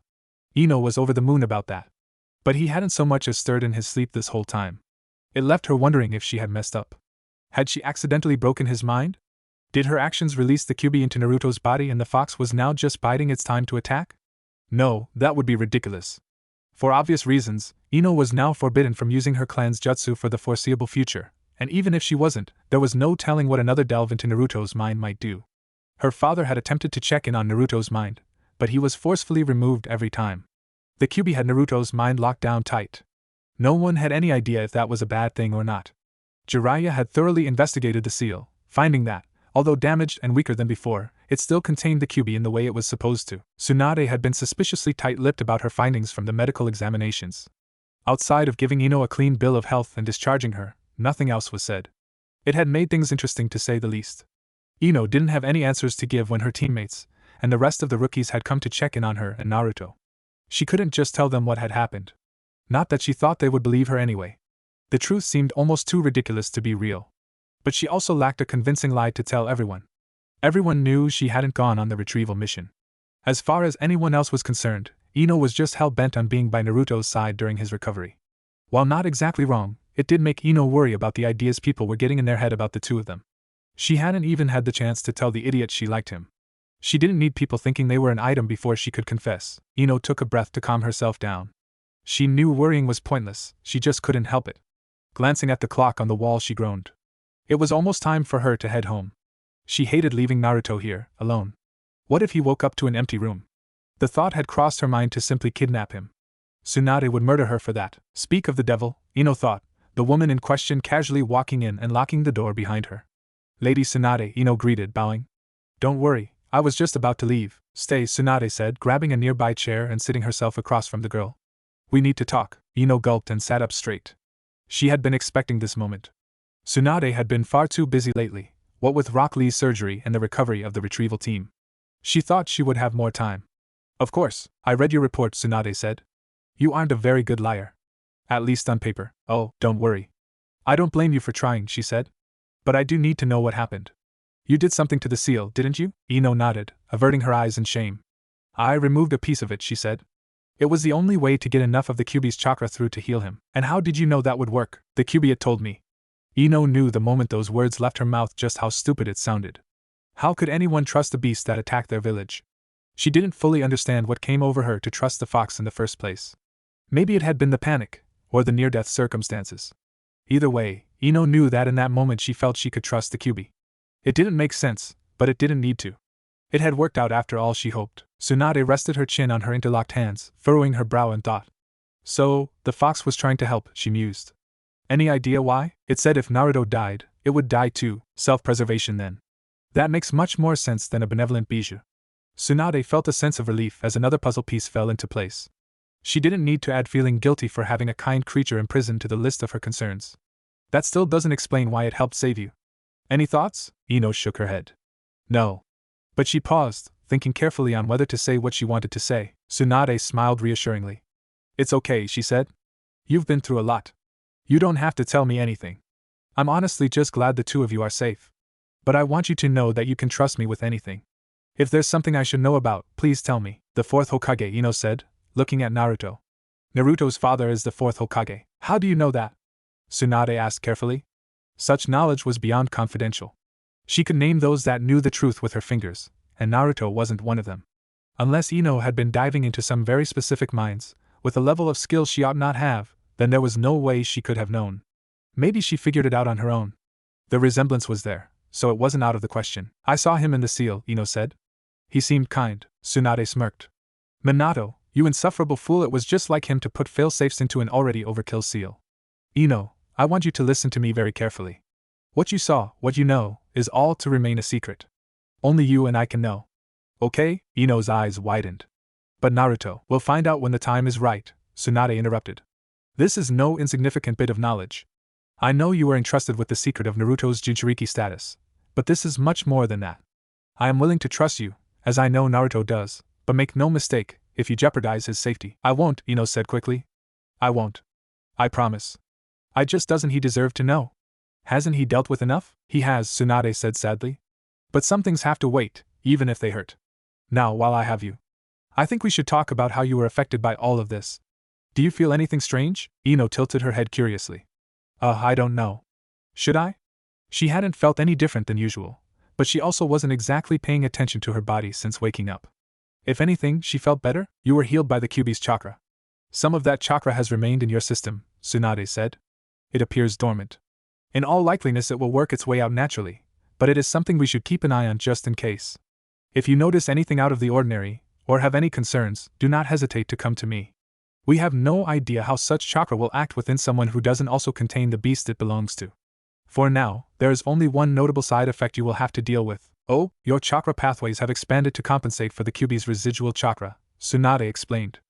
Ino was over the moon about that. But he hadn't so much as stirred in his sleep this whole time. It left her wondering if she had messed up. Had she accidentally broken his mind? Did her actions release the Kyuubi into Naruto's body and the fox was now just biding its time to attack? No, that would be ridiculous. For obvious reasons, Ino was now forbidden from using her clan's jutsu for the foreseeable future, and even if she wasn't, there was no telling what another delve into Naruto's mind might do. Her father had attempted to check in on Naruto's mind, but he was forcefully removed every time. The Kyuubi had Naruto's mind locked down tight. No one had any idea if that was a bad thing or not. Jiraiya had thoroughly investigated the seal, finding that, although damaged and weaker than before, it still contained the Kyuubi in the way it was supposed to. Tsunade had been suspiciously tight-lipped about her findings from the medical examinations. Outside of giving Ino a clean bill of health and discharging her, nothing else was said. It had made things interesting to say the least. Ino didn't have any answers to give when her teammates, and the rest of the rookies had come to check in on her and Naruto. She couldn't just tell them what had happened. Not that she thought they would believe her anyway. The truth seemed almost too ridiculous to be real. But she also lacked a convincing lie to tell everyone. Everyone knew she hadn't gone on the retrieval mission. As far as anyone else was concerned, Ino was just hell-bent on being by Naruto's side during his recovery. While not exactly wrong, it did make Ino worry about the ideas people were getting in their head about the two of them. She hadn't even had the chance to tell the idiot she liked him. She didn't need people thinking they were an item before she could confess. Ino took a breath to calm herself down. She knew worrying was pointless, she just couldn't help it. Glancing at the clock on the wall, she groaned. It was almost time for her to head home. She hated leaving Naruto here, alone. What if he woke up to an empty room? The thought had crossed her mind to simply kidnap him. Tsunade would murder her for that. Speak of the devil, Ino thought, the woman in question casually walking in and locking the door behind her. Lady Tsunade, Ino greeted, bowing. Don't worry, I was just about to leave. Stay, Tsunade said, grabbing a nearby chair and sitting herself across from the girl. We need to talk. Ino gulped and sat up straight. She had been expecting this moment. Tsunade had been far too busy lately, what with Rock Lee's surgery and the recovery of the retrieval team. She thought she would have more time. Of course, I read your report, Tsunade said. You aren't a very good liar. At least on paper. Oh, don't worry. I don't blame you for trying, she said. But I do need to know what happened. You did something to the seal, didn't you? Ino nodded, averting her eyes in shame. I removed a piece of it, she said. It was the only way to get enough of the Kyuubi's chakra through to heal him. And how did you know that would work? The Kyuubi had told me. Ino knew the moment those words left her mouth just how stupid it sounded. How could anyone trust the beast that attacked their village? She didn't fully understand what came over her to trust the fox in the first place. Maybe it had been the panic, or the near-death circumstances. Either way, Ino knew that in that moment she felt she could trust the Kyuubi. It didn't make sense, but it didn't need to. It had worked out after all, she hoped. Tsunade rested her chin on her interlocked hands, furrowing her brow in thought. So, the fox was trying to help, she mused. Any idea why? It said if Naruto died, it would die too. Self-preservation then. That makes much more sense than a benevolent bijou. Tsunade felt a sense of relief as another puzzle piece fell into place. She didn't need to add feeling guilty for having a kind creature imprisoned to the list of her concerns. That still doesn't explain why it helped save you. Any thoughts? Ino shook her head. No. But she paused, thinking carefully on whether to say what she wanted to say. Tsunade smiled reassuringly. It's okay, she said. You've been through a lot. You don't have to tell me anything. I'm honestly just glad the two of you are safe. But I want you to know that you can trust me with anything. If there's something I should know about, please tell me. The fourth Hokage, Ino said, looking at Naruto. Naruto's father is the fourth Hokage. How do you know that? Tsunade asked carefully. Such knowledge was beyond confidential. She could name those that knew the truth with her fingers, and Naruto wasn't one of them. Unless Ino had been diving into some very specific mines, with a level of skill she ought not have, then there was no way she could have known. Maybe she figured it out on her own. The resemblance was there, so it wasn't out of the question. I saw him in the seal, Ino said. He seemed kind, Tsunade smirked. Minato, you insufferable fool, it was just like him to put fail-safes into an already overkill seal. Ino, I want you to listen to me very carefully. What you saw, what you know, is all to remain a secret. Only you and I can know. Okay? Ino's eyes widened. But Naruto, we'll find out when the time is right, Tsunade interrupted. This is no insignificant bit of knowledge. I know you were entrusted with the secret of Naruto's Jinchuriki status, but this is much more than that. I am willing to trust you, as I know Naruto does, but make no mistake, if you jeopardize his safety. I won't, Ino said quickly. I won't. I promise. Doesn't he deserve to know? Hasn't he dealt with enough? He has, Tsunade said sadly. But some things have to wait, even if they hurt. Now, while I have you, I think we should talk about how you were affected by all of this. Do you feel anything strange? Ino tilted her head curiously. I don't know. Should I? She hadn't felt any different than usual, but she also wasn't exactly paying attention to her body since waking up. If anything, she felt better. You were healed by the Kyuubi's chakra. Some of that chakra has remained in your system, Tsunade said. It appears dormant. In all likeliness it will work its way out naturally, but it is something we should keep an eye on just in case. If you notice anything out of the ordinary, or have any concerns, do not hesitate to come to me. We have no idea how such chakra will act within someone who doesn't also contain the beast it belongs to. For now, there is only one notable side effect you will have to deal with. Oh, your chakra pathways have expanded to compensate for the Kyuubi's residual chakra, Tsunade explained.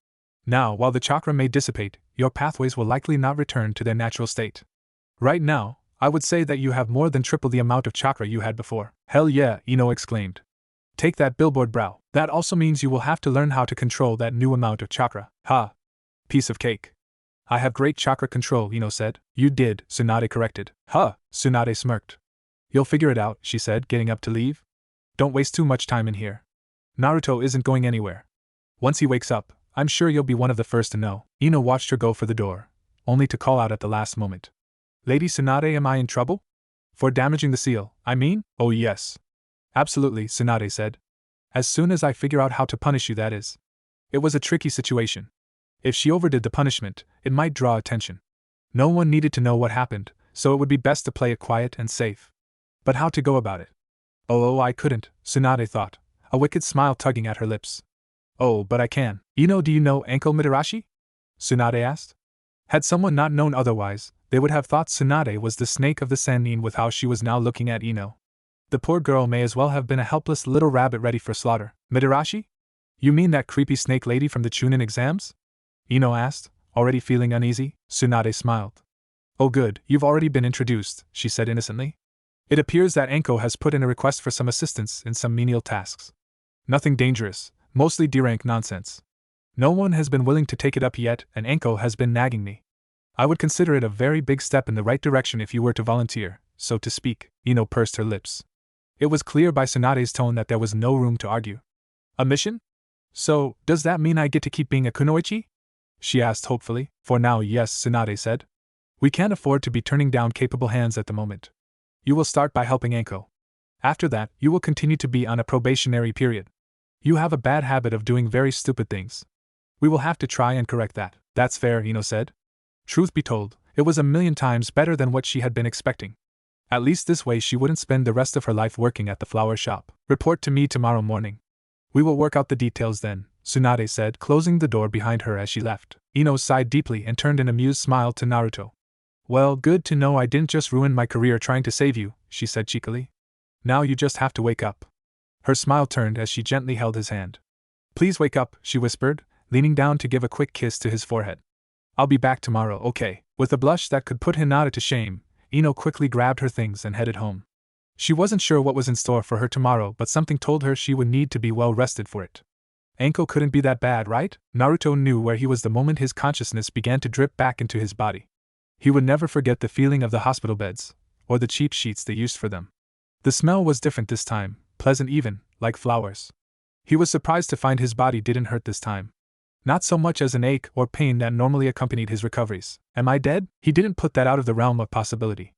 Now, while the chakra may dissipate, your pathways will likely not return to their natural state. Right now, I would say that you have more than triple the amount of chakra you had before. Hell yeah, Ino exclaimed. Take that billboard brow. That also means you will have to learn how to control that new amount of chakra. Ha! Piece of cake. I have great chakra control, Ino said. You did, Tsunade corrected. Huh, Tsunade smirked. You'll figure it out, she said, getting up to leave. Don't waste too much time in here. Naruto isn't going anywhere. Once he wakes up, I'm sure you'll be one of the first to know. Ino watched her go for the door, only to call out at the last moment. Lady Tsunade, am I in trouble? For damaging the seal, I mean? Oh yes. Absolutely, Tsunade said. As soon as I figure out how to punish you, that is. It was a tricky situation. If she overdid the punishment, it might draw attention. No one needed to know what happened, so it would be best to play it quiet and safe. But how to go about it? Oh, I couldn't, Tsunade thought, a wicked smile tugging at her lips. Oh, but I can. Ino, do you know Uncle Mitarashi? Tsunade asked. Had someone not known otherwise, they would have thought Tsunade was the snake of the Sannin with how she was now looking at Ino. The poor girl may as well have been a helpless little rabbit ready for slaughter. Mitarashi? You mean that creepy snake lady from the Chunin exams? Ino asked, already feeling uneasy. Tsunade smiled. Oh good, you've already been introduced, she said innocently. It appears that Anko has put in a request for some assistance in some menial tasks. Nothing dangerous, mostly D-rank nonsense. No one has been willing to take it up yet, and Anko has been nagging me. I would consider it a very big step in the right direction if you were to volunteer, so to speak. Ino pursed her lips. It was clear by Tsunade's tone that there was no room to argue. A mission? So, does that mean I get to keep being a kunoichi? She asked hopefully. For now, yes, Tsunade said. We can't afford to be turning down capable hands at the moment. You will start by helping Anko. After that, you will continue to be on a probationary period. You have a bad habit of doing very stupid things. We will have to try and correct that. That's fair, Ino said. Truth be told, it was 1,000,000 times better than what she had been expecting. At least this way she wouldn't spend the rest of her life working at the flower shop. Report to me tomorrow morning. We will work out the details then, Tsunade said, closing the door behind her as she left. Ino sighed deeply and turned an amused smile to Naruto. Well, good to know I didn't just ruin my career trying to save you, she said cheekily. Now you just have to wake up. Her smile turned as she gently held his hand. Please wake up, she whispered, leaning down to give a quick kiss to his forehead. I'll be back tomorrow, okay? With a blush that could put Hinata to shame, Ino quickly grabbed her things and headed home. She wasn't sure what was in store for her tomorrow, but something told her she would need to be well rested for it. Anko couldn't be that bad, right? Naruto knew where he was the moment his consciousness began to drip back into his body. He would never forget the feeling of the hospital beds, or the cheap sheets they used for them. The smell was different this time, pleasant even, like flowers. He was surprised to find his body didn't hurt this time. Not so much as an ache or pain that normally accompanied his recoveries. Am I dead? He didn't put that out of the realm of possibility.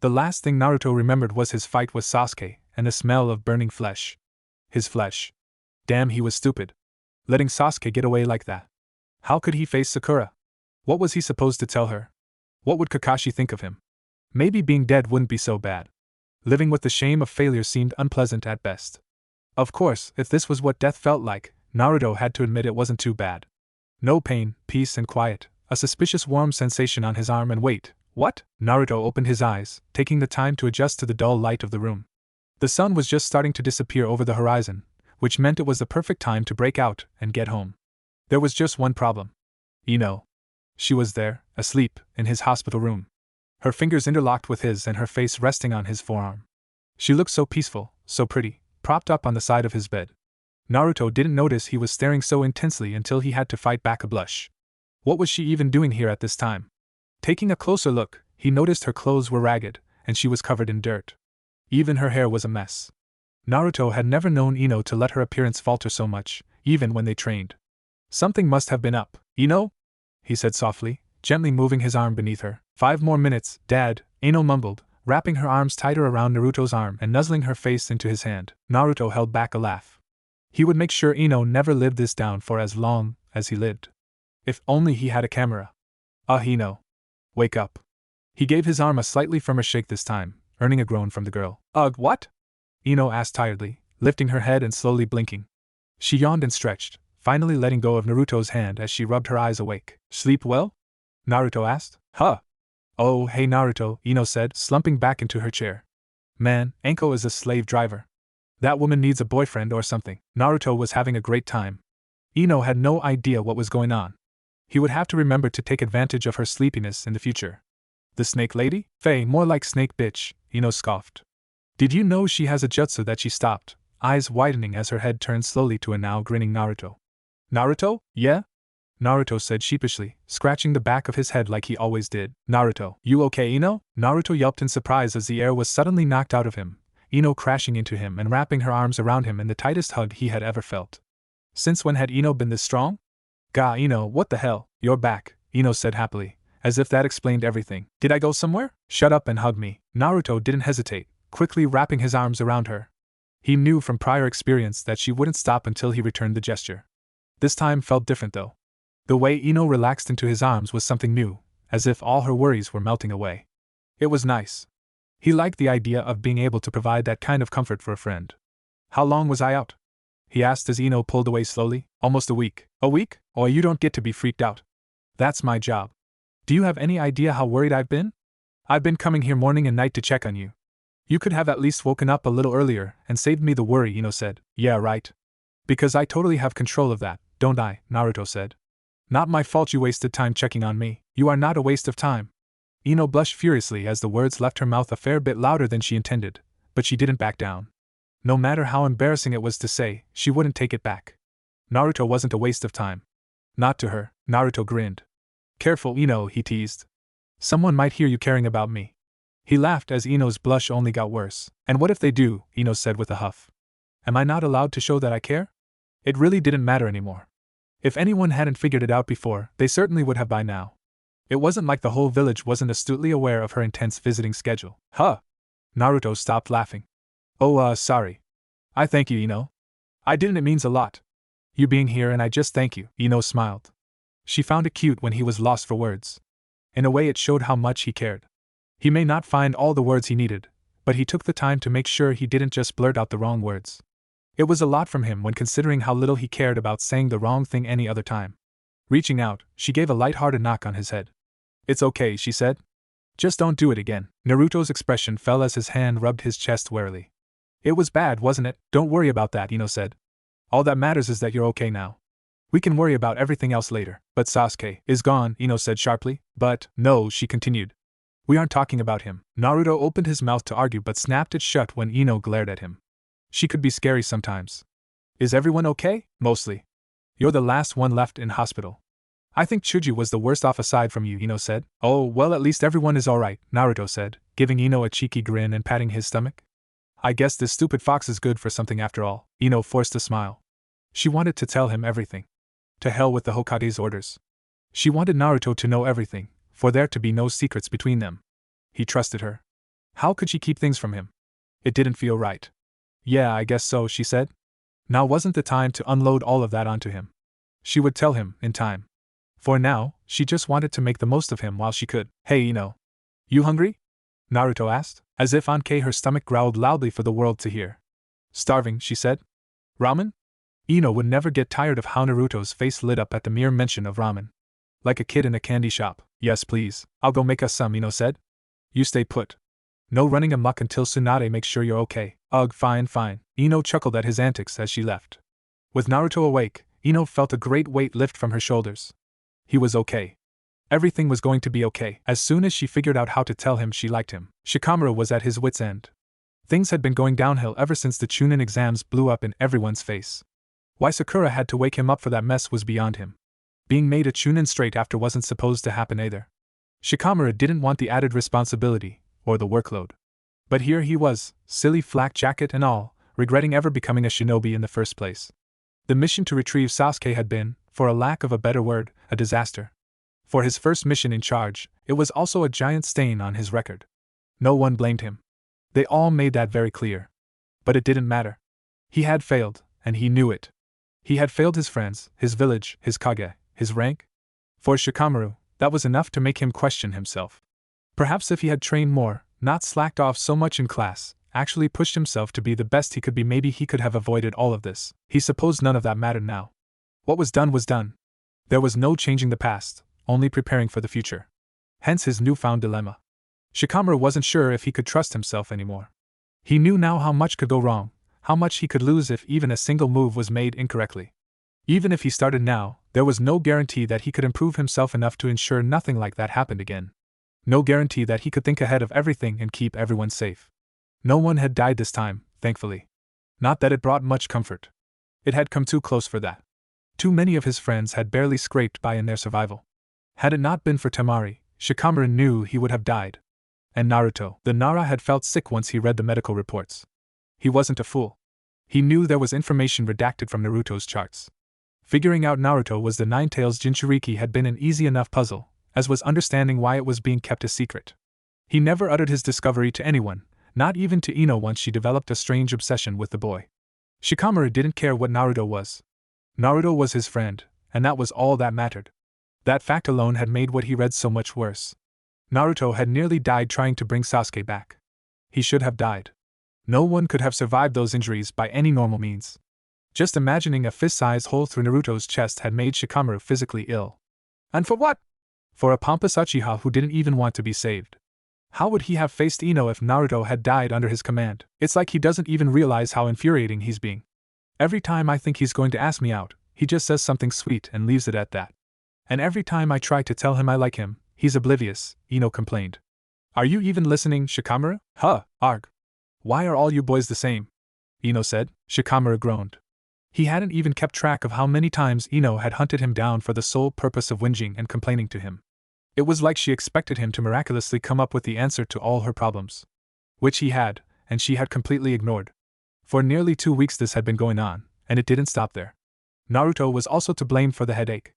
The last thing Naruto remembered was his fight with Sasuke and the smell of burning flesh. His flesh. Damn, he was stupid. Letting Sasuke get away like that. How could he face Sakura? What was he supposed to tell her? What would Kakashi think of him? Maybe being dead wouldn't be so bad. Living with the shame of failure seemed unpleasant at best. Of course, if this was what death felt like, Naruto had to admit it wasn't too bad. No pain, peace and quiet, a suspicious warm sensation on his arm and wait, what? Naruto opened his eyes, taking the time to adjust to the dull light of the room. The sun was just starting to disappear over the horizon, which meant it was the perfect time to break out and get home. There was just one problem. Ino. She was there, asleep, in his hospital room. Her fingers interlocked with his and her face resting on his forearm. She looked so peaceful, so pretty, propped up on the side of his bed. Naruto didn't notice he was staring so intensely until he had to fight back a blush. What was she even doing here at this time? Taking a closer look, he noticed her clothes were ragged, and she was covered in dirt. Even her hair was a mess. Naruto had never known Ino to let her appearance falter so much, even when they trained. Something must have been up, Ino? He said softly, gently moving his arm beneath her. 5 more minutes, Dad, Ino mumbled, wrapping her arms tighter around Naruto's arm and nuzzling her face into his hand. Naruto held back a laugh. He would make sure Ino never lived this down for as long as he lived. If only he had a camera. Ino. Wake up. He gave his arm a slightly firmer shake this time, earning a groan from the girl. Ugh, what? Ino asked tiredly, lifting her head and slowly blinking. She yawned and stretched, finally letting go of Naruto's hand as she rubbed her eyes awake. Sleep well? Naruto asked. Huh. Oh, hey Naruto, Ino said, slumping back into her chair. Man, Anko is a slave driver. That woman needs a boyfriend or something. Naruto was having a great time. Ino had no idea what was going on. He would have to remember to take advantage of her sleepiness in the future. The snake lady? Faye, more like snake bitch, Ino scoffed. Did you know she has a jutsu that she stopped, eyes widening as her head turned slowly to a now grinning Naruto. Naruto? Yeah? Naruto said sheepishly, scratching the back of his head like he always did. Naruto, you okay, Ino? Naruto yelped in surprise as the air was suddenly knocked out of him, Ino crashing into him and wrapping her arms around him in the tightest hug he had ever felt. Since when had Ino been this strong? Gah, Ino, what the hell? You're back, Ino said happily, as if that explained everything. Did I go somewhere? Shut up and hug me. Naruto didn't hesitate, quickly wrapping his arms around her. He knew from prior experience that she wouldn't stop until he returned the gesture. This time felt different though. The way Ino relaxed into his arms was something new, as if all her worries were melting away. It was nice. He liked the idea of being able to provide that kind of comfort for a friend. How long was I out? He asked as Ino pulled away slowly. Almost a week. A week? Oh, you don't get to be freaked out. That's my job. Do you have any idea how worried I've been? I've been coming here morning and night to check on you. You could have at least woken up a little earlier and saved me the worry, Ino said. Yeah, right. Because I totally have control of that, don't I? Naruto said. Not my fault you wasted time checking on me. You are not a waste of time. Ino blushed furiously as the words left her mouth a fair bit louder than she intended, but she didn't back down. No matter how embarrassing it was to say, she wouldn't take it back. Naruto wasn't a waste of time. Not to her, Naruto grinned. Careful, Ino, he teased. Someone might hear you caring about me. He laughed as Ino's blush only got worse. And what if they do? Ino said with a huff. Am I not allowed to show that I care? It really didn't matter anymore. If anyone hadn't figured it out before, they certainly would have by now. It wasn't like the whole village wasn't astutely aware of her intense visiting schedule. Huh? Naruto stopped laughing. Oh, sorry. I thank you, Ino. I didn't, it means a lot. You being here and I just thank you, Ino smiled. She found it cute when he was lost for words. In a way it showed how much he cared. He may not find all the words he needed, but he took the time to make sure he didn't just blurt out the wrong words. It was a lot from him when considering how little he cared about saying the wrong thing any other time. Reaching out, she gave a light-hearted knock on his head. It's okay, she said. Just don't do it again. Naruto's expression fell as his hand rubbed his chest warily. It was bad, wasn't it? Don't worry about that, Ino said. All that matters is that you're okay now. We can worry about everything else later. But Sasuke is gone, Ino said sharply. But, no, she continued. We aren't talking about him. Naruto opened his mouth to argue but snapped it shut when Ino glared at him. She could be scary sometimes. Is everyone okay? Mostly. You're the last one left in hospital. I think Chuji was the worst off aside from you, Ino said. Oh, well at least everyone is alright, Naruto said, giving Ino a cheeky grin and patting his stomach. I guess this stupid fox is good for something after all. Ino forced a smile. She wanted to tell him everything. To hell with the Hokage's orders. She wanted Naruto to know everything, for there to be no secrets between them. He trusted her. How could she keep things from him? It didn't feel right. Yeah, I guess so, she said. Now wasn't the time to unload all of that onto him. She would tell him, in time. For now, she just wanted to make the most of him while she could. Hey, Ino. You hungry? Naruto asked, as if Anke her stomach growled loudly for the world to hear. Starving, she said. Ramen? Ino would never get tired of how Naruto's face lit up at the mere mention of ramen. Like a kid in a candy shop. Yes, please, I'll go make us some, Ino said. You stay put. No running amok until Tsunade makes sure you're okay. Ugh, fine, fine. Ino chuckled at his antics as she left. With Naruto awake, Ino felt a great weight lift from her shoulders. He was okay. Everything was going to be okay. As soon as she figured out how to tell him she liked him, Shikamaru was at his wits' end. Things had been going downhill ever since the Chunin exams blew up in everyone's face. Why Sakura had to wake him up for that mess was beyond him. Being made a Chunin straight after wasn't supposed to happen either. Shikamaru didn't want the added responsibility, or the workload. But here he was, silly flak jacket and all, regretting ever becoming a shinobi in the first place. The mission to retrieve Sasuke had been, for a lack of a better word, a disaster. For his first mission in charge, it was also a giant stain on his record. No one blamed him. They all made that very clear. But it didn't matter. He had failed, and he knew it. He had failed his friends, his village, his Kage, his rank. For Shikamaru, that was enough to make him question himself. Perhaps if he had trained more, not slacked off so much in class, actually pushed himself to be the best he could be, maybe he could have avoided all of this. He supposed none of that mattered now. What was done was done. There was no changing the past, only preparing for the future. Hence his newfound dilemma. Shikamaru wasn't sure if he could trust himself anymore. He knew now how much could go wrong, how much he could lose if even a single move was made incorrectly. Even if he started now, there was no guarantee that he could improve himself enough to ensure nothing like that happened again. No guarantee that he could think ahead of everything and keep everyone safe. No one had died this time, thankfully. Not that it brought much comfort. It had come too close for that. Too many of his friends had barely scraped by in their survival. Had it not been for Temari, Shikamaru knew he would have died. And Naruto, the Nara, had felt sick once he read the medical reports. He wasn't a fool. He knew there was information redacted from Naruto's charts. Figuring out Naruto was the Nine-Tails Jinchuriki had been an easy enough puzzle, as was understanding why it was being kept a secret. He never uttered his discovery to anyone, not even to Ino once she developed a strange obsession with the boy. Shikamaru didn't care what Naruto was. Naruto was his friend, and that was all that mattered. That fact alone had made what he read so much worse. Naruto had nearly died trying to bring Sasuke back. He should have died. No one could have survived those injuries by any normal means. Just imagining a fist-sized hole through Naruto's chest had made Shikamaru physically ill. And for what? For a pompous Uchiha who didn't even want to be saved. How would he have faced Ino if Naruto had died under his command? It's like he doesn't even realize how infuriating he's being. Every time I think he's going to ask me out, he just says something sweet and leaves it at that. And every time I try to tell him I like him, he's oblivious, Ino complained. Are you even listening, Shikamaru? Huh, arg. Why are all you boys the same? Ino said. Shikamaru groaned. He hadn't even kept track of how many times Ino had hunted him down for the sole purpose of whinging and complaining to him. It was like she expected him to miraculously come up with the answer to all her problems. Which he had, and she had completely ignored. For nearly 2 weeks this had been going on, and it didn't stop there. Naruto was also to blame for the headache.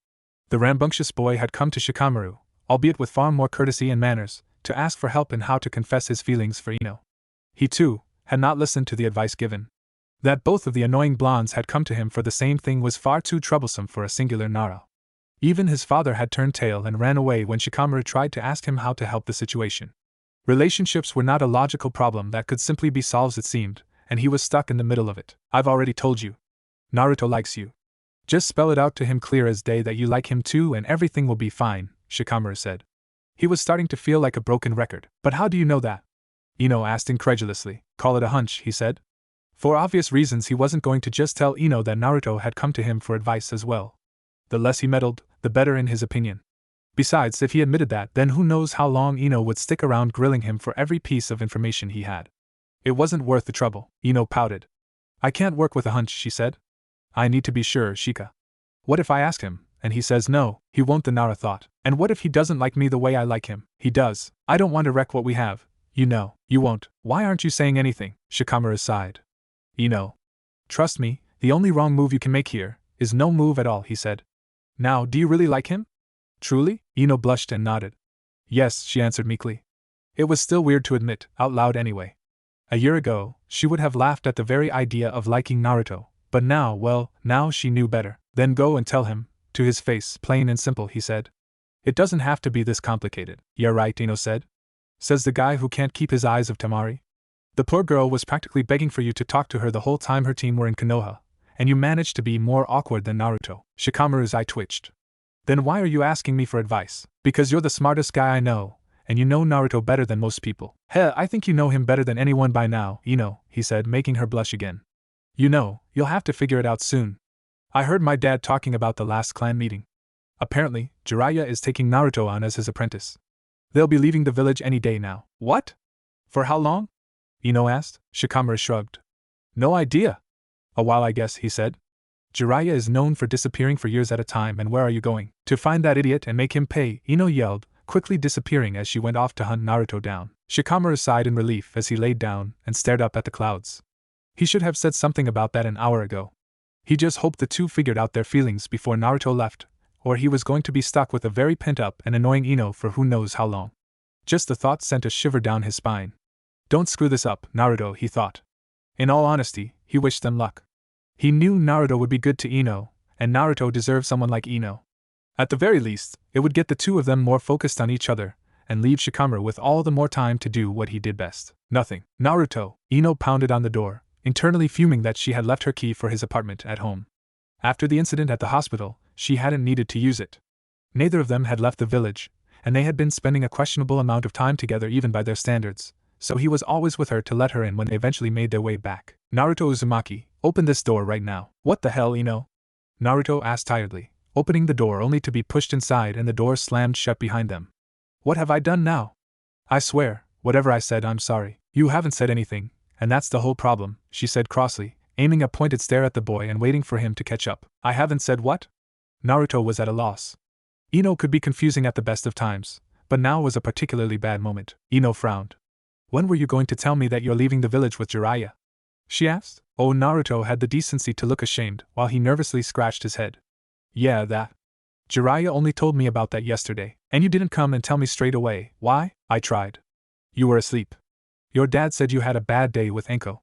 The rambunctious boy had come to Shikamaru, albeit with far more courtesy and manners, to ask for help in how to confess his feelings for Ino. He, too, had not listened to the advice given. That both of the annoying blondes had come to him for the same thing was far too troublesome for a singular Nara. Even his father had turned tail and ran away when Shikamaru tried to ask him how to help the situation. Relationships were not a logical problem that could simply be solved, it seemed, and he was stuck in the middle of it. I've already told you. Naruto likes you. Just spell it out to him clear as day that you like him too and everything will be fine, Shikamaru said. He was starting to feel like a broken record. But how do you know that? Ino asked incredulously. Call it a hunch, he said. For obvious reasons he wasn't going to just tell Ino that Naruto had come to him for advice as well. The less he meddled, the better in his opinion. Besides, if he admitted that, then who knows how long Ino would stick around grilling him for every piece of information he had. It wasn't worth the trouble, Ino pouted. I can't work with a hunch, she said. I need to be sure, Shika. What if I ask him, and he says no? He won't, the Nara thought. And what if he doesn't like me the way I like him? He does. I don't want to wreck what we have. You know, you won't. Why aren't you saying anything? Shikamaru sighed. Ino. Trust me, the only wrong move you can make here is no move at all, he said. Now, do you really like him? Truly? Ino blushed and nodded. Yes, she answered meekly. It was still weird to admit, out loud anyway. A year ago, she would have laughed at the very idea of liking Naruto, but now, well, now she knew better. Then go and tell him, to his face, plain and simple, he said. It doesn't have to be this complicated. Yeah, right, Ino said. Says the guy who can't keep his eyes off Temari. The poor girl was practically begging for you to talk to her the whole time her team were in Konoha, and you managed to be more awkward than Naruto. Shikamaru's eye twitched. Then why are you asking me for advice? Because you're the smartest guy I know, and you know Naruto better than most people. Heh, I think you know him better than anyone by now, Ino, he said, making her blush again. You know, you'll have to figure it out soon. I heard my dad talking about the last clan meeting. Apparently, Jiraiya is taking Naruto on as his apprentice. They'll be leaving the village any day now. What? For how long? Ino asked. Shikamaru shrugged. No idea. A while, I guess, he said. Jiraiya is known for disappearing for years at a time, and where are you going? To find that idiot and make him pay, Ino yelled, quickly disappearing as she went off to hunt Naruto down. Shikamaru sighed in relief as he laid down and stared up at the clouds. He should have said something about that an hour ago. He just hoped the two figured out their feelings before Naruto left, or he was going to be stuck with a very pent-up and annoying Ino for who knows how long. Just the thought sent a shiver down his spine. Don't screw this up, Naruto, he thought. In all honesty, he wished them luck. He knew Naruto would be good to Ino, and Naruto deserved someone like Ino. At the very least, it would get the two of them more focused on each other, and leave Shikamaru with all the more time to do what he did best. Nothing. Naruto, Ino pounded on the door, internally fuming that she had left her key for his apartment at home. After the incident at the hospital, she hadn't needed to use it. Neither of them had left the village, and they had been spending a questionable amount of time together even by their standards, so he was always with her to let her in when they eventually made their way back. Naruto Uzumaki, open this door right now. What the hell, Ino? Naruto asked tiredly, opening the door only to be pushed inside and the door slammed shut behind them. What have I done now? I swear, whatever I said, I'm sorry. You haven't said anything, and that's the whole problem, she said crossly, aiming a pointed stare at the boy and waiting for him to catch up. I haven't said what? Naruto was at a loss. Ino could be confusing at the best of times, but now was a particularly bad moment. Ino frowned. When were you going to tell me that you're leaving the village with Jiraiya? She asked. Oh, Naruto had the decency to look ashamed while he nervously scratched his head. Yeah, that. Jiraiya only told me about that yesterday, and you didn't come and tell me straight away. Why? I tried. You were asleep. Your dad said you had a bad day with Enko.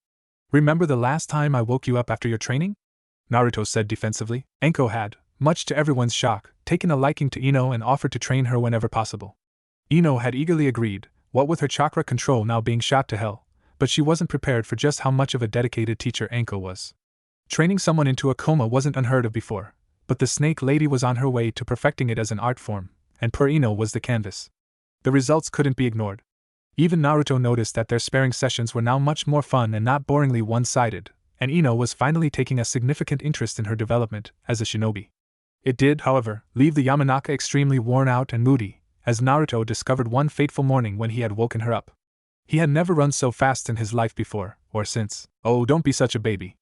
Remember the last time I woke you up after your training? Naruto said defensively. Enko had, much to everyone's shock, taken a liking to Ino and offered to train her whenever possible. Ino had eagerly agreed, what with her chakra control now being shot to hell, but she wasn't prepared for just how much of a dedicated teacher Enko was. Training someone into a coma wasn't unheard of before, but the Snake Lady was on her way to perfecting it as an art form, and per Ino was the canvas. The results couldn't be ignored. Even Naruto noticed that their sparring sessions were now much more fun and not boringly one-sided, and Ino was finally taking a significant interest in her development as a shinobi. It did, however, leave the Yamanaka extremely worn out and moody, as Naruto discovered one fateful morning when he had woken her up. He had never run so fast in his life before, or since. Oh, don't be such a baby.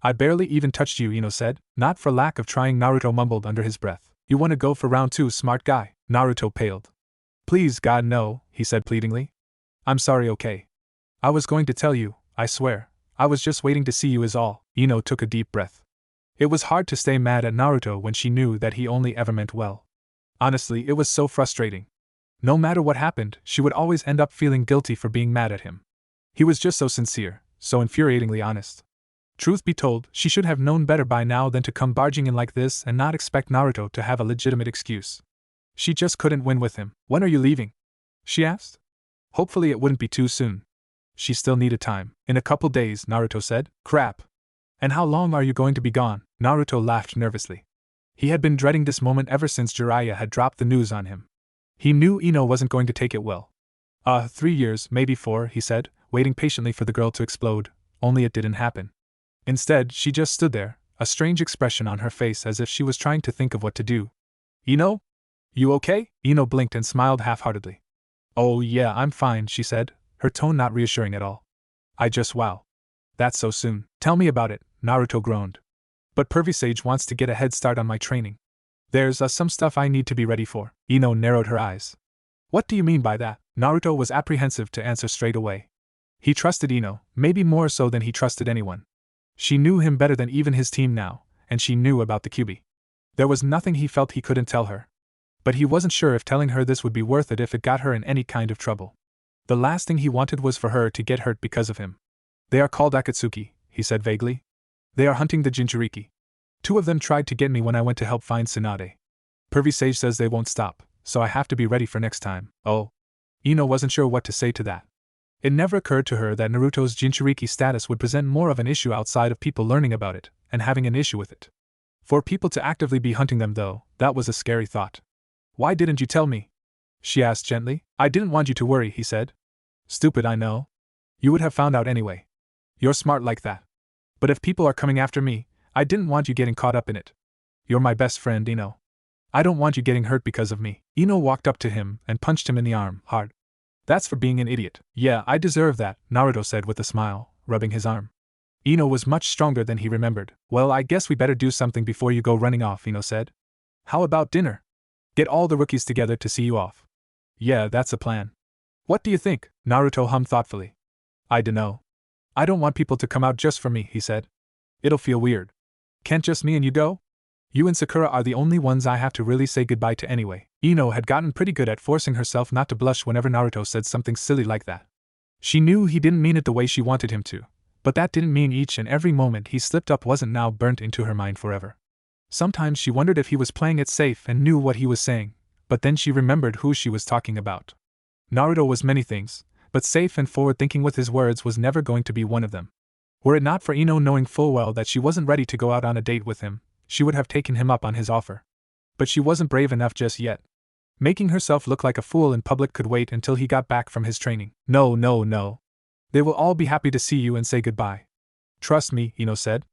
I barely even touched you, Ino said, not for lack of trying, Naruto mumbled under his breath. You want to go for round 2, smart guy? Naruto paled. Please, God, no, he said pleadingly. I'm sorry, okay. I was going to tell you, I swear. I was just waiting to see you is all. Ino took a deep breath. It was hard to stay mad at Naruto when she knew that he only ever meant well. Honestly, it was so frustrating. No matter what happened, she would always end up feeling guilty for being mad at him. He was just so sincere, so infuriatingly honest. Truth be told, she should have known better by now than to come barging in like this and not expect Naruto to have a legitimate excuse. She just couldn't win with him. When are you leaving? She asked. Hopefully it wouldn't be too soon. She still needed time. In a couple days, Naruto said. Crap. And how long are you going to be gone? Naruto laughed nervously. He had been dreading this moment ever since Jiraiya had dropped the news on him. He knew Ino wasn't going to take it well. 3 years, maybe 4, he said, waiting patiently for the girl to explode, only it didn't happen. Instead, she just stood there, a strange expression on her face as if she was trying to think of what to do. Ino? You okay? Ino blinked and smiled half-heartedly. Oh yeah, I'm fine, she said, her tone not reassuring at all. Wow. That's so soon. Tell me about it, Naruto groaned. But Pervy Sage wants to get a head start on my training. There's some stuff I need to be ready for. Ino narrowed her eyes. What do you mean by that? Naruto was apprehensive to answer straight away. He trusted Ino, maybe more so than he trusted anyone. She knew him better than even his team now, and she knew about the Kyuubi. There was nothing he felt he couldn't tell her. But he wasn't sure if telling her this would be worth it if it got her in any kind of trouble. The last thing he wanted was for her to get hurt because of him. They are called Akatsuki, he said vaguely. They are hunting the Jinchuriki. 2 of them tried to get me when I went to help find Tsunade. Pervy Sage says they won't stop, so I have to be ready for next time. Oh. Ino wasn't sure what to say to that. It never occurred to her that Naruto's Jinchuriki status would present more of an issue outside of people learning about it, and having an issue with it. For people to actively be hunting them though, that was a scary thought. Why didn't you tell me? She asked gently. I didn't want you to worry, he said. Stupid, I know. You would have found out anyway. You're smart like that. But if people are coming after me, I didn't want you getting caught up in it. You're my best friend, Ino. I don't want you getting hurt because of me. Ino walked up to him and punched him in the arm, hard. That's for being an idiot. Yeah, I deserve that, Naruto said with a smile, rubbing his arm. Ino was much stronger than he remembered. Well, I guess we better do something before you go running off, Ino said. How about dinner? Get all the rookies together to see you off. Yeah, that's a plan. What do you think? Naruto hummed thoughtfully. I dunno. I don't want people to come out just for me, he said. It'll feel weird. Can't just me and you go? You and Sakura are the only ones I have to really say goodbye to anyway. Ino had gotten pretty good at forcing herself not to blush whenever Naruto said something silly like that. She knew he didn't mean it the way she wanted him to, but that didn't mean each and every moment he slipped up wasn't now burnt into her mind forever. Sometimes she wondered if he was playing it safe and knew what he was saying, but then she remembered who she was talking about. Naruto was many things, but safe and forward-thinking with his words was never going to be one of them. Were it not for Ino knowing full well that she wasn't ready to go out on a date with him, she would have taken him up on his offer. But she wasn't brave enough just yet. Making herself look like a fool in public could wait until he got back from his training. No. They will all be happy to see you and say goodbye. Trust me, Ino said.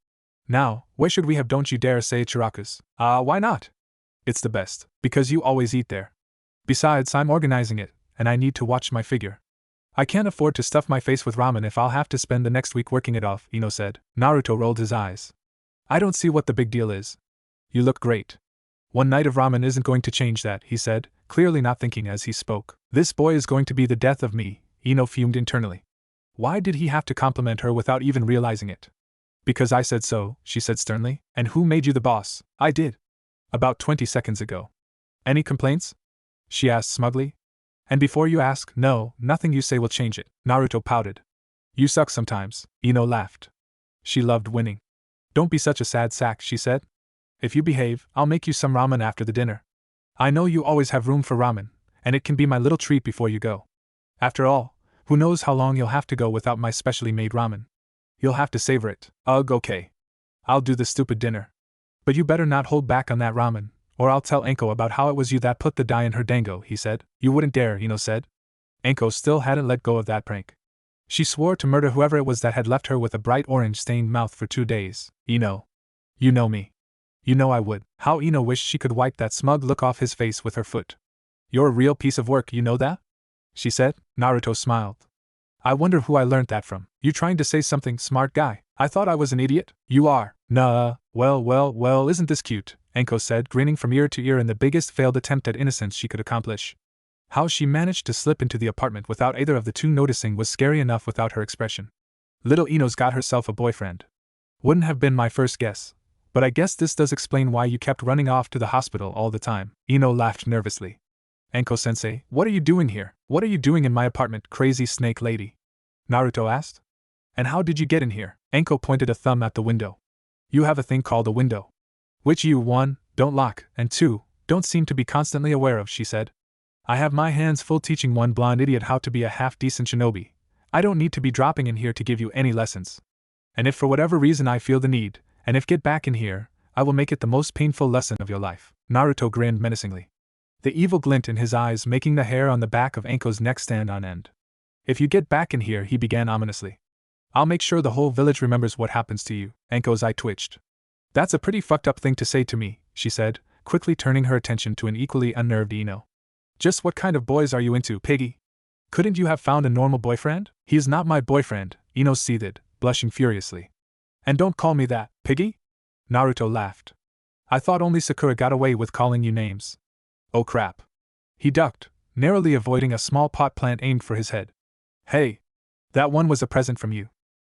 Now, where should we have? Don't you dare say Chiraku's. Why not? It's the best, because you always eat there. Besides, I'm organizing it, and I need to watch my figure. I can't afford to stuff my face with ramen if I'll have to spend the next week working it off, Ino said. Naruto rolled his eyes. I don't see what the big deal is. You look great. One night of ramen isn't going to change that, he said, clearly not thinking as he spoke. This boy is going to be the death of me, Ino fumed internally. Why did he have to compliment her without even realizing it? Because I said so, she said sternly. And who made you the boss? I did. About 20 seconds ago. Any complaints? She asked smugly. And before you ask, no, nothing you say will change it. Naruto pouted. You suck sometimes, Ino laughed. She loved winning. Don't be such a sad sack, she said. If you behave, I'll make you some ramen after the dinner. I know you always have room for ramen, and it can be my little treat before you go. After all, who knows how long you'll have to go without my specially made ramen. You'll have to savor it. Ugh, okay. I'll do the stupid dinner. But you better not hold back on that ramen, or I'll tell Anko about how it was you that put the dye in her dango, he said. You wouldn't dare, Ino said. Anko still hadn't let go of that prank. She swore to murder whoever it was that had left her with a bright orange-stained mouth for 2 days. Ino. You know me. You know I would. How Ino wished she could wipe that smug look off his face with her foot. You're a real piece of work, you know that? She said. Naruto smiled. I wonder who I learned that from. You trying to say something, smart guy? I thought I was an idiot. You are. Nah, well, isn't this cute? Anko said, grinning from ear to ear in the biggest failed attempt at innocence she could accomplish. How she managed to slip into the apartment without either of the two noticing was scary enough without her expression. Little Ino's got herself a boyfriend. Wouldn't have been my first guess. But I guess this does explain why you kept running off to the hospital all the time. Ino laughed nervously. Anko-sensei, what are you doing here? What are you doing in my apartment, crazy snake lady? Naruto asked. And how did you get in here? Anko pointed a thumb at the window. You have a thing called a window. Which you, 1, don't lock, and 2, don't seem to be constantly aware of, she said. I have my hands full teaching one blonde idiot how to be a half-decent shinobi. I don't need to be dropping in here to give you any lessons. And if for whatever reason I feel the need, and if get back in here, I will make it the most painful lesson of your life. Naruto grinned menacingly. The evil glint in his eyes making the hair on the back of Anko's neck stand on end. If you get back in here, he began ominously. I'll make sure the whole village remembers what happens to you. Anko's eye twitched. That's a pretty fucked up thing to say to me, she said, quickly turning her attention to an equally unnerved Ino. Just what kind of boys are you into, piggy? Couldn't you have found a normal boyfriend? He is not my boyfriend, Ino seethed, blushing furiously. And don't call me that, piggy? Naruto laughed. I thought only Sakura got away with calling you names. Oh crap. He ducked, narrowly avoiding a small pot plant aimed for his head. Hey! That one was a present from you.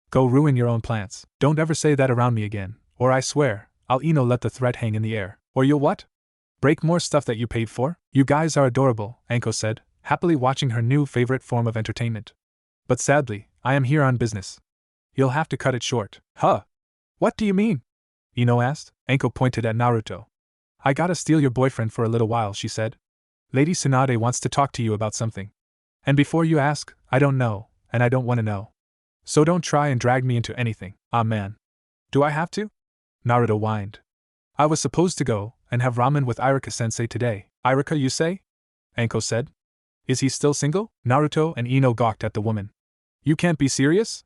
Go ruin your own plants. Don't ever say that around me again, or I swear, I'll let the threat hang in the air. Or you'll what? Break more stuff that you paid for? You guys are adorable, Anko said, happily watching her new favorite form of entertainment. But sadly, I am here on business. You'll have to cut it short. Huh? What do you mean? Ino asked. Anko pointed at Naruto. I gotta steal your boyfriend for a little while, she said. Lady Tsunade wants to talk to you about something. And before you ask, I don't know, and I don't want to know. So don't try and drag me into anything. Ah man. Do I have to? Naruto whined. I was supposed to go and have ramen with Irika-sensei today. Irika, you say? Anko said. Is he still single? Naruto and Ino gawked at the woman. You can't be serious?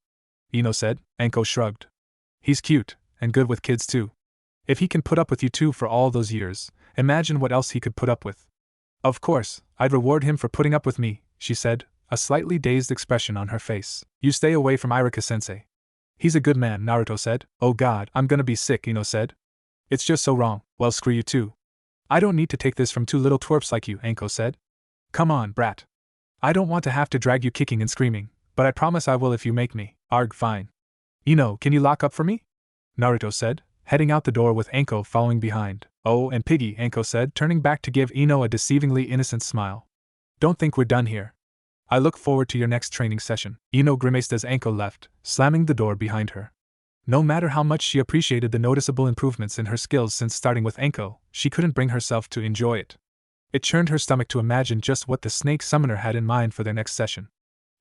Ino said. Anko shrugged. He's cute, and good with kids too. If he can put up with you two for all those years, imagine what else he could put up with. Of course, I'd reward him for putting up with me, she said, a slightly dazed expression on her face. You stay away from Irika-sensei. He's a good man, Naruto said. Oh god, I'm gonna be sick, Ino said. It's just so wrong. Well, screw you too. I don't need to take this from two little twerps like you, Anko said. Come on, brat. I don't want to have to drag you kicking and screaming, but I promise I will if you make me. Arg, fine. Ino, can you lock up for me? Naruto said, heading out the door with Anko following behind. Oh, and Piggy, Anko said, turning back to give Ino a deceivingly innocent smile. Don't think we're done here. I look forward to your next training session. Ino grimaced as Anko left, slamming the door behind her. No matter how much she appreciated the noticeable improvements in her skills since starting with Anko, she couldn't bring herself to enjoy it. It churned her stomach to imagine just what the snake summoner had in mind for their next session.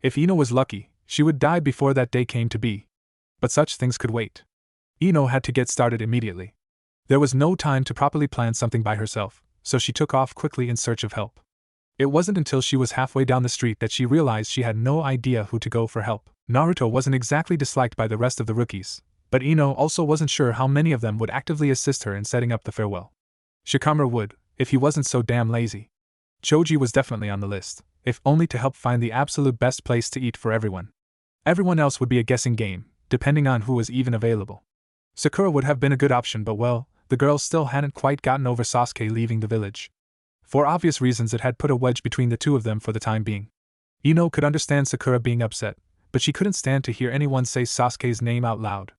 If Ino was lucky, she would die before that day came to be. But such things could wait. Ino had to get started immediately. There was no time to properly plan something by herself, so she took off quickly in search of help. It wasn't until she was halfway down the street that she realized she had no idea who to go for help. Naruto wasn't exactly disliked by the rest of the rookies, but Ino also wasn't sure how many of them would actively assist her in setting up the farewell. Shikamaru would, if he wasn't so damn lazy. Choji was definitely on the list, if only to help find the absolute best place to eat for everyone. Everyone else would be a guessing game, depending on who was even available. Sakura would have been a good option, but well, the girls still hadn't quite gotten over Sasuke leaving the village. For obvious reasons, it had put a wedge between the two of them for the time being. Ino could understand Sakura being upset, but she couldn't stand to hear anyone say Sasuke's name out loud.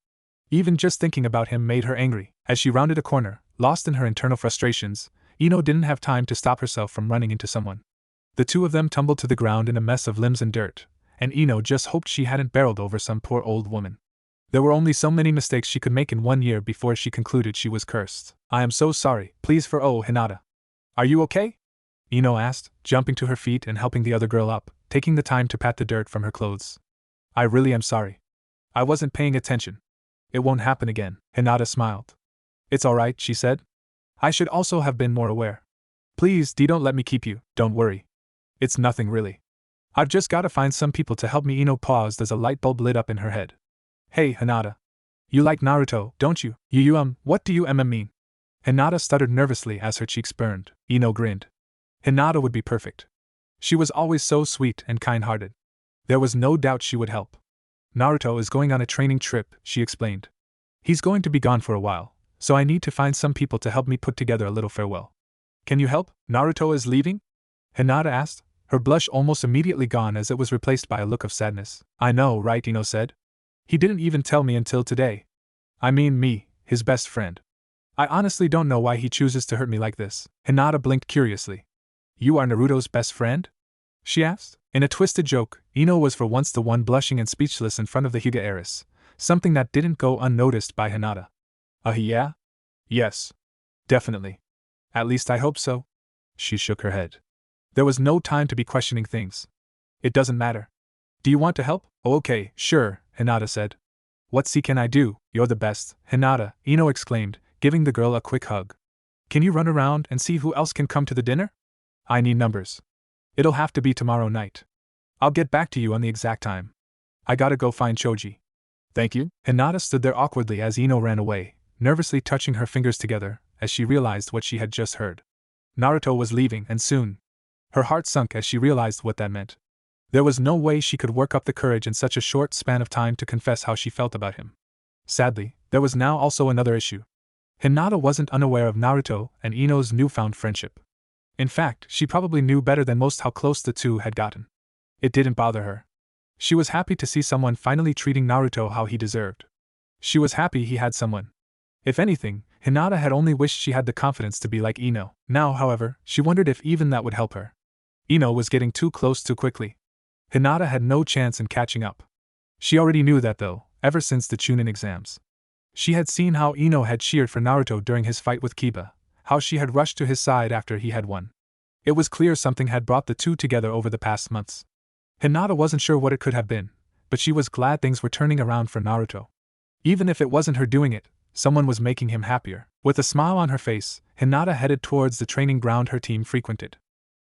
Even just thinking about him made her angry. As she rounded a corner, lost in her internal frustrations, Ino didn't have time to stop herself from running into someone. The two of them tumbled to the ground in a mess of limbs and dirt, and Ino just hoped she hadn't barreled over some poor old woman. There were only so many mistakes she could make in 1 year before she concluded she was cursed. I am so sorry, please for Hinata. Are you okay? Ino asked, jumping to her feet and helping the other girl up, taking the time to pat the dirt from her clothes. I really am sorry. I wasn't paying attention. It won't happen again. Hinata smiled. It's alright, she said. I should also have been more aware. Please, don't let me keep you, don't worry. It's nothing really. I've just gotta find some people to help me. Ino paused as a light bulb lit up in her head. Hey, Hinata. You like Naruto, don't you? What do you mean? Hinata stuttered nervously as her cheeks burned. Ino grinned. Hinata would be perfect. She was always so sweet and kind-hearted. There was no doubt she would help. Naruto is going on a training trip, she explained. He's going to be gone for a while, so I need to find some people to help me put together a little farewell. Can you help? Naruto is leaving? Hinata asked, her blush almost immediately gone as it was replaced by a look of sadness. I know, right? Ino said. He didn't even tell me until today. I mean me, his best friend. I honestly don't know why he chooses to hurt me like this. Hinata blinked curiously. You are Naruto's best friend? She asked. In a twisted joke, Ino was for once the one blushing and speechless in front of the Hyuga heiress, something that didn't go unnoticed by Hinata. Yeah? Yes. Definitely. At least I hope so. She shook her head. There was no time to be questioning things. It doesn't matter. Do you want to help? Oh, okay, sure, Hinata said. What can I do? You're the best, Hinata, Ino exclaimed, giving the girl a quick hug. Can you run around and see who else can come to the dinner? I need numbers. It'll have to be tomorrow night. I'll get back to you on the exact time. I gotta go find Choji. Thank you. Hinata stood there awkwardly as Ino ran away, nervously touching her fingers together as she realized what she had just heard. Naruto was leaving, and soon. Her heart sunk as she realized what that meant. There was no way she could work up the courage in such a short span of time to confess how she felt about him. Sadly, there was now also another issue. Hinata wasn't unaware of Naruto and Ino's newfound friendship. In fact, she probably knew better than most how close the two had gotten. It didn't bother her. She was happy to see someone finally treating Naruto how he deserved. She was happy he had someone. If anything, Hinata had only wished she had the confidence to be like Ino. Now, however, she wondered if even that would help her. Ino was getting too close too quickly. Hinata had no chance in catching up. She already knew that though, ever since the Chunin exams. She had seen how Ino had cheered for Naruto during his fight with Kiba, how she had rushed to his side after he had won. It was clear something had brought the two together over the past months. Hinata wasn't sure what it could have been, but she was glad things were turning around for Naruto. Even if it wasn't her doing it, someone was making him happier. With a smile on her face, Hinata headed towards the training ground her team frequented.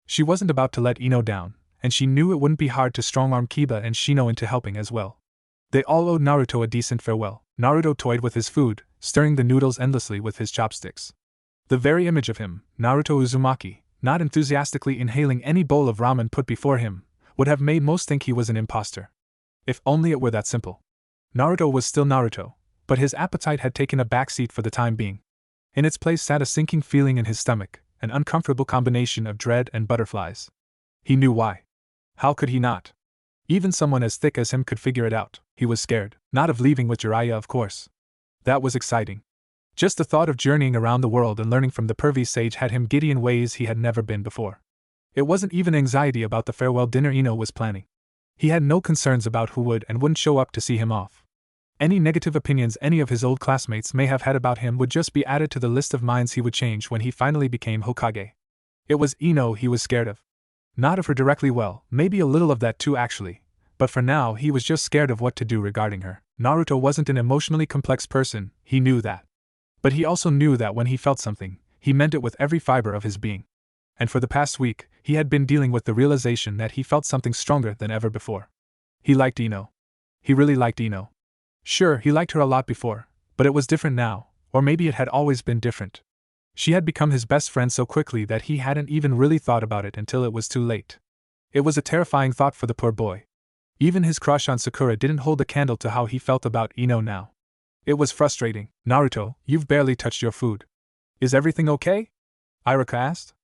She wasn't about to let Ino down, and she knew it wouldn't be hard to strong-arm Kiba and Shino into helping as well. They all owed Naruto a decent farewell. Naruto toyed with his food, stirring the noodles endlessly with his chopsticks. The very image of him, Naruto Uzumaki, not enthusiastically inhaling any bowl of ramen put before him, would have made most think he was an imposter. If only it were that simple. Naruto was still Naruto, but his appetite had taken a backseat for the time being. In its place sat a sinking feeling in his stomach, an uncomfortable combination of dread and butterflies. He knew why. How could he not? Even someone as thick as him could figure it out. He was scared, not of leaving with Jiraiya, of course. That was exciting. Just the thought of journeying around the world and learning from the pervy sage had him giddy in ways he had never been before. It wasn't even anxiety about the farewell dinner Ino was planning. He had no concerns about who would and wouldn't show up to see him off. Any negative opinions any of his old classmates may have had about him would just be added to the list of minds he would change when he finally became Hokage. It was Ino he was scared of. Not of her directly, well, maybe a little of that too actually, but for now he was just scared of what to do regarding her. Naruto wasn't an emotionally complex person, he knew that. But he also knew that when he felt something, he meant it with every fiber of his being. And for the past week, he had been dealing with the realization that he felt something stronger than ever before. He liked Ino. He really liked Ino. Sure, he liked her a lot before, but it was different now, or maybe it had always been different. She had become his best friend so quickly that he hadn't even really thought about it until it was too late. It was a terrifying thought for the poor boy. Even his crush on Sakura didn't hold a candle to how he felt about Ino now. It was frustrating. Naruto, you've barely touched your food. Is everything okay? Iruka asked.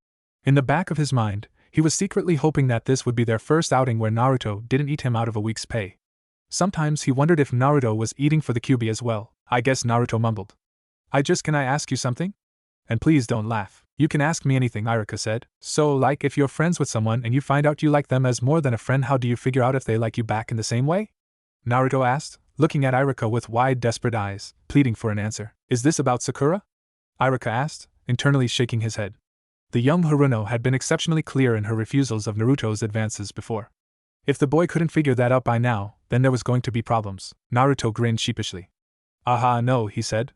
In the back of his mind, he was secretly hoping that this would be their first outing where Naruto didn't eat him out of a week's pay. Sometimes he wondered if Naruto was eating for the QB as well. I guess Naruto mumbled. Can I ask you something? And please don't laugh. You can ask me anything, Iruka said. So, like, if you're friends with someone and you find out you like them as more than a friend, how do you figure out if they like you back in the same way? Naruto asked, looking at Iruka with wide, desperate eyes, pleading for an answer. Is this about Sakura? Iruka asked, internally shaking his head. The young Haruno had been exceptionally clear in her refusals of Naruto's advances before. If the boy couldn't figure that out by now, then there was going to be problems. Naruto grinned sheepishly. Aha, no, he said.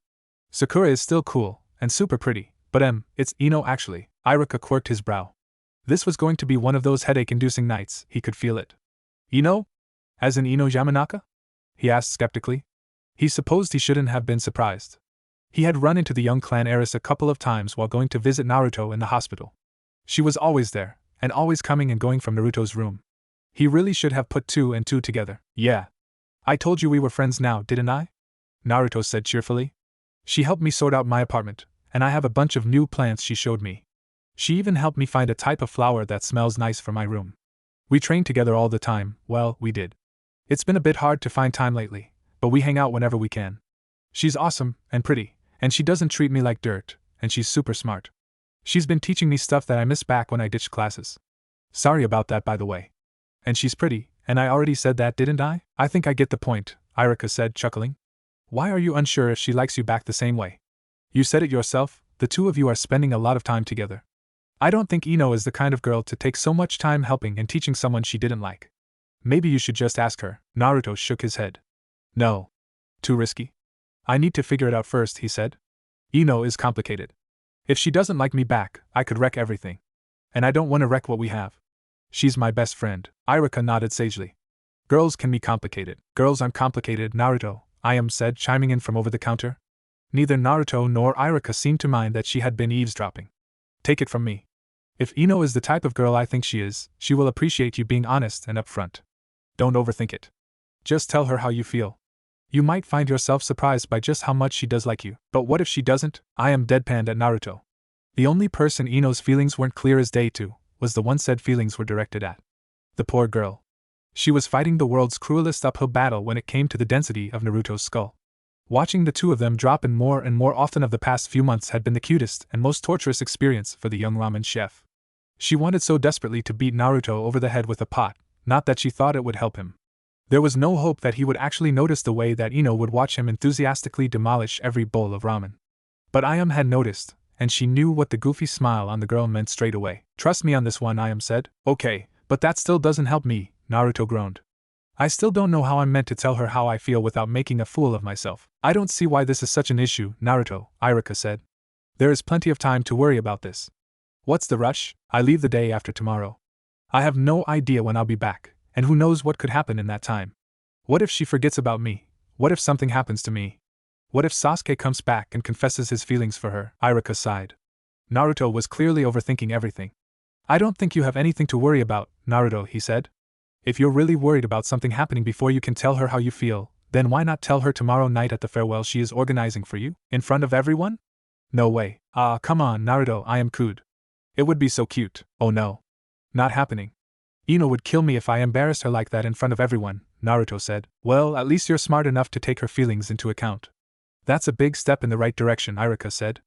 Sakura is still cool, and super pretty, but it's Ino actually. Iruka quirked his brow. This was going to be one of those headache-inducing nights, he could feel it. Ino? As in Ino Yamanaka? He asked skeptically. He supposed he shouldn't have been surprised. He had run into the young clan heiress a couple of times while going to visit Naruto in the hospital. She was always there, and always coming and going from Naruto's room. He really should have put two and two together. Yeah. I told you we were friends now, didn't I? Naruto said cheerfully. She helped me sort out my apartment, and I have a bunch of new plants she showed me. She even helped me find a type of flower that smells nice for my room. We train together all the time, well, we did. It's been a bit hard to find time lately, but we hang out whenever we can. She's awesome, and pretty, and she doesn't treat me like dirt, and she's super smart. She's been teaching me stuff that I missed back when I ditched classes. Sorry about that, by the way. And she's pretty, and I already said that, didn't I? I think I get the point, Iruka said, chuckling. Why are you unsure if she likes you back the same way? You said it yourself, the two of you are spending a lot of time together. I don't think Ino is the kind of girl to take so much time helping and teaching someone she didn't like. Maybe you should just ask her. Naruto shook his head. No. Too risky? I need to figure it out first, he said. Ino is complicated. If she doesn't like me back, I could wreck everything. And I don't want to wreck what we have. She's my best friend. Iruka nodded sagely. Girls can be complicated. Girls aren't complicated, Naruto, said, chiming in from over the counter. Neither Naruto nor Iruka seemed to mind that she had been eavesdropping. Take it from me. If Ino is the type of girl I think she is, she will appreciate you being honest and upfront. Don't overthink it. Just tell her how you feel. You might find yourself surprised by just how much she does like you. But what if she doesn't? Deadpanned at Naruto. The only person Ino's feelings weren't clear as day to was the one said feelings were directed at. The poor girl. She was fighting the world's cruelest uphill battle when it came to the density of Naruto's skull. Watching the two of them drop in more and more often of the past few months had been the cutest and most torturous experience for the young ramen chef. She wanted so desperately to beat Naruto over the head with a pot, not that she thought it would help him. There was no hope that he would actually notice the way that Ino would watch him enthusiastically demolish every bowl of ramen. But Ayam had noticed, and she knew what the goofy smile on the girl meant straight away. "Trust me on this one," Ayam said. "Okay, but that still doesn't help me," Naruto groaned. "I still don't know how I'm meant to tell her how I feel without making a fool of myself." "I don't see why this is such an issue, Naruto," Iruka said. "There is plenty of time to worry about this. What's the rush? I leave the day after tomorrow. I have no idea when I'll be back, and who knows what could happen in that time. What if she forgets about me? What if something happens to me? What if Sasuke comes back and confesses his feelings for her?" Iruka sighed. Naruto was clearly overthinking everything. "I don't think you have anything to worry about, Naruto," he said. "If you're really worried about something happening before you can tell her how you feel, then why not tell her tomorrow night at the farewell she is organizing for you, in front of everyone?" "No way. Come on, Naruto, I am cooed. It would be so cute." "Oh no. Not happening. Ino would kill me if I embarrassed her like that in front of everyone," Naruto said. "Well, at least you're smart enough to take her feelings into account." "That's a big step in the right direction," Iruka said.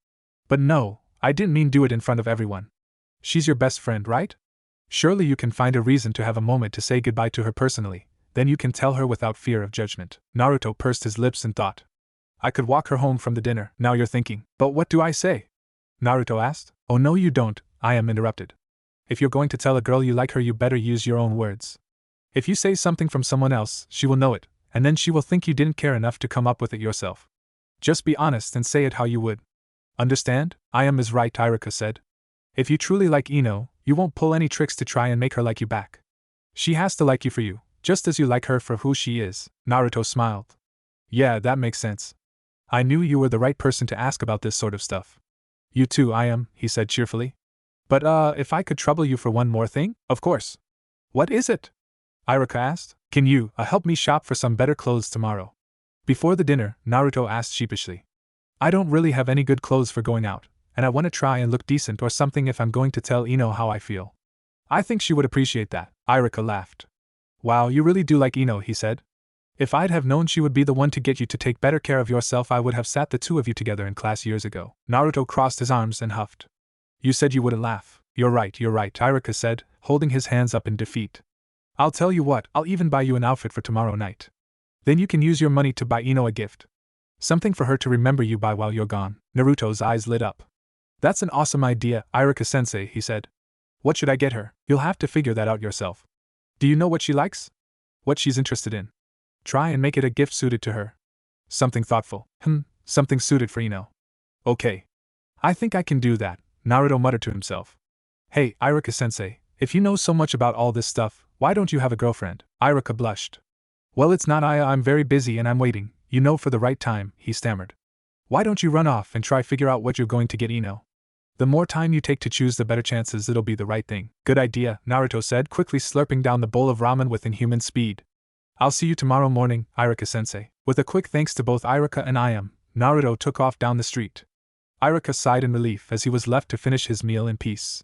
"But no, I didn't mean do it in front of everyone. She's your best friend, right? Surely you can find a reason to have a moment to say goodbye to her personally, then you can tell her without fear of judgment." Naruto pursed his lips in thought. "I could walk her home from the dinner, now you're thinking." "But what do I say?" Naruto asked. "Oh no you don't," Ayam interrupted. "If you're going to tell a girl you like her you better use your own words. If you say something from someone else, she will know it, and then she will think you didn't care enough to come up with it yourself. Just be honest and say it how you would. Understand?" "Ayam is right," Iruka said. "If you truly like Ino, you won't pull any tricks to try and make her like you back. She has to like you for you, just as you like her for who she is." Naruto smiled. "Yeah, that makes sense. I knew you were the right person to ask about this sort of stuff." "You too, Ayam," he said cheerfully. "But if I could trouble you for one more thing?" "Of course." "What is it?" Iruka asked. "Can you help me shop for some better clothes tomorrow?" Before the dinner, Naruto asked sheepishly. "I don't really have any good clothes for going out, and I want to try and look decent or something if I'm going to tell Ino how I feel." "I think she would appreciate that," Iruka laughed. "Wow, you really do like Ino," he said. "If I'd have known she would be the one to get you to take better care of yourself, I would have sat the two of you together in class years ago." Naruto crossed his arms and huffed. "You said you wouldn't laugh." You're right, Iruka said, holding his hands up in defeat. "I'll tell you what, I'll even buy you an outfit for tomorrow night. Then you can use your money to buy Ino a gift. Something for her to remember you by while you're gone." Naruto's eyes lit up. "That's an awesome idea, Iruka-sensei," he said. "What should I get her?" "You'll have to figure that out yourself. Do you know what she likes? What she's interested in? Try and make it a gift suited to her. Something thoughtful. Something suited for Ino." "Okay. I think I can do that," Naruto muttered to himself. "Hey, Iruka-sensei, if you know so much about all this stuff, why don't you have a girlfriend?" Iruka blushed. "Well, it's not I'm very busy and I'm waiting, for the right time," he stammered. "Why don't you run off and try figure out what you're going to get Ino? The more time you take to choose, the better chances it'll be the right thing." "Good idea," Naruto said, quickly slurping down the bowl of ramen with inhuman speed. "I'll see you tomorrow morning, Iruka-sensei." With a quick thanks to both Iruka and Ayam, Naruto took off down the street. Iruka sighed in relief as he was left to finish his meal in peace.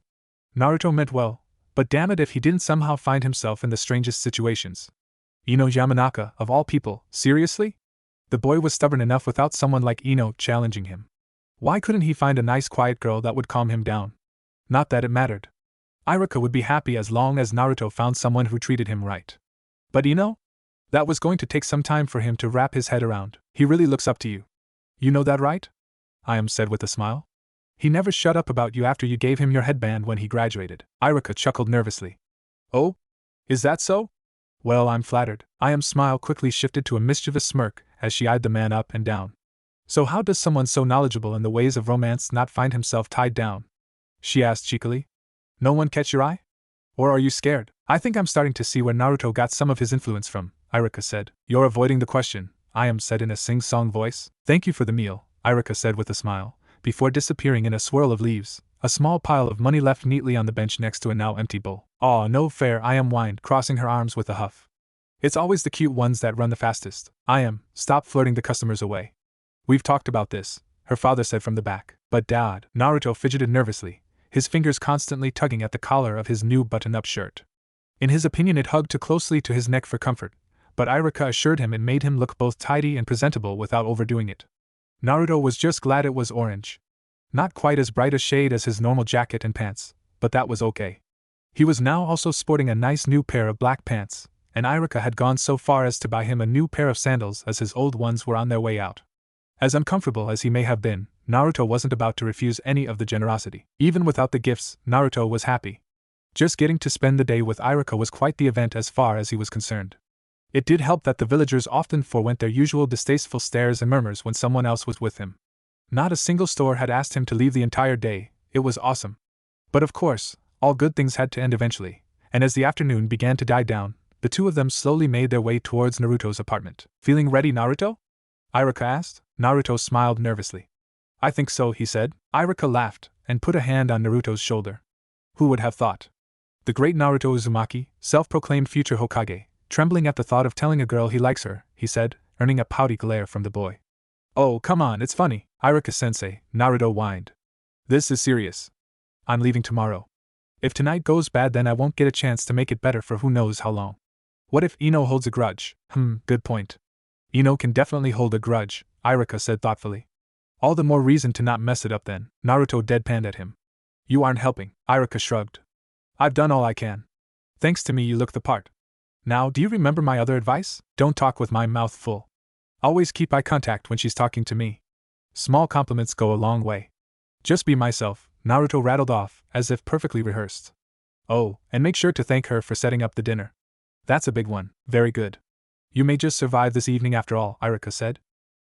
Naruto meant well, but damn it if he didn't somehow find himself in the strangest situations. Ino Yamanaka, of all people, seriously? The boy was stubborn enough without someone like Ino challenging him. Why couldn't he find a nice quiet girl that would calm him down? Not that it mattered. Iruka would be happy as long as Naruto found someone who treated him right. But Ino? That was going to take some time for him to wrap his head around. "He really looks up to you. You know that, right?" Ayam said with a smile. "He never shut up about you after you gave him your headband when he graduated." Iruka chuckled nervously. "Oh? Is that so? Well, I'm flattered." Ayam's smile quickly shifted to a mischievous smirk as she eyed the man up and down. "So how does someone so knowledgeable in the ways of romance not find himself tied down?" she asked cheekily. "No one catch your eye? Or are you scared?" "I think I'm starting to see where Naruto got some of his influence from," Iruka said. "You're avoiding the question," Ayam said in a sing-song voice. "Thank you for the meal," Iruka said with a smile, before disappearing in a swirl of leaves, a small pile of money left neatly on the bench next to a now empty bowl. "Aw, no fair," Ayam whined, crossing her arms with a huff. "It's always the cute ones that run the fastest." "Ayam, stop flirting the customers away. We've talked about this," her father said from the back. "But Dad," Naruto fidgeted nervously, his fingers constantly tugging at the collar of his new button-up shirt. In his opinion it hugged too closely to his neck for comfort, but Irika assured him it made him look both tidy and presentable without overdoing it. Naruto was just glad it was orange. Not quite as bright a shade as his normal jacket and pants, but that was okay. He was now also sporting a nice new pair of black pants, and Irika had gone so far as to buy him a new pair of sandals as his old ones were on their way out. As uncomfortable as he may have been, Naruto wasn't about to refuse any of the generosity. Even without the gifts, Naruto was happy. Just getting to spend the day with Irika was quite the event as far as he was concerned. It did help that the villagers often forewent their usual distasteful stares and murmurs when someone else was with him. Not a single store had asked him to leave the entire day. It was awesome. But of course, all good things had to end eventually, and as the afternoon began to die down, the two of them slowly made their way towards Naruto's apartment. Feeling ready, Naruto? Irika asked. Naruto smiled nervously. I think so, he said. Irika laughed and put a hand on Naruto's shoulder. Who would have thought? The great Naruto Uzumaki, self-proclaimed future Hokage, trembling at the thought of telling a girl he likes her, he said, earning a pouty glare from the boy. Oh, come on, it's funny, Irika-sensei, Naruto whined. This is serious. I'm leaving tomorrow. If tonight goes bad, then I won't get a chance to make it better for who knows how long. What if Ino holds a grudge? Good point. Ino can definitely hold a grudge, Irika said thoughtfully. All the more reason to not mess it up then, Naruto deadpanned at him. You aren't helping, Irika shrugged. I've done all I can. Thanks to me you look the part. Now, do you remember my other advice? Don't talk with my mouth full. Always keep eye contact when she's talking to me. Small compliments go a long way. Just be myself, Naruto rattled off, as if perfectly rehearsed. Oh, and make sure to thank her for setting up the dinner. That's a big one, very good. You may just survive this evening after all, Irika said.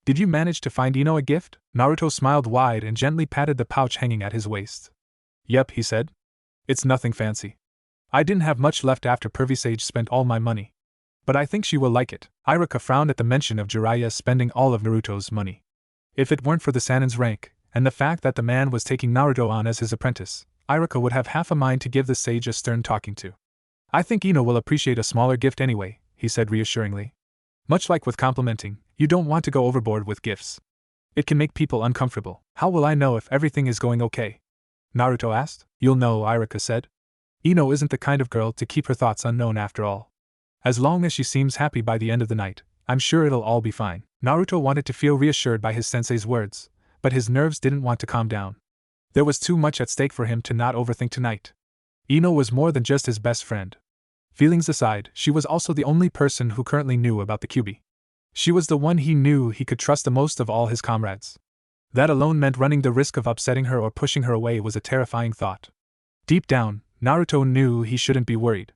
Did you manage to find Ino a gift? Naruto smiled wide and gently patted the pouch hanging at his waist. Yep, he said. It's nothing fancy. I didn't have much left after Pervy Sage spent all my money. But I think she will like it. Irika frowned at the mention of Jiraiya spending all of Naruto's money. If it weren't for the Sanin's rank, and the fact that the man was taking Naruto on as his apprentice, Irika would have half a mind to give the sage a stern talking to. I think Ino will appreciate a smaller gift anyway, he said reassuringly. Much like with complimenting, you don't want to go overboard with gifts. It can make people uncomfortable. How will I know if everything is going okay? Naruto asked. You'll know, Irika said. Ino isn't the kind of girl to keep her thoughts unknown after all. As long as she seems happy by the end of the night, I'm sure it'll all be fine. Naruto wanted to feel reassured by his sensei's words, but his nerves didn't want to calm down. There was too much at stake for him to not overthink tonight. Ino was more than just his best friend. Feelings aside, she was also the only person who currently knew about the Kyuubi. She was the one he knew he could trust the most of all his comrades. That alone meant running the risk of upsetting her or pushing her away was a terrifying thought. Deep down, Naruto knew he shouldn't be worried.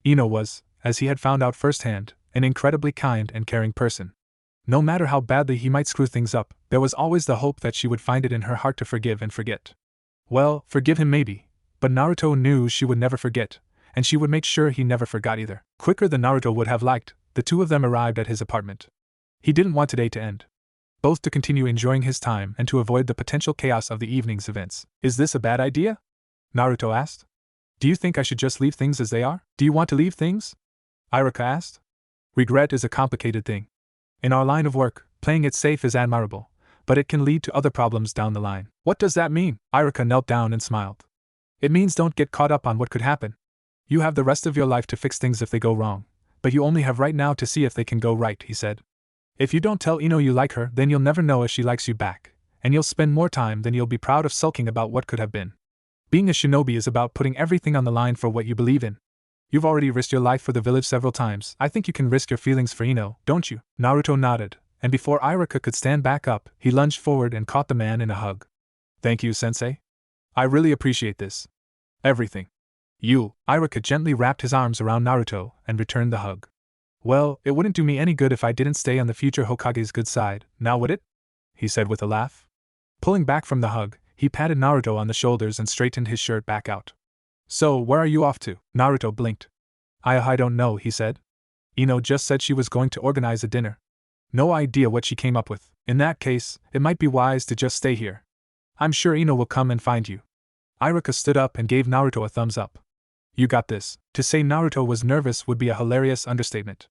Ino was, as he had found out firsthand, an incredibly kind and caring person. No matter how badly he might screw things up, there was always the hope that she would find it in her heart to forgive and forget. Well, forgive him maybe, but Naruto knew she would never forget, and she would make sure he never forgot either. Quicker than Naruto would have liked, the two of them arrived at his apartment. He didn't want today to end. Both to continue enjoying his time and to avoid the potential chaos of the evening's events. Is this a bad idea? Naruto asked. Do you think I should just leave things as they are? Do you want to leave things? Irika asked. Regret is a complicated thing. In our line of work, playing it safe is admirable, but it can lead to other problems down the line. What does that mean? Irika knelt down and smiled. It means don't get caught up on what could happen. You have the rest of your life to fix things if they go wrong, but you only have right now to see if they can go right, he said. If you don't tell Ino you like her, then you'll never know if she likes you back, and you'll spend more time than you'll be proud of sulking about what could have been. Being a shinobi is about putting everything on the line for what you believe in. You've already risked your life for the village several times. I think you can risk your feelings for Ino, don't you? Naruto nodded, and before Irika could stand back up, he lunged forward and caught the man in a hug. Thank you, sensei. I really appreciate this. Everything. Irika gently wrapped his arms around Naruto and returned the hug. Well, it wouldn't do me any good if I didn't stay on the future Hokage's good side, now would it? He said with a laugh. Pulling back from the hug, he patted Naruto on the shoulders and straightened his shirt back out. So, where are you off to? Naruto blinked. I don't know, he said. Ino just said she was going to organize a dinner. No idea what she came up with. In that case, it might be wise to just stay here. I'm sure Ino will come and find you. Irika stood up and gave Naruto a thumbs up. You got this. To say Naruto was nervous would be a hilarious understatement.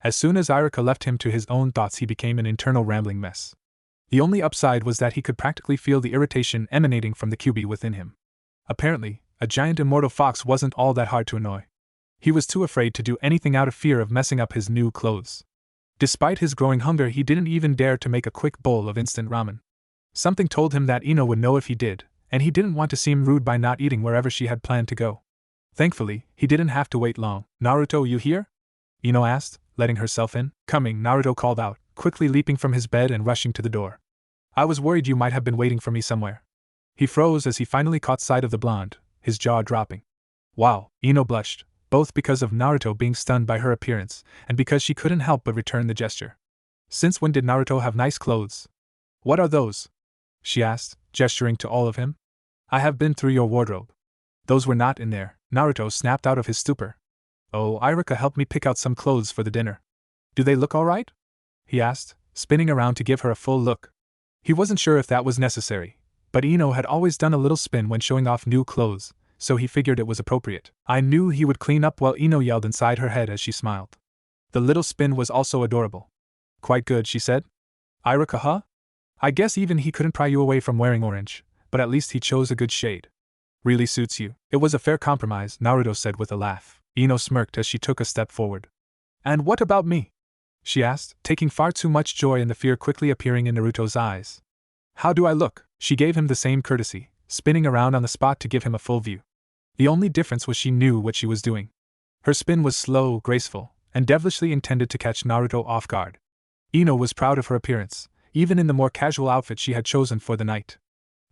As soon as Irika left him to his own thoughts, he became an internal rambling mess. The only upside was that he could practically feel the irritation emanating from the Kyuubi within him. Apparently, a giant immortal fox wasn't all that hard to annoy. He was too afraid to do anything out of fear of messing up his new clothes. Despite his growing hunger, he didn't even dare to make a quick bowl of instant ramen. Something told him that Ino would know if he did, and he didn't want to seem rude by not eating wherever she had planned to go. Thankfully, he didn't have to wait long. "Naruto, you here?" Ino asked, letting herself in. "Coming," Naruto called out, quickly leaping from his bed and rushing to the door. "I was worried you might have been waiting for me somewhere." He froze as he finally caught sight of the blonde, his jaw dropping. "Wow," Ino blushed, both because of Naruto being stunned by her appearance, and because she couldn't help but return the gesture. "Since when did Naruto have nice clothes?" "What are those?" she asked, gesturing to all of him. "I have been through your wardrobe. Those were not in there," Naruto snapped out of his stupor. "Oh, Irika helped me pick out some clothes for the dinner." "Do they look alright?" he asked, spinning around to give her a full look. He wasn't sure if that was necessary, but Ino had always done a little spin when showing off new clothes, so he figured it was appropriate. "I knew he would clean up well," Ino yelled inside her head as she smiled. The little spin was also adorable. "Quite good," she said. "Irika, huh? I guess even he couldn't pry you away from wearing orange, but at least he chose a good shade. Really suits you." "It was a fair compromise," Naruto said with a laugh. Ino smirked as she took a step forward. "And what about me?" she asked, taking far too much joy in the fear quickly appearing in Naruto's eyes. "How do I look?" She gave him the same courtesy, spinning around on the spot to give him a full view. The only difference was she knew what she was doing. Her spin was slow, graceful, and devilishly intended to catch Naruto off guard. Ino was proud of her appearance, even in the more casual outfit she had chosen for the night.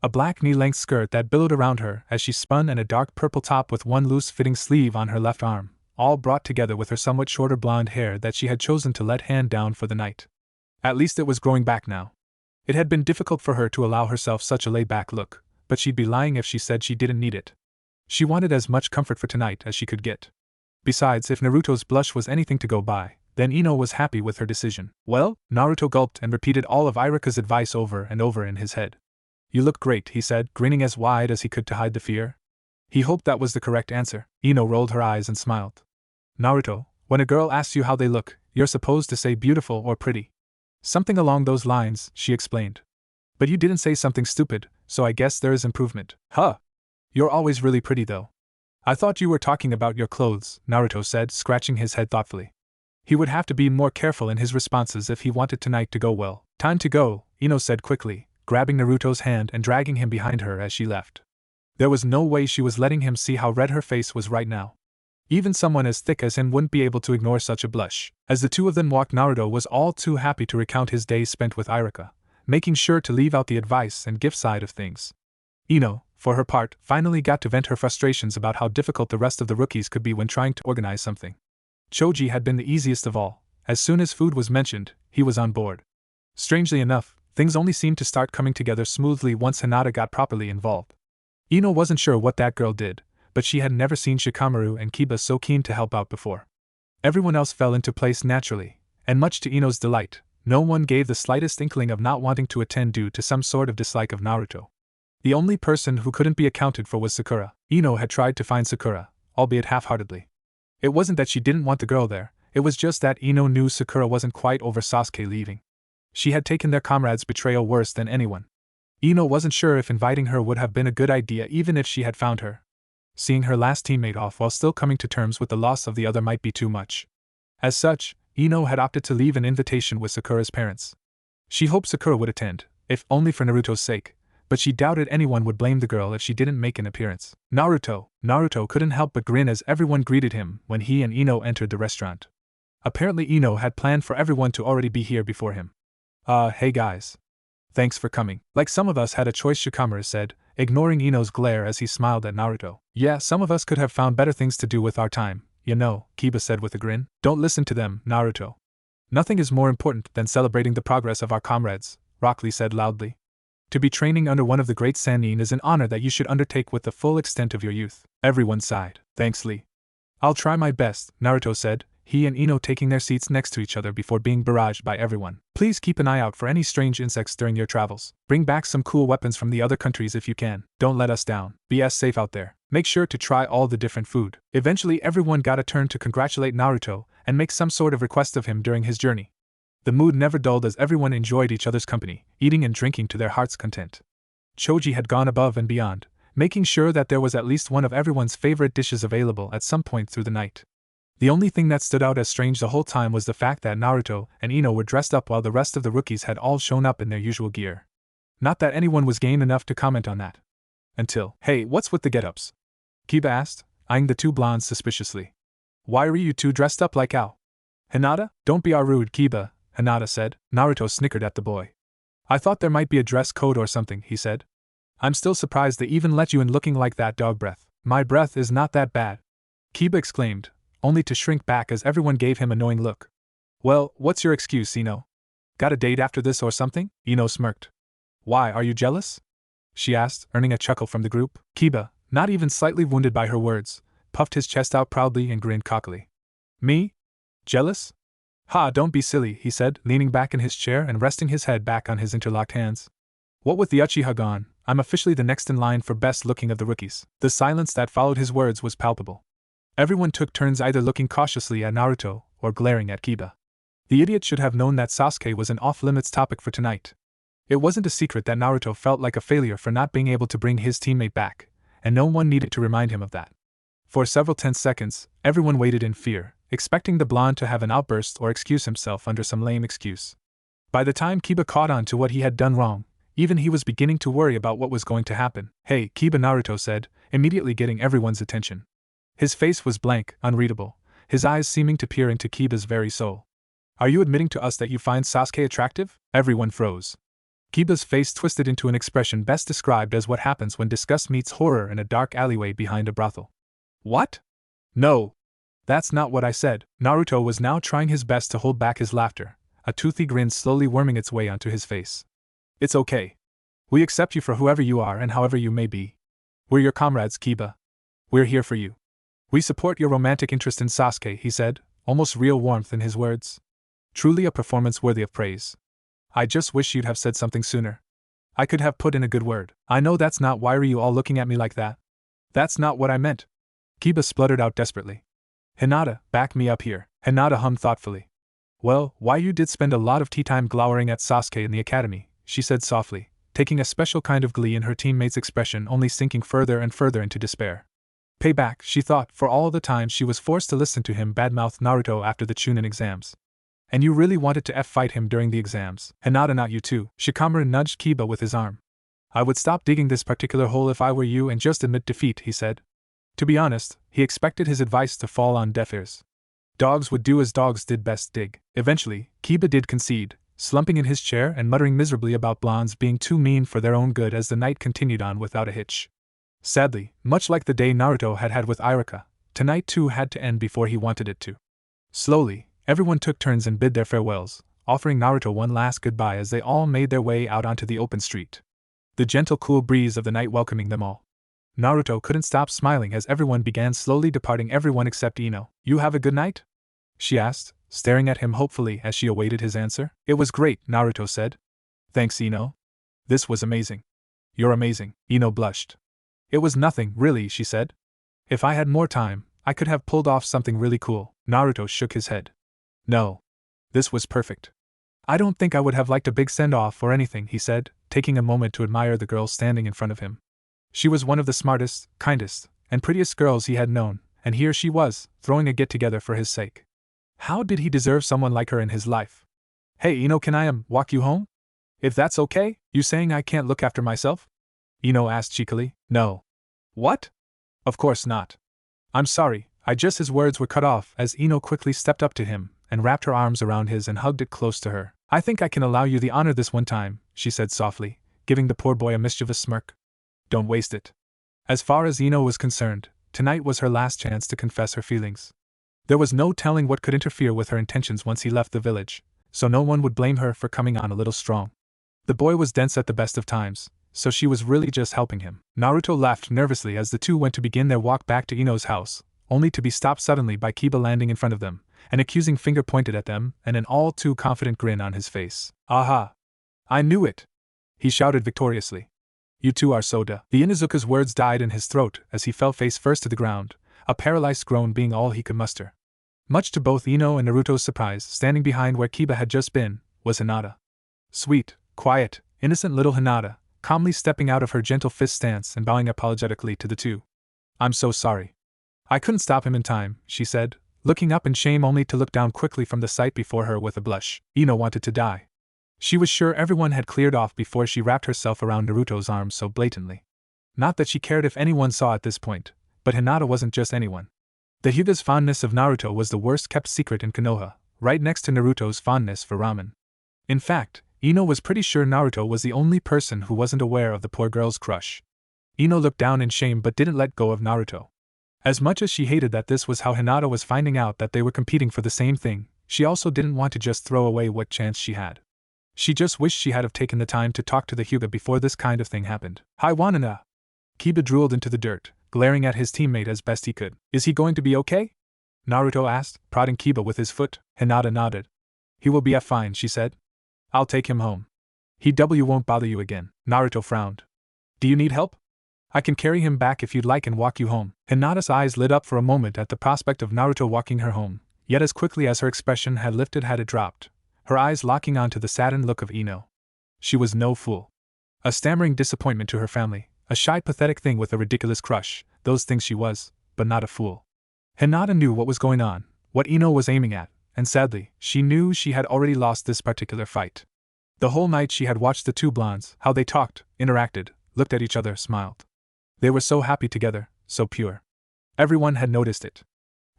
A black knee-length skirt that billowed around her as she spun and a dark purple top with one loose-fitting sleeve on her left arm, all brought together with her somewhat shorter blonde hair that she had chosen to let hand down for the night. At least it was growing back now. It had been difficult for her to allow herself such a laid-back look, but she'd be lying if she said she didn't need it. She wanted as much comfort for tonight as she could get. Besides, if Naruto's blush was anything to go by, then Ino was happy with her decision. "Well," Naruto gulped and repeated all of Irika's advice over and over in his head. "You look great," he said, grinning as wide as he could to hide the fear. He hoped that was the correct answer. Ino rolled her eyes and smiled. "Naruto, when a girl asks you how they look, you're supposed to say beautiful or pretty. Something along those lines," she explained. "But you didn't say something stupid, so I guess there is improvement." "Huh! You're always really pretty though." "I thought you were talking about your clothes," Naruto said, scratching his head thoughtfully. He would have to be more careful in his responses if he wanted tonight to go well. "Time to go," Ino said quickly, grabbing Naruto's hand and dragging him behind her as she left. There was no way she was letting him see how red her face was right now. Even someone as thick as him wouldn't be able to ignore such a blush. As the two of them walked, Naruto was all too happy to recount his days spent with Irika, making sure to leave out the advice and gift side of things. Ino, for her part, finally got to vent her frustrations about how difficult the rest of the rookies could be when trying to organize something. Choji had been the easiest of all. As soon as food was mentioned, he was on board. Strangely enough, things only seemed to start coming together smoothly once Hinata got properly involved. Ino wasn't sure what that girl did, but she had never seen Shikamaru and Kiba so keen to help out before. Everyone else fell into place naturally, and much to Ino's delight, no one gave the slightest inkling of not wanting to attend due to some sort of dislike of Naruto. The only person who couldn't be accounted for was Sakura. Ino had tried to find Sakura, albeit half-heartedly. It wasn't that she didn't want the girl there, it was just that Ino knew Sakura wasn't quite over Sasuke leaving. She had taken their comrade's betrayal worse than anyone. Ino wasn't sure if inviting her would have been a good idea even if she had found her. Seeing her last teammate off while still coming to terms with the loss of the other might be too much. As such, Ino had opted to leave an invitation with Sakura's parents. She hoped Sakura would attend, if only for Naruto's sake, but she doubted anyone would blame the girl if she didn't make an appearance. Naruto couldn't help but grin as everyone greeted him when he and Ino entered the restaurant. Apparently Ino had planned for everyone to already be here before him. Hey guys. Thanks for coming. Like some of us had a choice," Shikamaru said, ignoring Ino's glare as he smiled at Naruto. "Yeah, some of us could have found better things to do with our time, you know," Kiba said with a grin. "Don't listen to them, Naruto. Nothing is more important than celebrating the progress of our comrades," Rock Lee said loudly. "To be training under one of the great Sannin is an honor that you should undertake with the full extent of your youth." Everyone sighed. "Thanks, Lee. I'll try my best," Naruto said, he and Ino taking their seats next to each other before being barraged by everyone. "Please keep an eye out for any strange insects during your travels. Bring back some cool weapons from the other countries if you can. Don't let us down. Be as safe out there. Make sure to try all the different food." Eventually everyone got a turn to congratulate Naruto and make some sort of request of him during his journey. The mood never dulled as everyone enjoyed each other's company, eating and drinking to their heart's content. Choji had gone above and beyond, making sure that there was at least one of everyone's favorite dishes available at some point through the night. The only thing that stood out as strange the whole time was the fact that Naruto and Ino were dressed up while the rest of the rookies had all shown up in their usual gear. Not that anyone was game enough to comment on that. Until, hey, what's with the get-ups? Kiba asked, eyeing the two blondes suspiciously. Why are you two dressed up like Ao? Hinata, don't be rude, Kiba, Hinata said. Naruto snickered at the boy. I thought there might be a dress code or something, he said. I'm still surprised they even let you in looking like that, dog breath. My breath is not that bad, Kiba exclaimed, only to shrink back as everyone gave him a knowing look. Well, what's your excuse, Ino? Got a date after this or something? Ino smirked. Why, are you jealous? She asked, earning a chuckle from the group. Kiba, not even slightly wounded by her words, puffed his chest out proudly and grinned cockily. Me? Jealous? Ha, don't be silly, he said, leaning back in his chair and resting his head back on his interlocked hands. What with the Uchiha gone, I'm officially the next in line for best looking of the rookies. The silence that followed his words was palpable. Everyone took turns either looking cautiously at Naruto or glaring at Kiba. The idiot should have known that Sasuke was an off-limits topic for tonight. It wasn't a secret that Naruto felt like a failure for not being able to bring his teammate back, and no one needed to remind him of that. For several tense seconds, everyone waited in fear, expecting the blonde to have an outburst or excuse himself under some lame excuse. By the time Kiba caught on to what he had done wrong, even he was beginning to worry about what was going to happen. Hey, Kiba, Naruto said, immediately getting everyone's attention. His face was blank, unreadable, his eyes seeming to peer into Kiba's very soul. Are you admitting to us that you find Sasuke attractive? Everyone froze. Kiba's face twisted into an expression best described as what happens when disgust meets horror in a dark alleyway behind a brothel. What? No. That's not what I said. Naruto was now trying his best to hold back his laughter, a toothy grin slowly worming its way onto his face. It's okay. We accept you for whoever you are and however you may be. We're your comrades, Kiba. We're here for you. We support your romantic interest in Sasuke, he said, almost real warmth in his words. Truly a performance worthy of praise. I just wish you'd have said something sooner. I could have put in a good word. I know that's not why are you all looking at me like that? That's not what I meant. Kiba spluttered out desperately. Hinata, back me up here. Hinata hummed thoughtfully. Well, why you did spend a lot of tea time glowering at Sasuke in the academy, she said softly, taking a special kind of glee in her teammate's expression only sinking further and further into despair. Payback, she thought, for all the time she was forced to listen to him badmouth Naruto after the Chunin exams. And you really wanted to fight him during the exams. Hinata, not you too. Shikamaru nudged Kiba with his arm. I would stop digging this particular hole if I were you and just admit defeat, he said. To be honest, he expected his advice to fall on deaf ears. Dogs would do as dogs did best, dig. Eventually, Kiba did concede, slumping in his chair and muttering miserably about blondes being too mean for their own good as the night continued on without a hitch. Sadly, much like the day Naruto had had with Iruka, tonight too had to end before he wanted it to. Slowly, everyone took turns and bid their farewells, offering Naruto one last goodbye as they all made their way out onto the open street. The gentle cool breeze of the night welcoming them all. Naruto couldn't stop smiling as everyone began slowly departing, everyone except Ino. You have a good night? She asked, staring at him hopefully as she awaited his answer. It was great, Naruto said. Thanks, Ino. This was amazing. You're amazing, Ino blushed. It was nothing, really, she said. If I had more time, I could have pulled off something really cool. Naruto shook his head. No. This was perfect. I don't think I would have liked a big send-off or anything, he said, taking a moment to admire the girl standing in front of him. She was one of the smartest, kindest, and prettiest girls he had known, and here she was, throwing a get-together for his sake. How did he deserve someone like her in his life? Hey, Ino, can I walk you home? If that's okay, you saying I can't look after myself? Ino asked cheekily. No. What? Of course not. I'm sorry, his words were cut off as Ino quickly stepped up to him and wrapped her arms around his and hugged it close to her. I think I can allow you the honor this one time, she said softly, giving the poor boy a mischievous smirk. Don't waste it. As far as Ino was concerned, tonight was her last chance to confess her feelings. There was no telling what could interfere with her intentions once he left the village, so no one would blame her for coming on a little strong. The boy was dense at the best of times, so she was really just helping him. Naruto laughed nervously as the two went to begin their walk back to Ino's house, only to be stopped suddenly by Kiba landing in front of them, an accusing finger pointed at them and an all too confident grin on his face. Aha! I knew it! He shouted victoriously. You two are so duh. The Inuzuka's words died in his throat as he fell face first to the ground, a paralyzed groan being all he could muster. Much to both Ino and Naruto's surprise, standing behind where Kiba had just been, was Hinata. Sweet, quiet, innocent little Hinata, calmly stepping out of her gentle fist stance and bowing apologetically to the two. I'm so sorry. I couldn't stop him in time, she said, looking up in shame only to look down quickly from the sight before her with a blush. Ino wanted to die. She was sure everyone had cleared off before she wrapped herself around Naruto's arms so blatantly. Not that she cared if anyone saw at this point, but Hinata wasn't just anyone. The Hyuga's fondness of Naruto was the worst kept secret in Konoha, right next to Naruto's fondness for ramen. In fact, Ino was pretty sure Naruto was the only person who wasn't aware of the poor girl's crush. Ino looked down in shame but didn't let go of Naruto. As much as she hated that this was how Hinata was finding out that they were competing for the same thing, she also didn't want to just throw away what chance she had. She just wished she had have taken the time to talk to the Hyuga before this kind of thing happened. Hi Wanana! Kiba drooled into the dirt, glaring at his teammate as best he could. Is he going to be okay? Naruto asked, prodding Kiba with his foot. Hinata nodded. He will be fine, she said. I'll take him home. He won't bother you again. Naruto frowned. Do you need help? I can carry him back if you'd like and walk you home. Hinata's eyes lit up for a moment at the prospect of Naruto walking her home, yet as quickly as her expression had lifted had it dropped, her eyes locking onto the saddened look of Ino. She was no fool. A stammering disappointment to her family, a shy pathetic thing with a ridiculous crush, those things she was, but not a fool. Hinata knew what was going on, what Ino was aiming at, and sadly, she knew she had already lost this particular fight. The whole night she had watched the two blondes, how they talked, interacted, looked at each other, smiled. They were so happy together, so pure. Everyone had noticed it.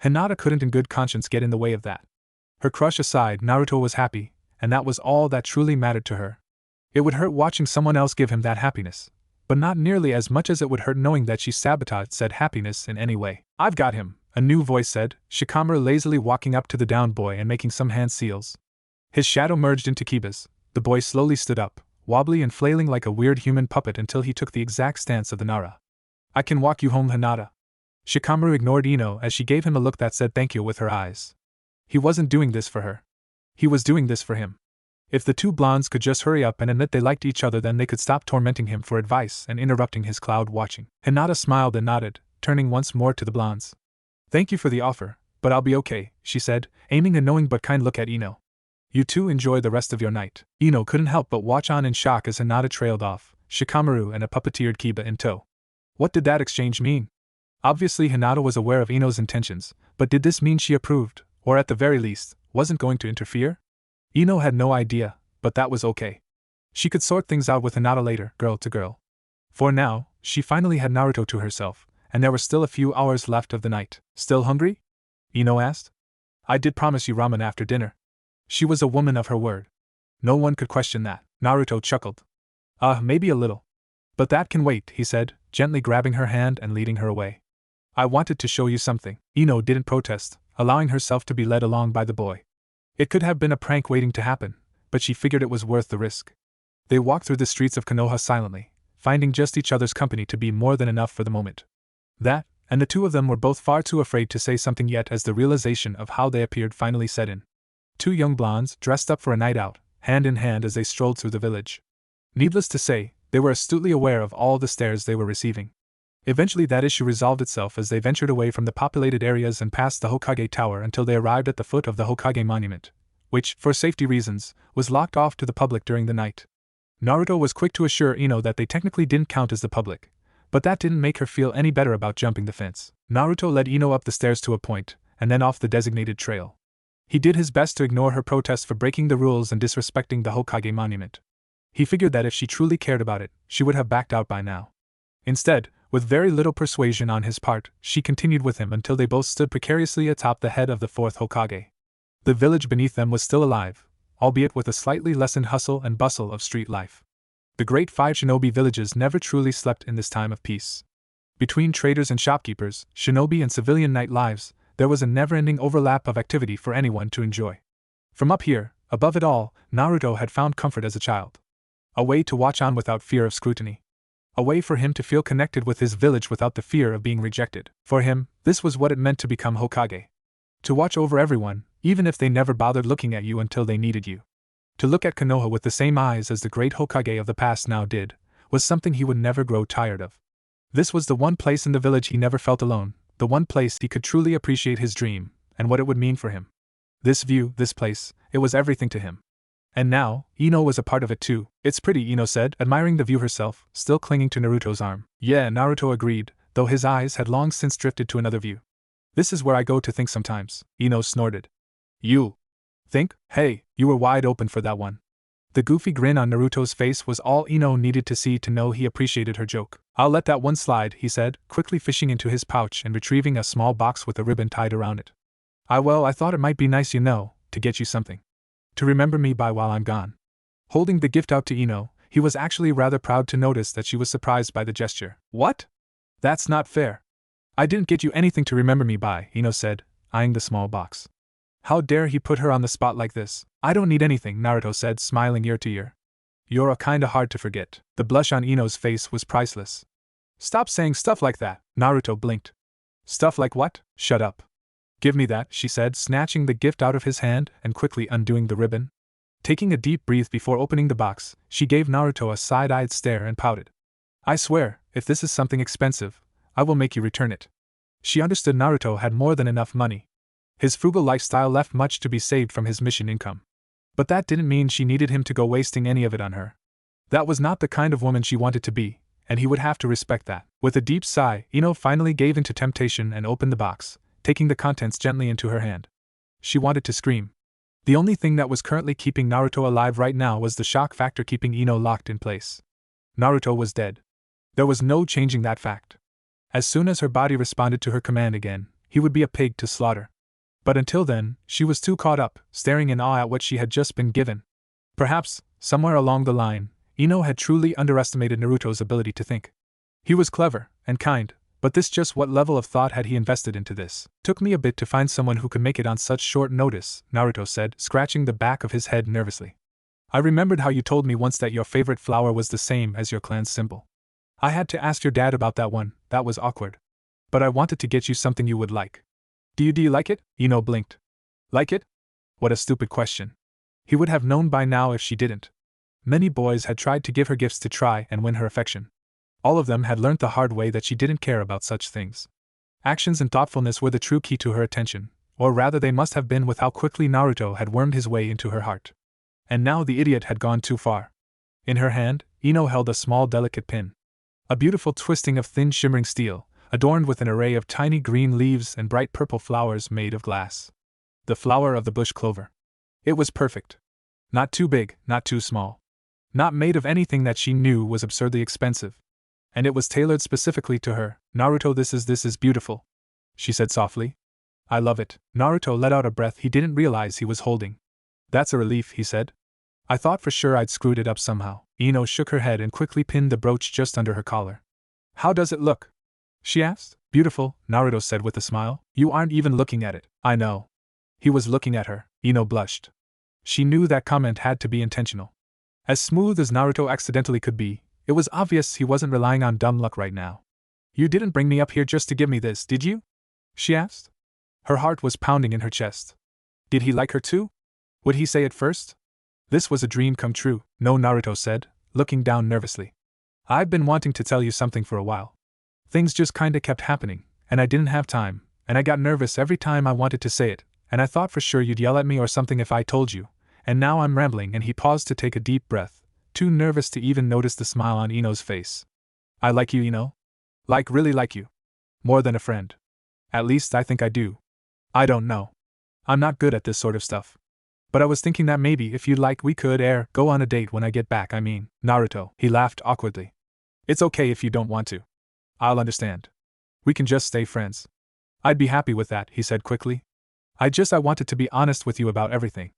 Hinata couldn't in good conscience get in the way of that. Her crush aside, Naruto was happy, and that was all that truly mattered to her. It would hurt watching someone else give him that happiness, but not nearly as much as it would hurt knowing that she sabotaged said happiness in any way. I've got him, a new voice said, Shikamaru lazily walking up to the downed boy and making some hand seals. His shadow merged into Kiba's. The boy slowly stood up, wobbly and flailing like a weird human puppet until he took the exact stance of the Nara. I can walk you home, Hinata. Shikamaru ignored Ino as she gave him a look that said thank you with her eyes. He wasn't doing this for her. He was doing this for him. If the two blondes could just hurry up and admit they liked each other, then they could stop tormenting him for advice and interrupting his cloud watching. Hinata smiled and nodded, turning once more to the blondes. Thank you for the offer, but I'll be okay, she said, aiming a knowing but kind look at Ino. You two enjoy the rest of your night. Ino couldn't help but watch on in shock as Hinata trailed off, Shikamaru and a puppeteered Kiba in tow. What did that exchange mean? Obviously Hinata was aware of Ino's intentions, but did this mean she approved, or at the very least, wasn't going to interfere? Ino had no idea, but that was okay. She could sort things out with Hinata later, girl to girl. For now, she finally had Naruto to herself, and there were still a few hours left of the night. Still hungry? Ino asked. I did promise you ramen after dinner. She was a woman of her word. No one could question that. Naruto chuckled. Maybe a little. But that can wait, he said, gently grabbing her hand and leading her away. I wanted to show you something. Ino didn't protest, allowing herself to be led along by the boy. It could have been a prank waiting to happen, but she figured it was worth the risk. They walked through the streets of Konoha silently, finding just each other's company to be more than enough for the moment. That, and the two of them were both far too afraid to say something yet as the realization of how they appeared finally set in. Two young blondes, dressed up for a night out, hand in hand as they strolled through the village. Needless to say, they were astutely aware of all the stares they were receiving. Eventually that issue resolved itself as they ventured away from the populated areas and past the Hokage Tower until they arrived at the foot of the Hokage Monument, which, for safety reasons, was locked off to the public during the night. Naruto was quick to assure Ino that they technically didn't count as the public, but that didn't make her feel any better about jumping the fence. Naruto led Ino up the stairs to a point, and then off the designated trail. He did his best to ignore her protests for breaking the rules and disrespecting the Hokage Monument. He figured that if she truly cared about it, she would have backed out by now. Instead, with very little persuasion on his part, she continued with him until they both stood precariously atop the head of the fourth Hokage. The village beneath them was still alive, albeit with a slightly lessened hustle and bustle of street life. The great five shinobi villages never truly slept in this time of peace. Between traders and shopkeepers, shinobi and civilian night lives, there was a never-ending overlap of activity for anyone to enjoy. From up here, above it all, Naruto had found comfort as a child. A way to watch on without fear of scrutiny. A way for him to feel connected with his village without the fear of being rejected. For him, this was what it meant to become Hokage. To watch over everyone, even if they never bothered looking at you until they needed you. To look at Konoha with the same eyes as the great Hokage of the past now did, was something he would never grow tired of. This was the one place in the village he never felt alone, the one place he could truly appreciate his dream, and what it would mean for him. This view, this place, it was everything to him. And now, Ino was a part of it too. It's pretty, Ino said, admiring the view herself, still clinging to Naruto's arm. Yeah, Naruto agreed, though his eyes had long since drifted to another view. This is where I go to think sometimes, Ino snorted. You think? Hey, you were wide open for that one. The goofy grin on Naruto's face was all Ino needed to see to know he appreciated her joke. I'll let that one slide, he said, quickly fishing into his pouch and retrieving a small box with a ribbon tied around it. I thought it might be nice, to get you something. To remember me by while I'm gone. Holding the gift out to Ino, he was actually rather proud to notice that she was surprised by the gesture. What? That's not fair. I didn't get you anything to remember me by, Ino said, eyeing the small box. How dare he put her on the spot like this? I don't need anything, Naruto said, smiling ear to ear. You're kinda hard to forget. The blush on Ino's face was priceless. Stop saying stuff like that, Naruto blinked. Stuff like what? Shut up. Give me that, she said, snatching the gift out of his hand and quickly undoing the ribbon. Taking a deep breath before opening the box, she gave Naruto a side-eyed stare and pouted. I swear, if this is something expensive, I will make you return it. She understood Naruto had more than enough money. His frugal lifestyle left much to be saved from his mission income. But that didn't mean she needed him to go wasting any of it on her. That was not the kind of woman she wanted to be, and he would have to respect that. With a deep sigh, Ino finally gave in to temptation and opened the box, taking the contents gently into her hand. She wanted to scream. The only thing that was currently keeping Naruto alive right now was the shock factor keeping Ino locked in place. Naruto was dead. There was no changing that fact. As soon as her body responded to her command again, he would be a pig to slaughter. But until then, she was too caught up, staring in awe at what she had just been given. Perhaps, somewhere along the line, Ino had truly underestimated Naruto's ability to think. He was clever and kind, but just what level of thought had he invested into this? Took me a bit to find someone who could make it on such short notice, Naruto said, scratching the back of his head nervously. I remembered how you told me once that your favorite flower was the same as your clan's symbol. I had to ask your dad about that one, that was awkward. But I wanted to get you something you would like. Do you like it? Ino blinked. Like it? What a stupid question. He would have known by now if she didn't. Many boys had tried to give her gifts to try and win her affection. All of them had learnt the hard way that she didn't care about such things. Actions and thoughtfulness were the true key to her attention, or rather they must have been with how quickly Naruto had wormed his way into her heart. And now the idiot had gone too far. In her hand, Ino held a small delicate pin. A beautiful twisting of thin shimmering steel, adorned with an array of tiny green leaves and bright purple flowers made of glass. The flower of the bush clover. It was perfect. Not too big, not too small. Not made of anything that she knew was absurdly expensive. And it was tailored specifically to her. Naruto, this is beautiful, she said softly. I love it. Naruto let out a breath he didn't realize he was holding. That's a relief, he said. I thought for sure I'd screwed it up somehow. Ino shook her head and quickly pinned the brooch just under her collar. How does it look? She asked. Beautiful, Naruto said with a smile. You aren't even looking at it. I know. He was looking at her. Ino blushed. She knew that comment had to be intentional. As smooth as Naruto accidentally could be, it was obvious he wasn't relying on dumb luck right now. You didn't bring me up here just to give me this, did you? She asked. Her heart was pounding in her chest. Did he like her too? Would he say it first? This was a dream come true, no, Naruto said, looking down nervously. I've been wanting to tell you something for a while. Things just kinda kept happening, and I didn't have time, and I got nervous every time I wanted to say it, and I thought for sure you'd yell at me or something if I told you, and now I'm rambling. And he paused to take a deep breath, too nervous to even notice the smile on Ino's face. I like you, Ino. Really like you. More than a friend. At least I think I do. I don't know. I'm not good at this sort of stuff. But I was thinking that maybe if you'd like we could go on a date when I get back. Naruto. He laughed awkwardly. It's okay if you don't want to. I'll understand. We can just stay friends. I'd be happy with that, he said quickly. I wanted to be honest with you about everything.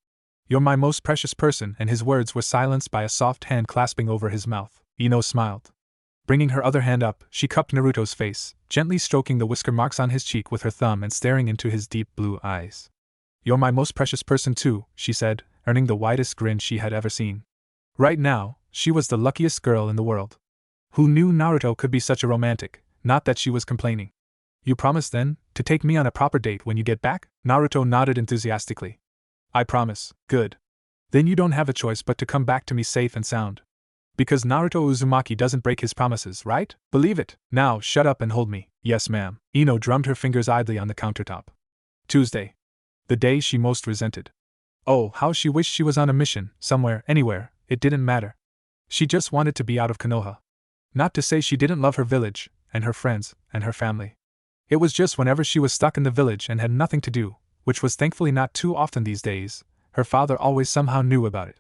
You're my most precious person, and his words were silenced by a soft hand clasping over his mouth. Ino smiled. Bringing her other hand up, she cupped Naruto's face, gently stroking the whisker marks on his cheek with her thumb and staring into his deep blue eyes. You're my most precious person too, she said, earning the widest grin she had ever seen. Right now, she was the luckiest girl in the world. Who knew Naruto could be such a romantic? Not that she was complaining. You promise, then, to take me on a proper date when you get back? Naruto nodded enthusiastically. I promise. Good. Then you don't have a choice but to come back to me safe and sound. Because Naruto Uzumaki doesn't break his promises, right? Believe it. Now, shut up and hold me. Yes, ma'am. Ino drummed her fingers idly on the countertop. Tuesday. The day she most resented. Oh, how she wished she was on a mission, somewhere, anywhere, it didn't matter. She just wanted to be out of Konoha. Not to say she didn't love her village, and her friends, and her family. It was just whenever she was stuck in the village and had nothing to do, which was thankfully not too often these days, her father always somehow knew about it.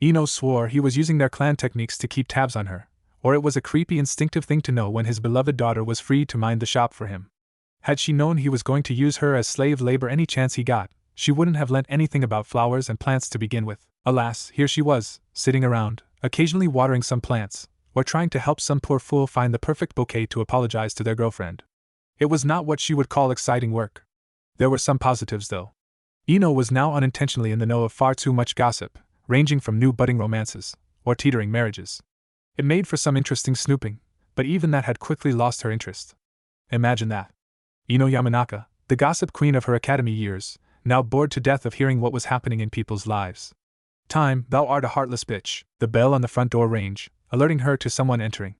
Ino swore he was using their clan techniques to keep tabs on her, or it was a creepy instinctive thing to know when his beloved daughter was free to mind the shop for him. Had she known he was going to use her as slave labor any chance he got, she wouldn't have learnt anything about flowers and plants to begin with. Alas, here she was, sitting around, occasionally watering some plants, or trying to help some poor fool find the perfect bouquet to apologize to their girlfriend. It was not what she would call exciting work. There were some positives, though. Ino was now unintentionally in the know of far too much gossip, ranging from new budding romances, or teetering marriages. It made for some interesting snooping, but even that had quickly lost her interest. Imagine that. Ino Yamanaka, the gossip queen of her academy years, now bored to death of hearing what was happening in people's lives. Time, thou art a heartless bitch, the bell on the front door rang, alerting her to someone entering.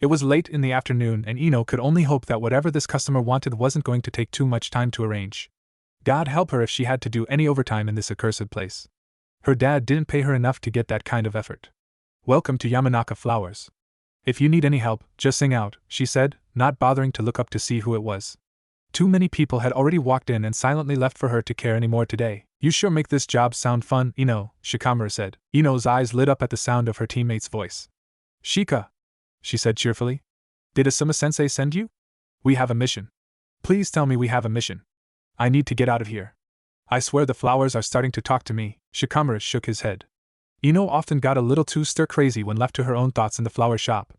It was late in the afternoon and Ino could only hope that whatever this customer wanted wasn't going to take too much time to arrange. God help her if she had to do any overtime in this accursed place. Her dad didn't pay her enough to get that kind of effort. Welcome to Yamanaka Flowers. If you need any help, just sing out, she said, not bothering to look up to see who it was. Too many people had already walked in and silently left for her to care any more today. You sure make this job sound fun, Ino, Shikamaru said. Ino's eyes lit up at the sound of her teammate's voice. Shika, she said cheerfully. Did Asuma-sensei send you? We have a mission. Please tell me we have a mission. I need to get out of here. I swear the flowers are starting to talk to me. Shikamaru shook his head. Ino often got a little too stir-crazy when left to her own thoughts in the flower shop,